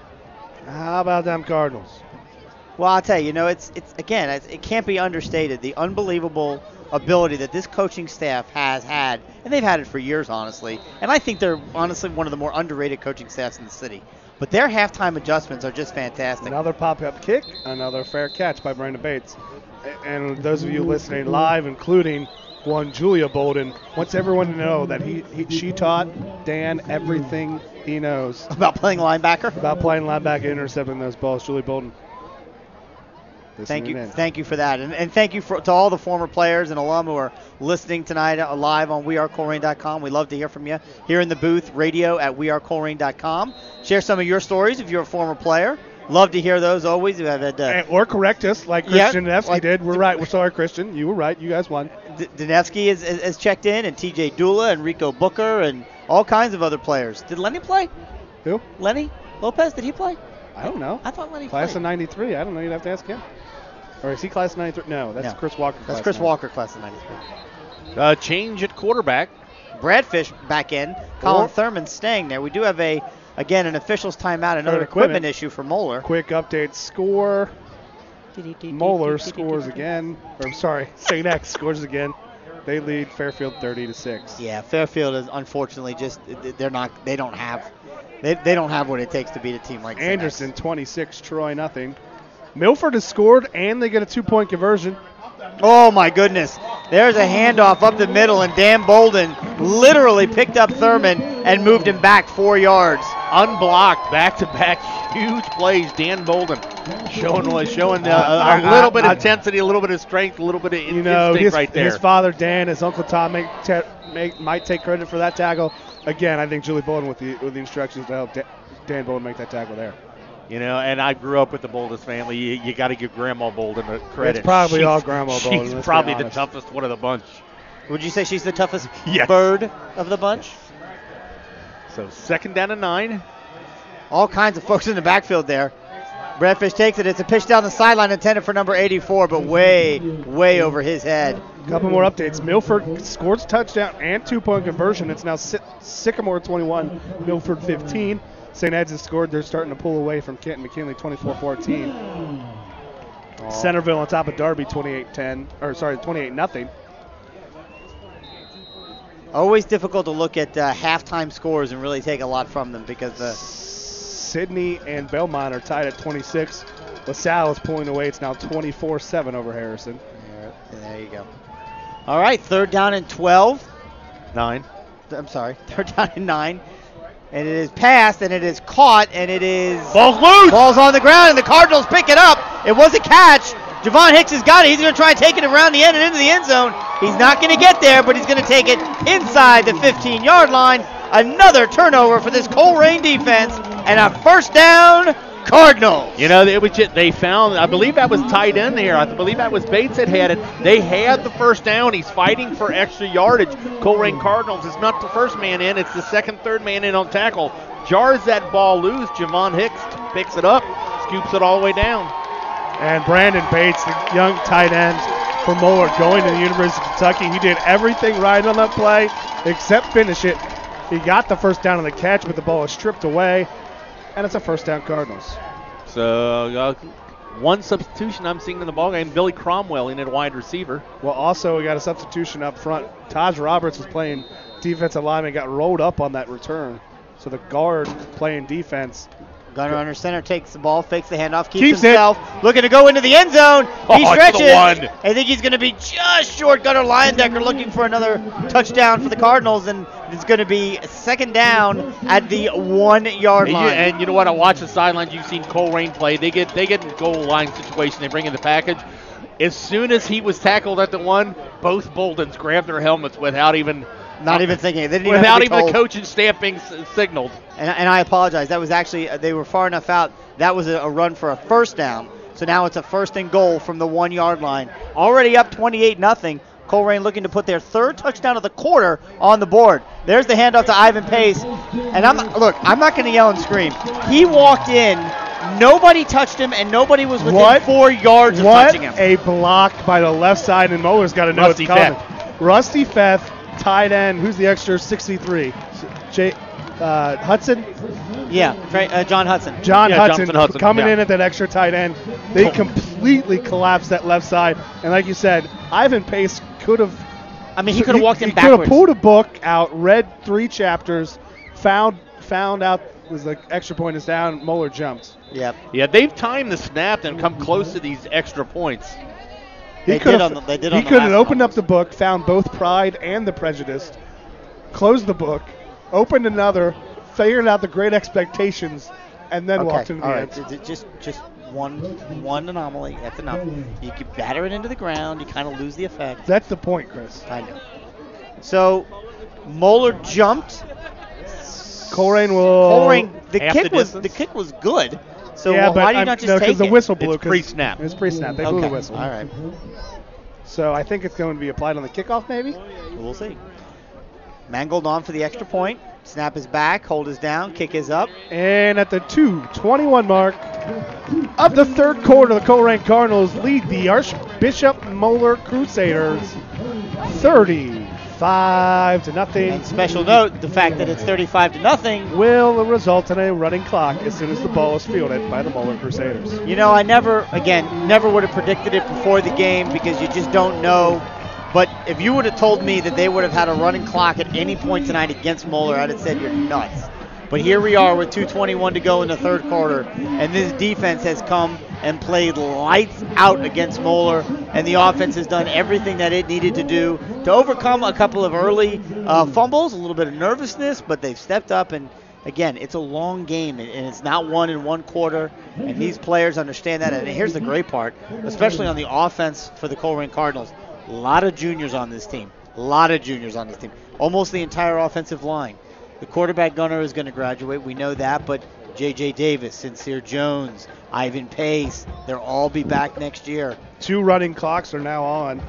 How about them Cardinals? Well, I'll tell you, it can't be understated, the unbelievable ability that this coaching staff has had, and they've had it for years, honestly. And I think they're honestly one of the more underrated coaching staffs in the city. But their halftime adjustments are just fantastic. Another pop-up kick, another fair catch by Brandon Bates. And those of you listening live, including one Julia Bolden, wants everyone to know that she taught Dan everything he knows About playing linebacker? about playing linebacker, intercepting those balls. Julie Bolden. Thank you for that. And thank you to all the former players and alum who are listening tonight live on wearecolerain.com. We love to hear from you here in the booth, radio at wearecolerain.com. Share some of your stories if you're a former player. Love to hear those always. We've had, or correct us like Christian Denevsky did. We're right. We're sorry, Christian. You were right. You guys won. Denevsky is checked in, and TJ Dula and Rico Booker and all kinds of other players. Did Lenny play? Who? Lenny Lopez, did he play? I don't know. I thought Lenny Class played. of 93. I don't know. You'd have to ask him. Or is he class of 93? No, that's Chris Walker. That's Chris Walker, class of 93. Change at quarterback. Brad Fish back in. Colin Thurman staying there. We do have an official's timeout, another equipment issue for Moeller. Quick update score. Moeller scores again. Or sorry, St. X scores again. They lead Fairfield 30-6. Yeah, Fairfield is unfortunately just they don't have what it takes to beat a team like St. Anderson 26, Troy nothing. Milford has scored and they get a 2-point conversion. Oh my goodness. There's a handoff up the middle, and Dan Bolden literally picked up Thurman and moved him back 4 yards. Unblocked, back-to-back huge plays. Dan Bolden showing a little bit of intensity, a little bit of strength, a little bit of instinct right there. His father Dan, his uncle Tom might take credit for that tackle. Again, I think Julie Bolden with the instructions to help Dan Bolden make that tackle there. And I grew up with the Bolden family. You got to give Grandma Bolden credit. It's probably all Grandma Bolden. She's probably the toughest one of the bunch. Would you say she's the toughest Yes. bird of the bunch? So 2nd down and 9. All kinds of folks in the backfield there. Brad Fish takes it. It's a pitch down the sideline intended for number 84, but way over his head. A couple more updates. Milford scores a touchdown and 2-point conversion. It's now Sycamore 21, Milford 15. St. Ed's has scored. They're starting to pull away from Kent McKinley 24-14. Centerville on top of Darby 28-0. Always difficult to look at halftime scores and really take a lot from them because Sydney and Belmont are tied at 26. LaSalle is pulling away. It's now 24-7 over Harrison. There you go. All right, 3rd down and 12. 9. I'm sorry, 3rd down and 9. And it is passed, and it is caught, and it is... Ball's loose! Ball's on the ground, and the Cardinals pick it up. It was a catch. Javon Hicks has got it. He's going to try and take it around the end and into the end zone. He's not going to get there, but he's going to take it inside the 15-yard line. Another turnover for this Colerain defense, and a 1st down, Cardinals. It was they found, I believe that was tight end there. I believe that was Bates that had it. They had the 1st down. He's fighting for extra yardage. Colerain Cardinals is not the first man in. It's the 2nd, 3rd man in on tackle. Jars that ball loose. Javon Hicks picks it up, scoops it all the way down. And Brandon Bates, the young tight end for Moeller, going to the University of Kentucky. He did everything right on that play except finish it. He got the 1st down on the catch, but the ball is stripped away. And it's a 1st down Cardinals. So one substitution I'm seeing in the ballgame, Billy Cromwell in at wide receiver. Well, also we got a substitution up front. Taj Roberts was playing defensive lineman, got rolled up on that return. So the guard playing defense. Gunner under center takes the ball, fakes the handoff, keeps himself looking to go into the end zone. He stretches. I think he's going to be just short. Gunner Leyendecker looking for another touchdown for the Cardinals, and it's going to be 2nd down at the 1-yard line. And you know what? I watch the sidelines. You've seen Colerain play. They get in goal line situation. They bring in the package. As soon as he was tackled at the 1, both Boldens grabbed their helmets without even. Not even thinking. They didn't without even the coach and staff being signaled. And I apologize. That was actually, they were far enough out. That was a run for a 1st down. So now it's a 1st and goal from the 1-yard line. Already up 28-0. Colerain looking to put their 3rd touchdown of the quarter on the board. There's the handoff to Ivan Pace. And I'm not going to yell and scream. He walked in. Nobody touched him, and nobody was within 4 yards of touching him. What a block by the left side, and Moeller's got to know it's coming. Rusty Feth. Tight end, who's the extra 63? Hudson? Yeah, John Hudson. John Hudson coming in at that extra tight end. They completely collapsed that left side. And like you said, Ivan Pace could have. I mean, he could have walked in backwards. He could have pulled a book out, read 3 chapters, found out as the extra point is down, Moeller jumped. Yep. Yeah, they've timed the snap and come close to these extra points. They did on the He could have last opened one. up the book, found both Pride and the Prejudice, closed the book, opened another, figured out the Great Expectations, and then walked into the all end. right. Just one anomaly. That's enough. You can batter it into the ground. You kind of lose the effect. That's the point, Chris. I know. So Moeller jumped. Colerain will. The Half kick the was distance? the kick was good. So yeah, why but do you not just no, take because the it? whistle blew. It's 'cause pre-snap. It was pre-snap. They blew the whistle. All right. So I think it's going to be applied on the kickoff, maybe. We'll see. Mangold on for the extra point. Snap is back. Hold is down. Kick is up. And at the 2:21 mark of the third quarter, the Colerain Cardinals lead the Archbishop Moeller Crusaders 35-0. And special note, the fact that it's 35-0. Will result in a running clock as soon as the ball is fielded by the Moeller Crusaders. You know, I never would have predicted it before the game because you just don't know. But if you would have told me that they would have had a running clock at any point tonight against Moeller, I'd have said you're nuts. But here we are with 2:21 to go in the third quarter, and this defense has come and played lights out against Moeller, and the offense has done everything that it needed to do to overcome a couple of early fumbles, a little bit of nervousness, but they've stepped up. And again, it's a long game, and it's not won in one quarter, and these players understand that. And here's the great part, especially on the offense for the Colerain Cardinals. A lot of juniors on this team. Almost the entire offensive line. The quarterback gunner is going to graduate. We know that. But J.J. Davis, Sincere Jones, Ivan Pace, they'll all be back next year. 2 running clocks are now on.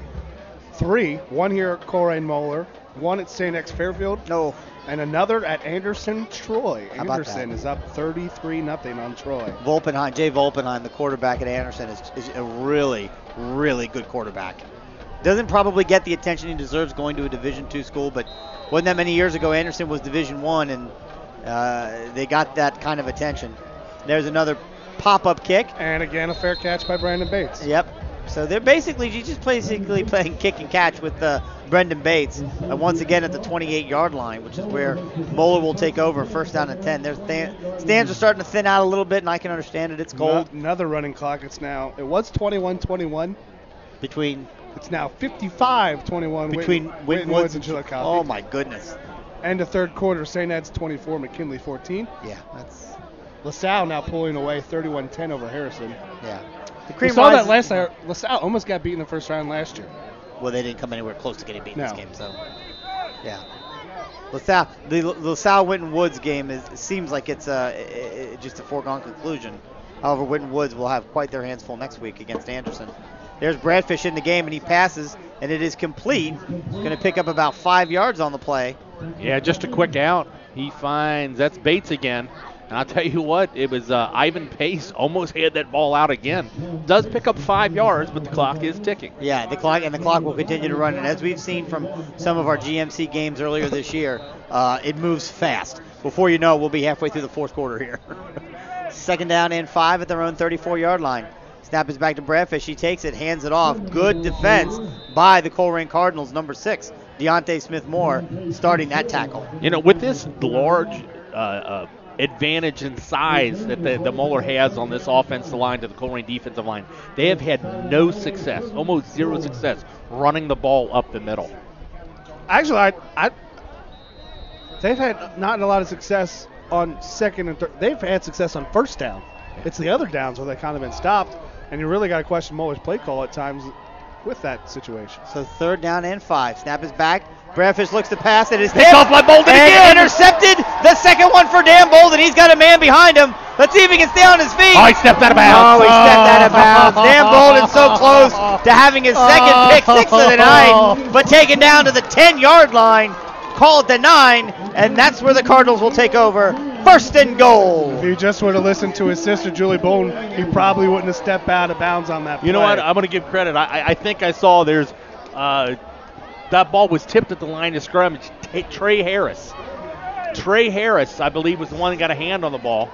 3. One here at Colerain Moeller. One at St. X Fairfield. No. And another at Anderson Troy. How about Anderson that? is up 33-0 on Troy. Jay Volpenheim, the quarterback at Anderson, is a really, really good quarterback. Doesn't probably get the attention he deserves going to a Division II school, but wasn't that many years ago Anderson was Division I, and they got that kind of attention. There's another pop-up kick. And again, a fair catch by Brandon Bates. Yep. So they're basically playing kick and catch with Brendan Bates. Once again at the 28-yard line, which is where Moeller will take over. First down and 10. Their stands are starting to thin out a little bit, and I can understand it. It's cold. Another running clock. It was 21-21. It's now 55-21 between Winton Woods and Chillicothe. Oh my goodness. And the third quarter, St. Ed's 24, McKinley 14. Yeah, that's LaSalle now pulling away 31-10 over Harrison. Yeah. We saw that last year. LaSalle almost got beaten in the first round last year. Well, they didn't come anywhere close to getting beaten this game, so yeah. The LaSalle Winton Woods game seems like it's just a foregone conclusion. However, Winton Woods will have quite their hands full next week against Anderson. There's Bradfish in the game, and he passes, and it is complete. Going to pick up about 5 yards on the play. Yeah, just a quick out. He finds that's Bates again. And I'll tell you what, it was Ivan Pace almost had that ball out again. Does pick up 5 yards, but the clock is ticking. Yeah, the clock will continue to run. And as we've seen from some of our GMC games earlier this year, it moves fast. Before you know it, we'll be halfway through the fourth quarter here. Second down and 5 at their own 34-yard line. Snap is back to Bradfish. He takes it, hands it off. Good defense by the Colerain Cardinals, number 6, Deontay Smith-Moore, starting that tackle. You know, with this large advantage in size that the Moeller has on this offensive line to the Colerain defensive line, they have had no success, almost zero success, running the ball up the middle. Actually, they've had not a lot of success on second and third. They've had success on first down. It's the other downs where they've kind of been stopped, and you really got to question Moeller's play call at times with that situation. So third down and 5. Snap is back. Bradfish looks to pass. It is picked off by Bolden again. Intercepted. The second one for Dan Bolden. He's got a man behind him. Let's see if he can stay on his feet. Oh, he stepped out of bounds. Oh, he stepped out of bounds. Dan Bolden so close to having his second pick 6 of the night, but taken down to the 10-yard line. Call it the 9, and that's where the Cardinals will take over. First and goal. If he just would have listened to his sister, Julie Bolden, he probably wouldn't have stepped out of bounds on that play. You know what? I'm going to give credit. I think I saw there's that ball was tipped at the line of scrimmage. Trey Harris, I believe, was the one that got a hand on the ball.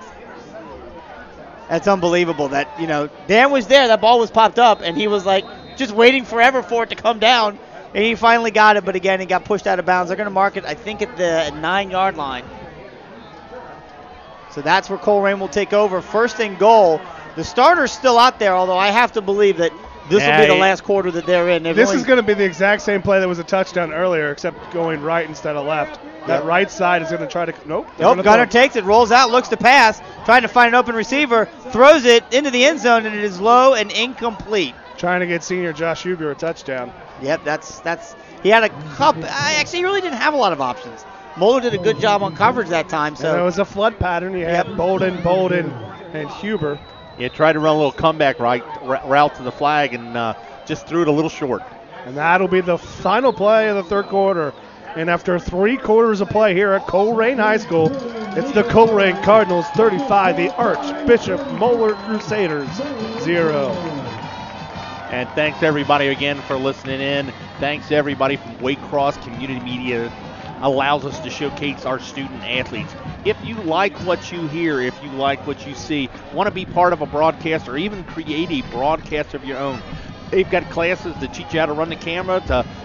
That's unbelievable that, Dan was there. That ball was popped up, and he was like just waiting forever for it to come down. And he finally got it, but again, he got pushed out of bounds. They're going to mark it, I think, at the 9-yard line. So that's where Colerain will take over. First and goal. The starter's still out there, although I have to believe that this will be the last quarter that they're in. This is going to be the exact same play that was a touchdown earlier, except going right instead of left. That right side is going to try to – nope. Gunner takes it, rolls out, looks to pass, trying to find an open receiver, throws it into the end zone, and it is low and incomplete. Trying to get senior Josh Huber a touchdown. Yep, that's he had a couple. Actually, he really didn't have a lot of options. Moeller did a good job on coverage that time. So it was a flood pattern. You had Bolden, and Huber. Yeah, tried to run a little comeback route to the flag and just threw it a little short. And that'll be the final play of the third quarter. And after 3 quarters of play here at Colerain High School, it's the Colerain Cardinals 35, the Archbishop Moeller Crusaders 0. And thanks everybody again for listening in. Thanks to everybody from Waycross Community Media. Allows us to showcase our student athletes. If you like what you hear, if you like what you see, want to be part of a broadcast or even create a broadcast of your own, they've got classes to teach you how to run the camera,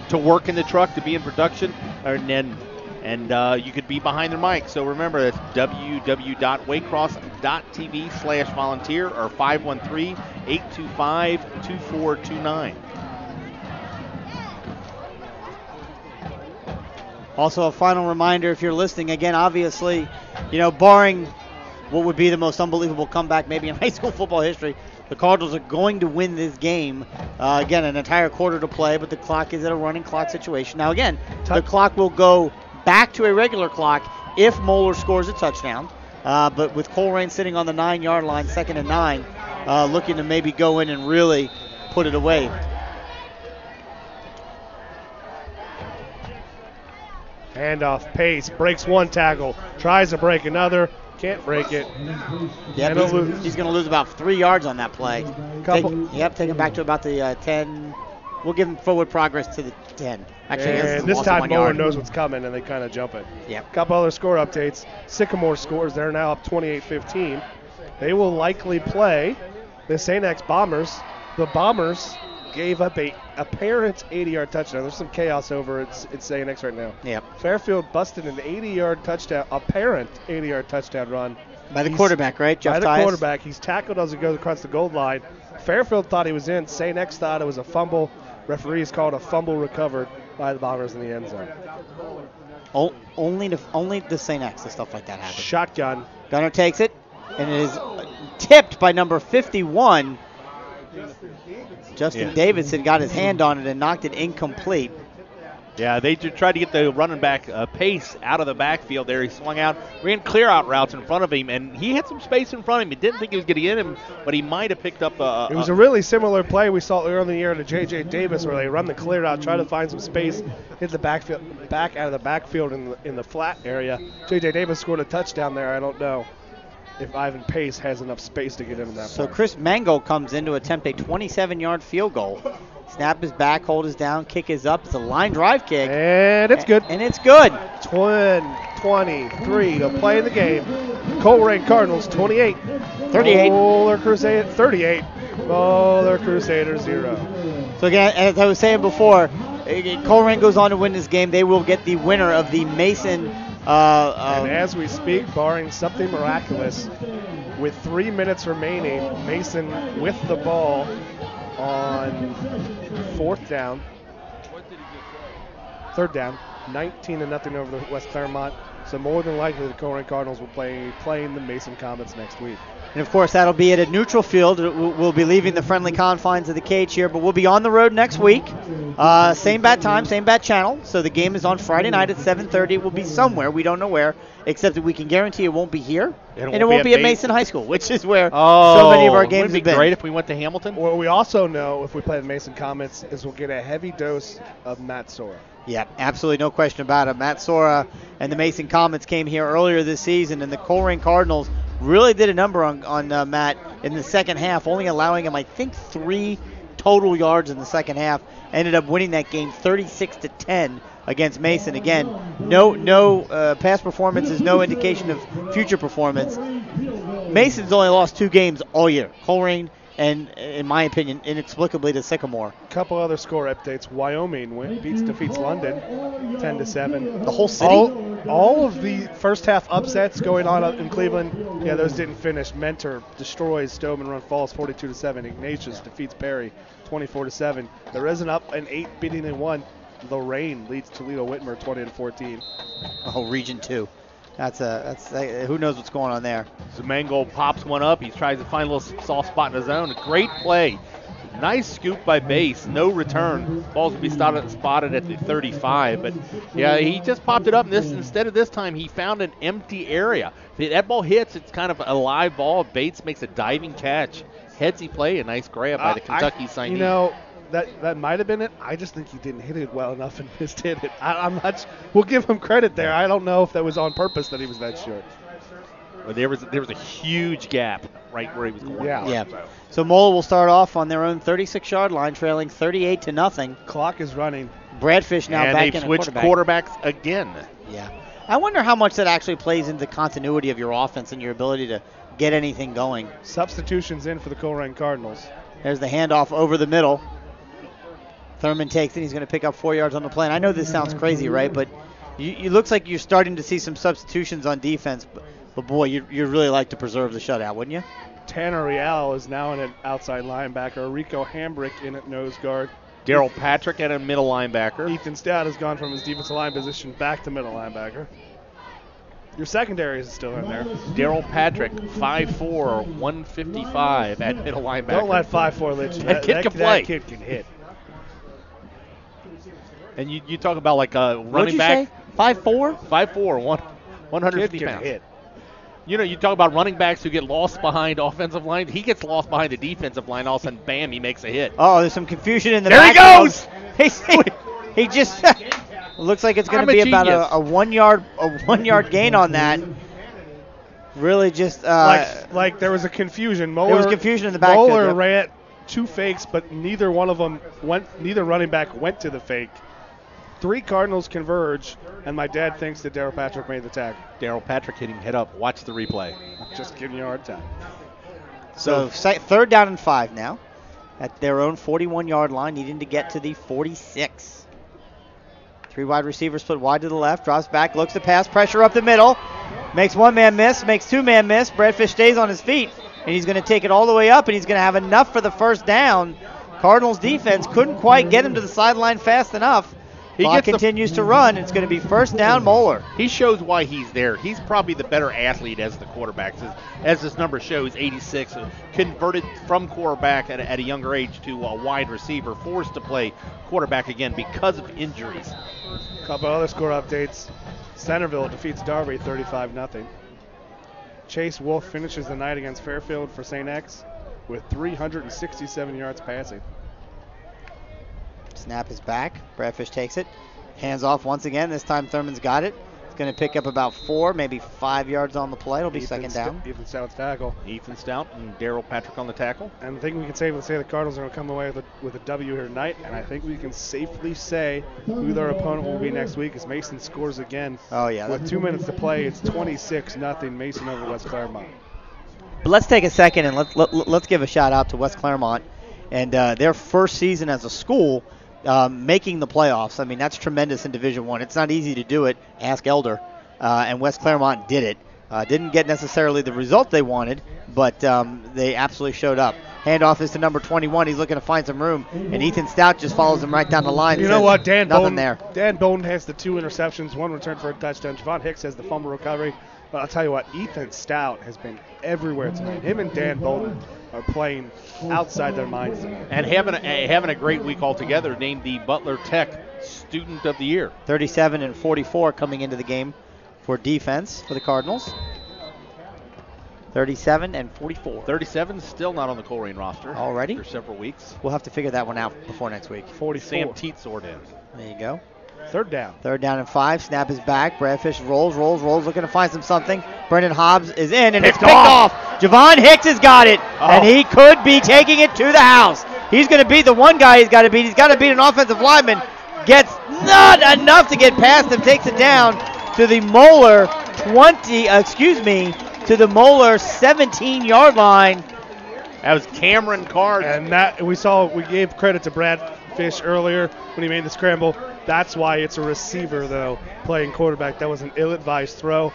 to work in the truck, to be in production, and you could be behind the mic. So remember, that's www.waycross.tv/volunteer or 513-825-2429. Also, a final reminder, if you're listening, again, obviously, barring what would be the most unbelievable comeback maybe in high school football history, the Cardinals are going to win this game. Again, an entire quarter to play, but the clock is at a running clock situation. Now, again, the clock will go back to a regular clock if Moeller scores a touchdown. But with Colerain sitting on the 9-yard line, 2nd and 9, looking to maybe go in and really put it away. Handoff, Pace, breaks one tackle, tries to break another, can't break it. Yep, he's going to lose about 3 yards on that play. Take him back to about the 10. We'll give him forward progress to the 10. Actually, and this time Moeller knows what's coming, and they kind of jump it. Yep. Couple other score updates. Sycamore scores. They're now up 28-15. They will likely play the St. X Bombers. The Bombers gave up a apparent 80-yard touchdown. There's some chaos over at St. X right now. Yep. Fairfield busted an 80-yard touchdown, apparent 80-yard touchdown run. By the quarterback, right? Jeff By the Tice? quarterback. He's tackled as he goes across the goal line. Fairfield thought he was in. St. X thought it was a fumble. Referees called a fumble recovered by the Bombers in the end zone. Only the St. X, the stuff like that happens. Shotgun. Gunner takes it, and it is tipped by number 51. Justin Davidson got his hand on it and knocked it incomplete. Yeah, they tried to get the running back Pace out of the backfield there. He swung out, ran clear out routes in front of him, and he had some space in front of him. He didn't think he was going to get him, but he might have picked up It was a really similar play we saw earlier in the year to J.J. Davis, where they run the clear out, try to find some space, hit the back out of the backfield in the flat area. J.J. Davis scored a touchdown there. I don't know if Ivan Pace has enough space to get him in that So part. Chris Mango comes in to attempt a 27-yard field goal. Snap is back, hold is down, kick is up. It's a line drive kick. And it's good. And it's good. 23 to play in the game. Colerain Cardinals 28. 38. Moeller Crusaders 38. Moeller Crusaders 0. So again, as I was saying before, Colerain goes on to win this game. They will get the winner of the Mason. And as we speak, barring something miraculous, with 3 minutes remaining, Mason with the ball on 4th down. Third down, 19-0 over the West Claremont. So more than likely the Colerain Cardinals will playing the Mason Comets next week. And of course that'll be at a neutral field. We'll be leaving the friendly confines of the cage here, but we'll be on the road next week. Same bat time, same bat channel. So the game is on Friday night at 7:30. It will be somewhere, we don't know where, except that we can guarantee it won't be here, and it won't be at Mason High School, which is where so many of our games have been. Wouldn't it be great if we went to Hamilton? What we also know, if we play the Mason Comets, is we'll get a heavy dose of Matt Sora. Yeah, absolutely no question about it. Matt Sora and the Mason Comets came here earlier this season, and the Colerain Cardinals really did a number on Matt in the second half, only allowing him, I think, 3 total yards in the second half. Ended up winning that game 36-10 against Mason. Again, no past performance is no indication of future performance. Mason's only lost 2 games all year. Colerain and in my opinion, inexplicably to Sycamore. Couple other score updates. Wyoming defeats London 10-7. The whole city? All of the first half upsets going on up in Cleveland, yeah, those didn't finish. Mentor destroys Stoneman Run Falls 42-7. Ignatius defeats Perry 24-7. There is an up and 8 beating in 1. Lorraine leads Toledo Whitmer 20-14. Oh, Region 2. That's who knows what's going on there. Zemango pops one up. He tries to find a little soft spot in his own. A great play. Nice scoop by base. No return. Ball's going to be spotted at the 35. But, yeah, he just popped it up. And instead of this time, he found an empty area. If that ball hits, it's kind of a live ball. Bates makes a diving catch. Headsy play. A nice grab by the Kentucky signee. You know, that might have been it. I just think he didn't hit it well enough and missed hit it. I'm not. We'll give him credit there. I don't know if that was on purpose that he was that short. Well, there was a huge gap right where he was going. Yeah. So Moeller will start off on their own 36-yard line, trailing 38-0. Clock is running. Bradfish now and back in they've a switched quarterbacks again. Yeah. I wonder how much that actually plays into the continuity of your offense and your ability to get anything going. Substitutions in for the Colerain Cardinals. There's the handoff over the middle. Thurman takes it. He's going to pick up 4 yards on the play. And I know this sounds crazy, right? But it looks like you're starting to see some substitutions on defense. But boy, you'd really like to preserve the shutout, wouldn't you? Tanner Real is now in an outside linebacker. Rico Hambrick in at nose guard. Daryl Patrick at a middle linebacker. Ethan Stout has gone from his defensive line position back to middle linebacker. Your secondary is still in there. Daryl Patrick, 5'4", 155 at middle linebacker. Don't let 5'4" let you. That kid can play. That kid can hit. And you talk about like a running What'd you back. Say? 5'4"? 5'4", 150 kid pounds. Can hit. You know, you talk about running backs who get lost behind offensive line. He gets lost behind the defensive line. All of a sudden, bam, he makes a hit. Oh, there's some confusion in the there backfield. He goes! He just looks like it's going to be about a 1 yard gain on that. Really just like there was a confusion. There was confusion in the backfield. Moeller ran 2 fakes, but neither running back went to the fake. 3 Cardinals converge, and my dad thinks that Daryl Patrick made the tackle. Daryl Patrick hitting head up. Watch the replay. Just giving you a hard time. So 3rd down and 5 now at their own 41-yard line, needing to get to the 46. 3 wide receivers split wide to the left, drops back, looks to pass, pressure up the middle, makes 1 man miss, makes 2 man miss. Bradfish stays on his feet, and he's going to take it all the way up, and he's going to have enough for the first down. Cardinals defense couldn't quite get him to the sideline fast enough. Clock continues to run. It's going to be 1st down, Moeller. He shows why he's there. He's probably the better athlete as the quarterback. As this number shows, 86, converted from quarterback at a younger age to a wide receiver, forced to play quarterback again because of injuries. A couple other score updates. Centerville defeats Darby 35-0. Chase Wolf finishes the night against Fairfield for St. X with 367 yards passing. Snap is back. Bradfish takes it. Hands off once again. This time Thurman's got it. He's going to pick up about 4, maybe 5 yards on the play. It'll be 2nd down. Ethan Stout's tackle. Ethan Stout and Daryl Patrick on the tackle. And I think we can safely say the Cardinals are going to come away with a W here tonight. And I think we can safely say who their opponent will be next week as Mason scores again. Oh, yeah. With 2 minutes to play, it's 26-0 Mason over West Claremont. But let's take a second and let's give a shout out to West Claremont and their first season as a school. Making the playoffs. I mean, that's tremendous in Division I. It's not easy to do it. Ask Elder. And West Claremont did it. Didn't get necessarily the result they wanted, but they absolutely showed up. Handoff is to number 21. He's looking to find some room, and Ethan Stout just follows him right down the line. You know what? Dan Bowden has the 2 interceptions, 1 return for a touchdown. Javon Hicks has the fumble recovery. But I'll tell you what, Ethan Stout has been everywhere tonight. Him and Dan Bowden are playing outside their minds tonight. And having a great week altogether, named the Butler Tech Student of the Year. 37 and 44 coming into the game for defense for the Cardinals. 37 and 44. 37 still not on the Colerain roster. Already? For several weeks. We'll have to figure that one out before next week. 44. Sam Teetsored in. There you go. 3rd down. 3rd down and 5. Snap is back. Bradfish rolls, looking to find something. Brendan Hobbs is in, and it's picked off. Javon Hicks has got it, and he could be taking it to the house. He's going to beat the one guy he's got to beat. He's got to beat an offensive lineman. Gets not enough to get past him. Takes it down to the Moeller to the Moeller 17-yard line. That was Cameron Cards. And that we gave credit to Brad Fish earlier when he made the scramble. That's why it's a receiver, though, playing quarterback. That was an ill-advised throw.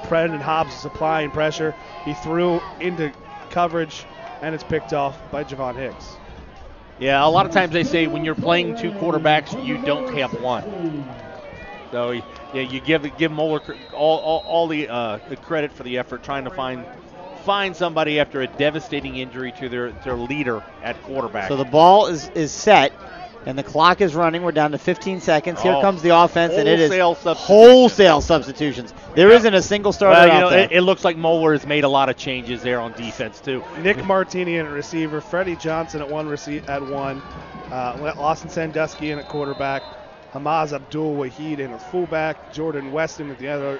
Brendan Hobbs was applying pressure. He threw into coverage, and it's picked off by Javon Hicks. Yeah, a lot of times they say when you're playing two quarterbacks, you don't have one. So, yeah, you give Moeller all the credit for the effort trying to find somebody after a devastating injury to their leader at quarterback. So the ball is set, and the clock is running. We're down to 15 seconds. Here comes the offense, and it is wholesale substitutions. There isn't a single starter out there. It looks like Moeller has made a lot of changes there on defense, too. Nick Martini in at receiver, Freddie Johnson at one, Austin Sandusky in at quarterback, Hamaz Abdul-Wahid in at fullback, Jordan Weston at the other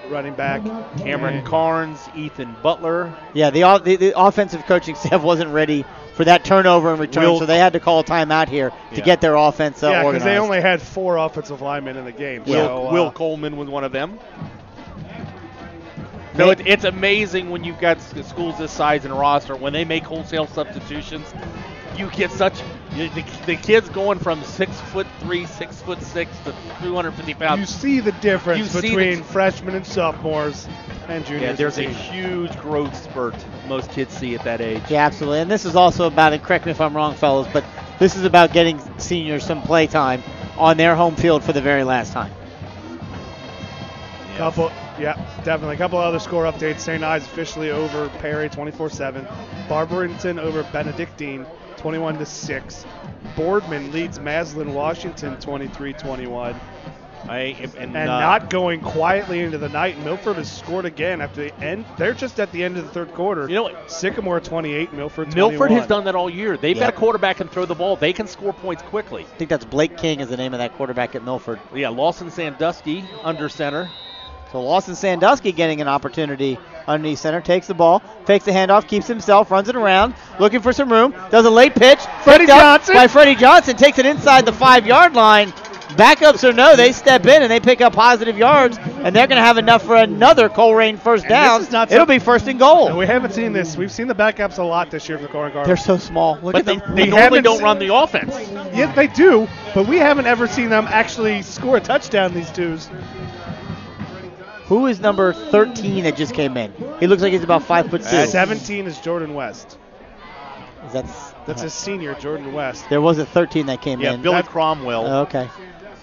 running back, Cameron Carnes, Ethan Butler. Yeah, the offensive coaching staff wasn't ready for that turnover and return, so they had to call a timeout here to get their offense organized. Yeah, because they only had 4 offensive linemen in the game. Will Coleman was one of them. No, it's amazing when you've got schools this size and roster, when they make wholesale substitutions, you get the kids going from 6'3", 6'6" to 250 pounds. You see the difference between freshmen and sophomores and juniors. Yeah, there's a huge growth spurt most kids see at that age. Yeah, absolutely. And this is also about it. Correct me if I'm wrong, fellas, but this is about getting seniors some play time on their home field for the very last time. Definitely. A couple other score updates. St. Ives officially over Perry 24-7. Barberington over Benedictine 21-6. Boardman leads Maslin Washington 23-21. And not going quietly into the night. Milford has scored again after the end. They're just at the end of the third quarter. You know what? Sycamore 28, Milford 21. Milford has done that all year. They've got a quarterback and throw the ball. They can score points quickly. I think that's Blake King is the name of that quarterback at Milford. Yeah, Lawson Sandusky under center. So Lawson Sandusky getting an opportunity underneath center, takes the ball, fakes the handoff, keeps himself, runs it around, looking for some room, does a late pitch. Freddie Johnson takes it inside the 5-yard line. Backups or no, they step in and they pick up positive yards, and they're going to have enough for another Colerain first down. It'll be first and goal. We haven't seen this. We've seen the backups a lot this year for the Colerain Cardinals. They're so small. Look at them. They normally don't run the offense. Yeah, they do, but we haven't ever seen them actually score a touchdown, these twos. Who is number 13 that just came in? He looks like he's about 5'2". 17 is Jordan West. That's a senior, Jordan West. There was a 13 that came in. Yeah, Billy Cromwell. Okay.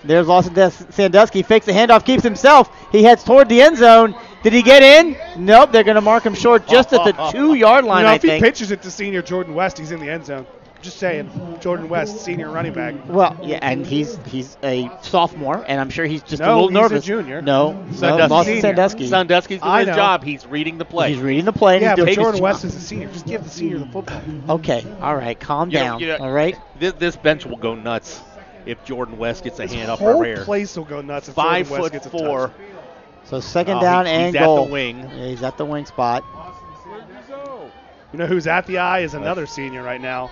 There's Lawson Sandusky, fakes the handoff, keeps himself. He heads toward the end zone. Did he get in? Nope, they're going to mark him short just at the 2-yard line, I think. If he pitches it to senior Jordan West, he's in the end zone. Just saying, Jordan West, senior running back. Well, yeah, and he's a sophomore, and I'm sure he's just a little nervous. He's a junior. Lawson Sandusky. Sandusky's doing his job. He's reading the play. He's reading the play. Yeah, but Jordan West is a senior. Just give the senior the football. Okay, all right, calm down. All right. This bench will go nuts if Jordan West gets a hand up our rear. The whole place will go nuts if Jordan West gets a touch. 5'4". So second down and goal. He's at the wing. Yeah, he's at the wing spot. You know who's at the eye is another senior right now.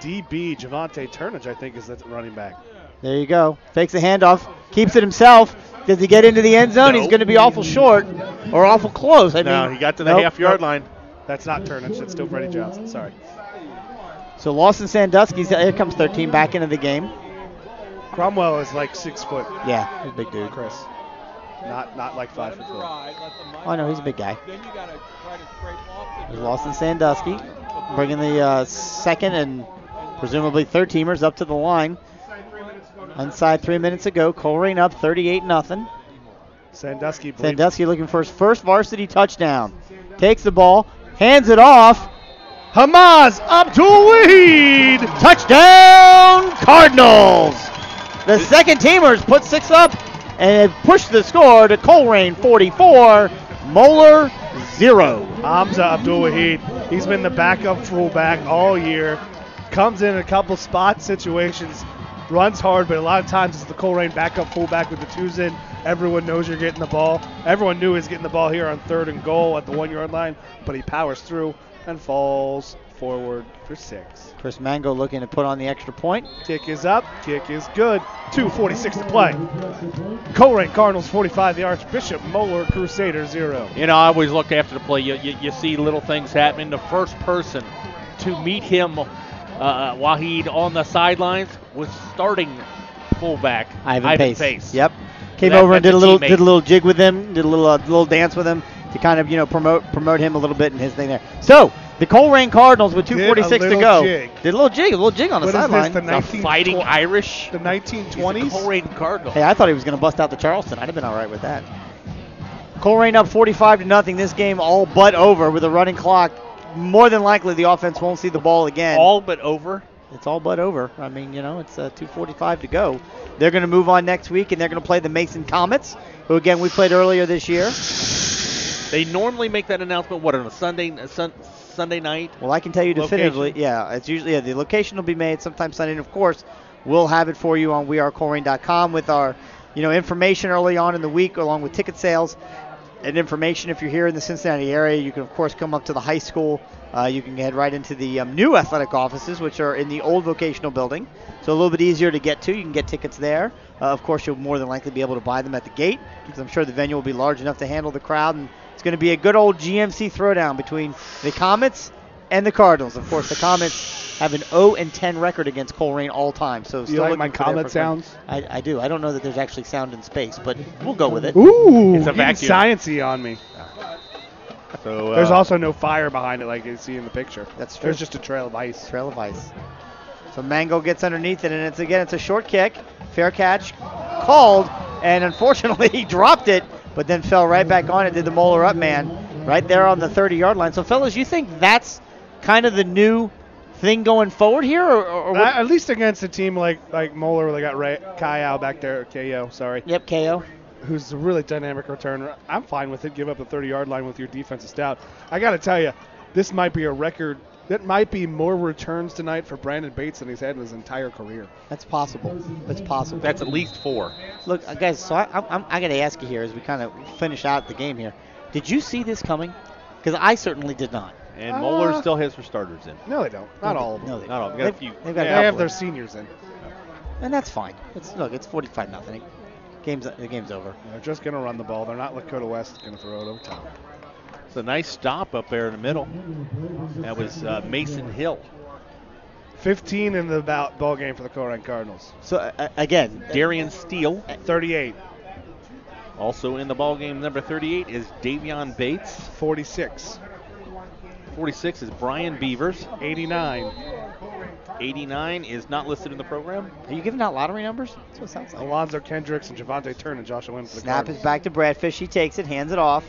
DB Javante Turnage, I think, is the running back. There you go. Fakes the handoff, keeps it himself. Does he get into the end zone? He's going to be awful short or awful close. He got to the half-yard line. That's not Turnage. That's still Freddie Johnson. Sorry. So Lawson Sandusky, here comes 13 back into the game. Cromwell is like 6 foot. Yeah, he's a big dude. Chris. Not like 5'4". Oh, no, he's a big guy. There's Lawson Sandusky bringing the second and presumably third teamers up to the line. Inside 3 minutes ago, Colerain up 38-0. Sandusky looking for his first varsity touchdown. Takes the ball, hands it off. Hamaz Abdul-Wahid! Touchdown, Cardinals! The second teamers put 6 up and push the score to Colerain 44, Moeller 0. Hamza Abdul-Wahid, he's been the backup fullback all year. Comes in a couple spot situations, runs hard, but a lot of times it's the Colerain backup fullback with the 2s in. Everyone knows you're getting the ball. Everyone knew he was getting the ball here on 3rd and goal at the 1-yard line, but he powers through and falls forward for 6. Chris Mango looking to put on the extra point. Kick is up. Kick is good. 2:46 to play. Colerain Cardinals 45. The Archbishop Moeller Crusaders 0. You know, I always look after the play. You see little things happening. The first person to meet him Wahid on the sidelines was starting fullback Ivan Pace. Yep. So Came over and did a little jig with him, did a little dance with him to kind of promote him a little bit in his thing there. So the Colerain Cardinals with 2:46 to go jig. did a little jig on the What is sideline. this, the The Fighting Irish. The 1920s? Colerain Cardinals. Hey, I thought he was going to bust out the Charleston. I'd have been all right with that. Colerain up 45-0. This game all but over with a running clock. More than likely, the offense won't see the ball again. All but over. It's all but over. I mean, it's 2:45 to go. They're going to move on next week, and they're going to play the Mason Comets, who, again, we played earlier this year. They normally make that announcement, on a Sunday night? Well, I can tell you definitively, it's usually, the location will be made sometime Sunday, and, of course, we'll have it for you on wearecolerain.com with our, information early on in the week, along with ticket sales and information. If you're here in the Cincinnati area, you can, of course, come up to the high school. You can head right into the new athletic offices, which are in the old vocational building. So a little bit easier to get to. You can get tickets there. Of course, you'll more than likely be able to buy them at the gate, because I'm sure the venue will be large enough to handle the crowd. And it's going to be a good old GMC throwdown between the Comets and the Cardinals. Of course, the Comets have an 0-10 record against Colerain all time. So you like my Comet sounds? I do. I don't know that there's actually sound in space, but we'll go with it. Ooh, It's a vacuum. Science-y on me. So There's also no fire behind it like you see in the picture. That's true. There's just a trail of ice. Trail of ice. So Mango gets underneath it, and it's a short kick. Fair catch called, and unfortunately he dropped it, but then fell right back on it, did the Moeller up man right there on the 30-yard line. So, fellas, you think that's kind of the new thing going forward here? Or what? At least against a team like Moeller, where they got Kyle back there, KO, sorry. Yep, KO. Who's a really dynamic returner. I'm fine with it. Give up the 30-yard line with your defensive stout. I got to tell you, this might be a record. That might be more returns tonight for Brandon Bates than he's had in his entire career. That's possible. That's possible. that's at least 4. Look, guys, so I got to ask you here as we kind of finish out the game here. Did you see this coming? Because I certainly did not. And Moeller still has her starters in. No, they don't. Not all of them. No, they Not all. don't. We got a few. They've got a They have couple their of- seniors in. And that's fine. It's 45-0. The game's over. They're just going to run the ball. They're not Lakota West going to throw it over top. It's a nice stop up there in the middle. That was Mason Hill. 15 in the ball game for the Colerain Cardinals. So, again, Darian Steele. 38. Also in the ball game, number 38 is Davion Bates. 46. 46 is Brian Beavers. 89. 89 is not listed in the program. are you giving out lottery numbers? That's what it sounds like. Alonzo Kendricks and Javante Turner and Joshua Wynn for the Snap Cardinals. is back to Bradfish. He takes it, hands it off.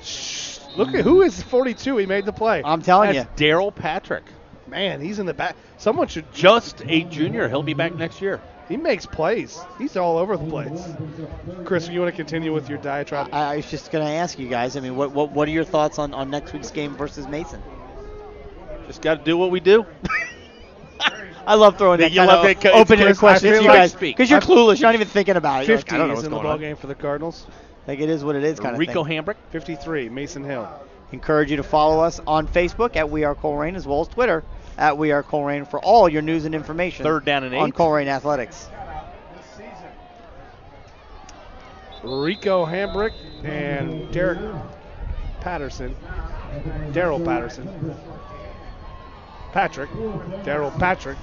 Look at who is 42. He made the play. I'm telling you. That's Daryl Patrick. Man, he's in the back. Someone should. Just a junior. He'll be back next year. He makes plays. He's all over the place. Chris, you want to continue with your diatribe? I was just going to ask you guys, I mean, what are your thoughts on next week's game versus Mason? Just got to do what we do. I love throwing that You kind love of that, open-ended Chris, question I to feel you like- guys because you're clueless. You're not even thinking about it. You're like, 50 I don't know is what's in the going ball on. game for the Cardinals. Like it is what it is kind of Rico thing. Hambrick. 53, Mason Hill. Encourage you to follow us on Facebook at We Are Colerain, as well as Twitter at We Are Colerain for all your news and information. 3rd down and 8. on Colerain Athletics. Rico Hambrick and Daryl Patterson. Daryl Patrick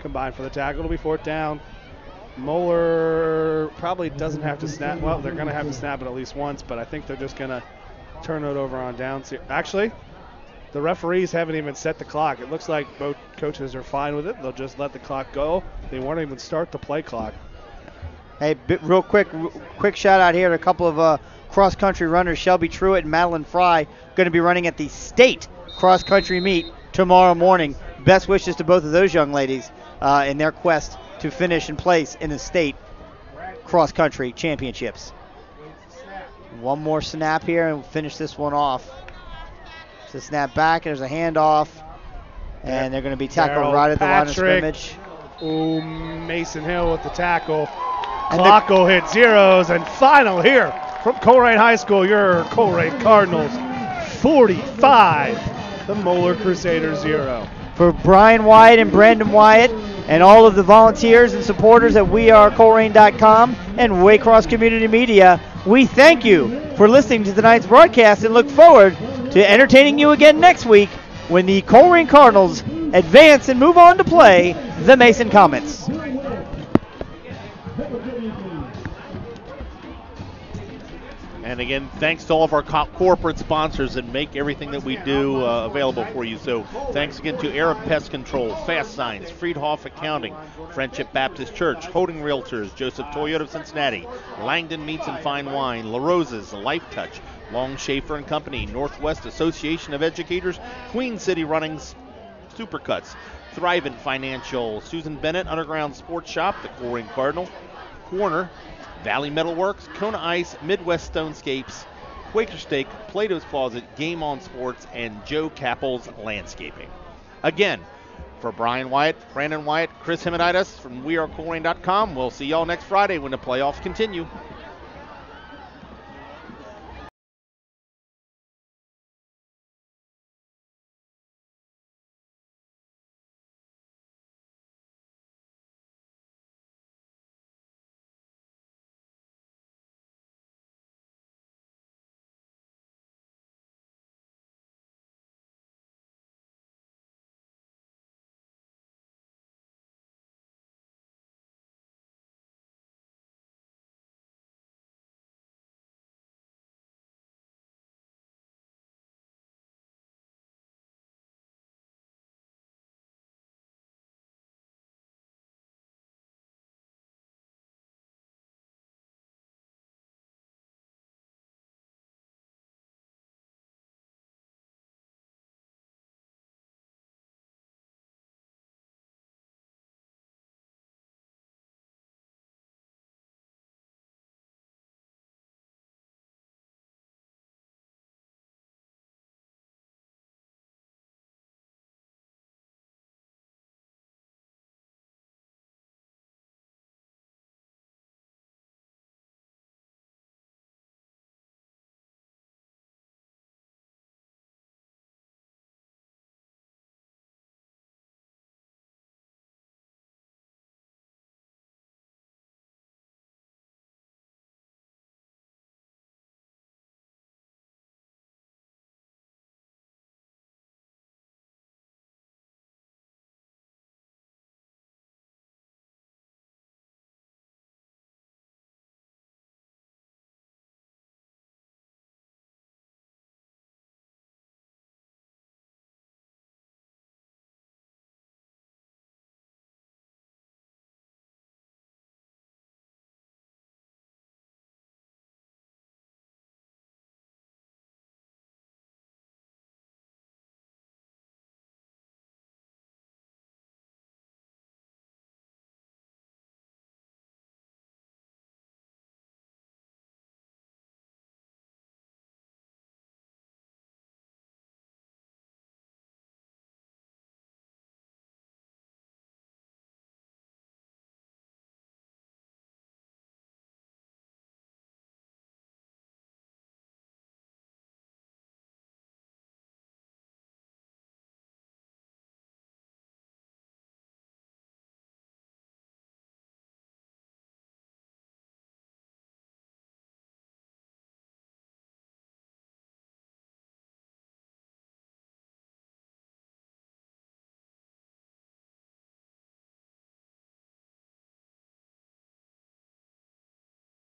combined for the tackle. It'll be 4th down. Moeller probably doesn't have to snap. Well, they're going to have to snap it at least once, but I think they're just going to turn it over on downs here. Actually, the referees haven't even set the clock. It looks like both coaches are fine with it. They'll just let the clock go. They won't even start the play clock. Hey, real quick shout out here to a couple of cross-country runners, Shelby Truitt and Madeline Fry, going to be running at the state cross-country meet tomorrow morning. Best wishes to both of those young ladies in their quest to finish in place in the state cross-country championships. One more snap here and we'll finish this one off. It's a snap back, there's a handoff, and they're going to be tackled Daryl right at the line of Patrick. scrimmage. Ooh, Mason Hill with the tackle. Clock will hit zeros, and final here from Colerain High School, your Colerain Cardinals 45, the Moeller Crusaders 0. For Brian Wyatt and Brandon Wyatt and all of the volunteers and supporters at wearecolerain.com and Waycross Community Media, we thank you for listening to tonight's broadcast and look forward to entertaining you again next week when the Colerain Cardinals advance and move on to play the Mason Comets. And again, thanks to all of our corporate sponsors that make everything that we do available for you. So thanks again to Arab Pest Control, Fast Signs, Friedhoff Accounting, Friendship Baptist Church, Holding Realtors, Joseph Toyota of Cincinnati, Langdon Meats and Fine Wine, La Rosa's, Life Touch, Long Schaefer and Company, Northwest Association of Educators, Queen City Runnings, Supercuts, Thrivent Financial, Susan Bennett, Underground Sports Shop, the Colerain Cardinal Corner, Valley Metalworks, Kona Ice, Midwest Stonescapes, Quaker Steak, Plato's Closet, Game On Sports, and Joe Capples Landscaping. Again, for Brian Wyatt, Brandon Wyatt, Chris Hemoditis from WeAreColerain.com, we'll see y'all next Friday when the playoffs continue.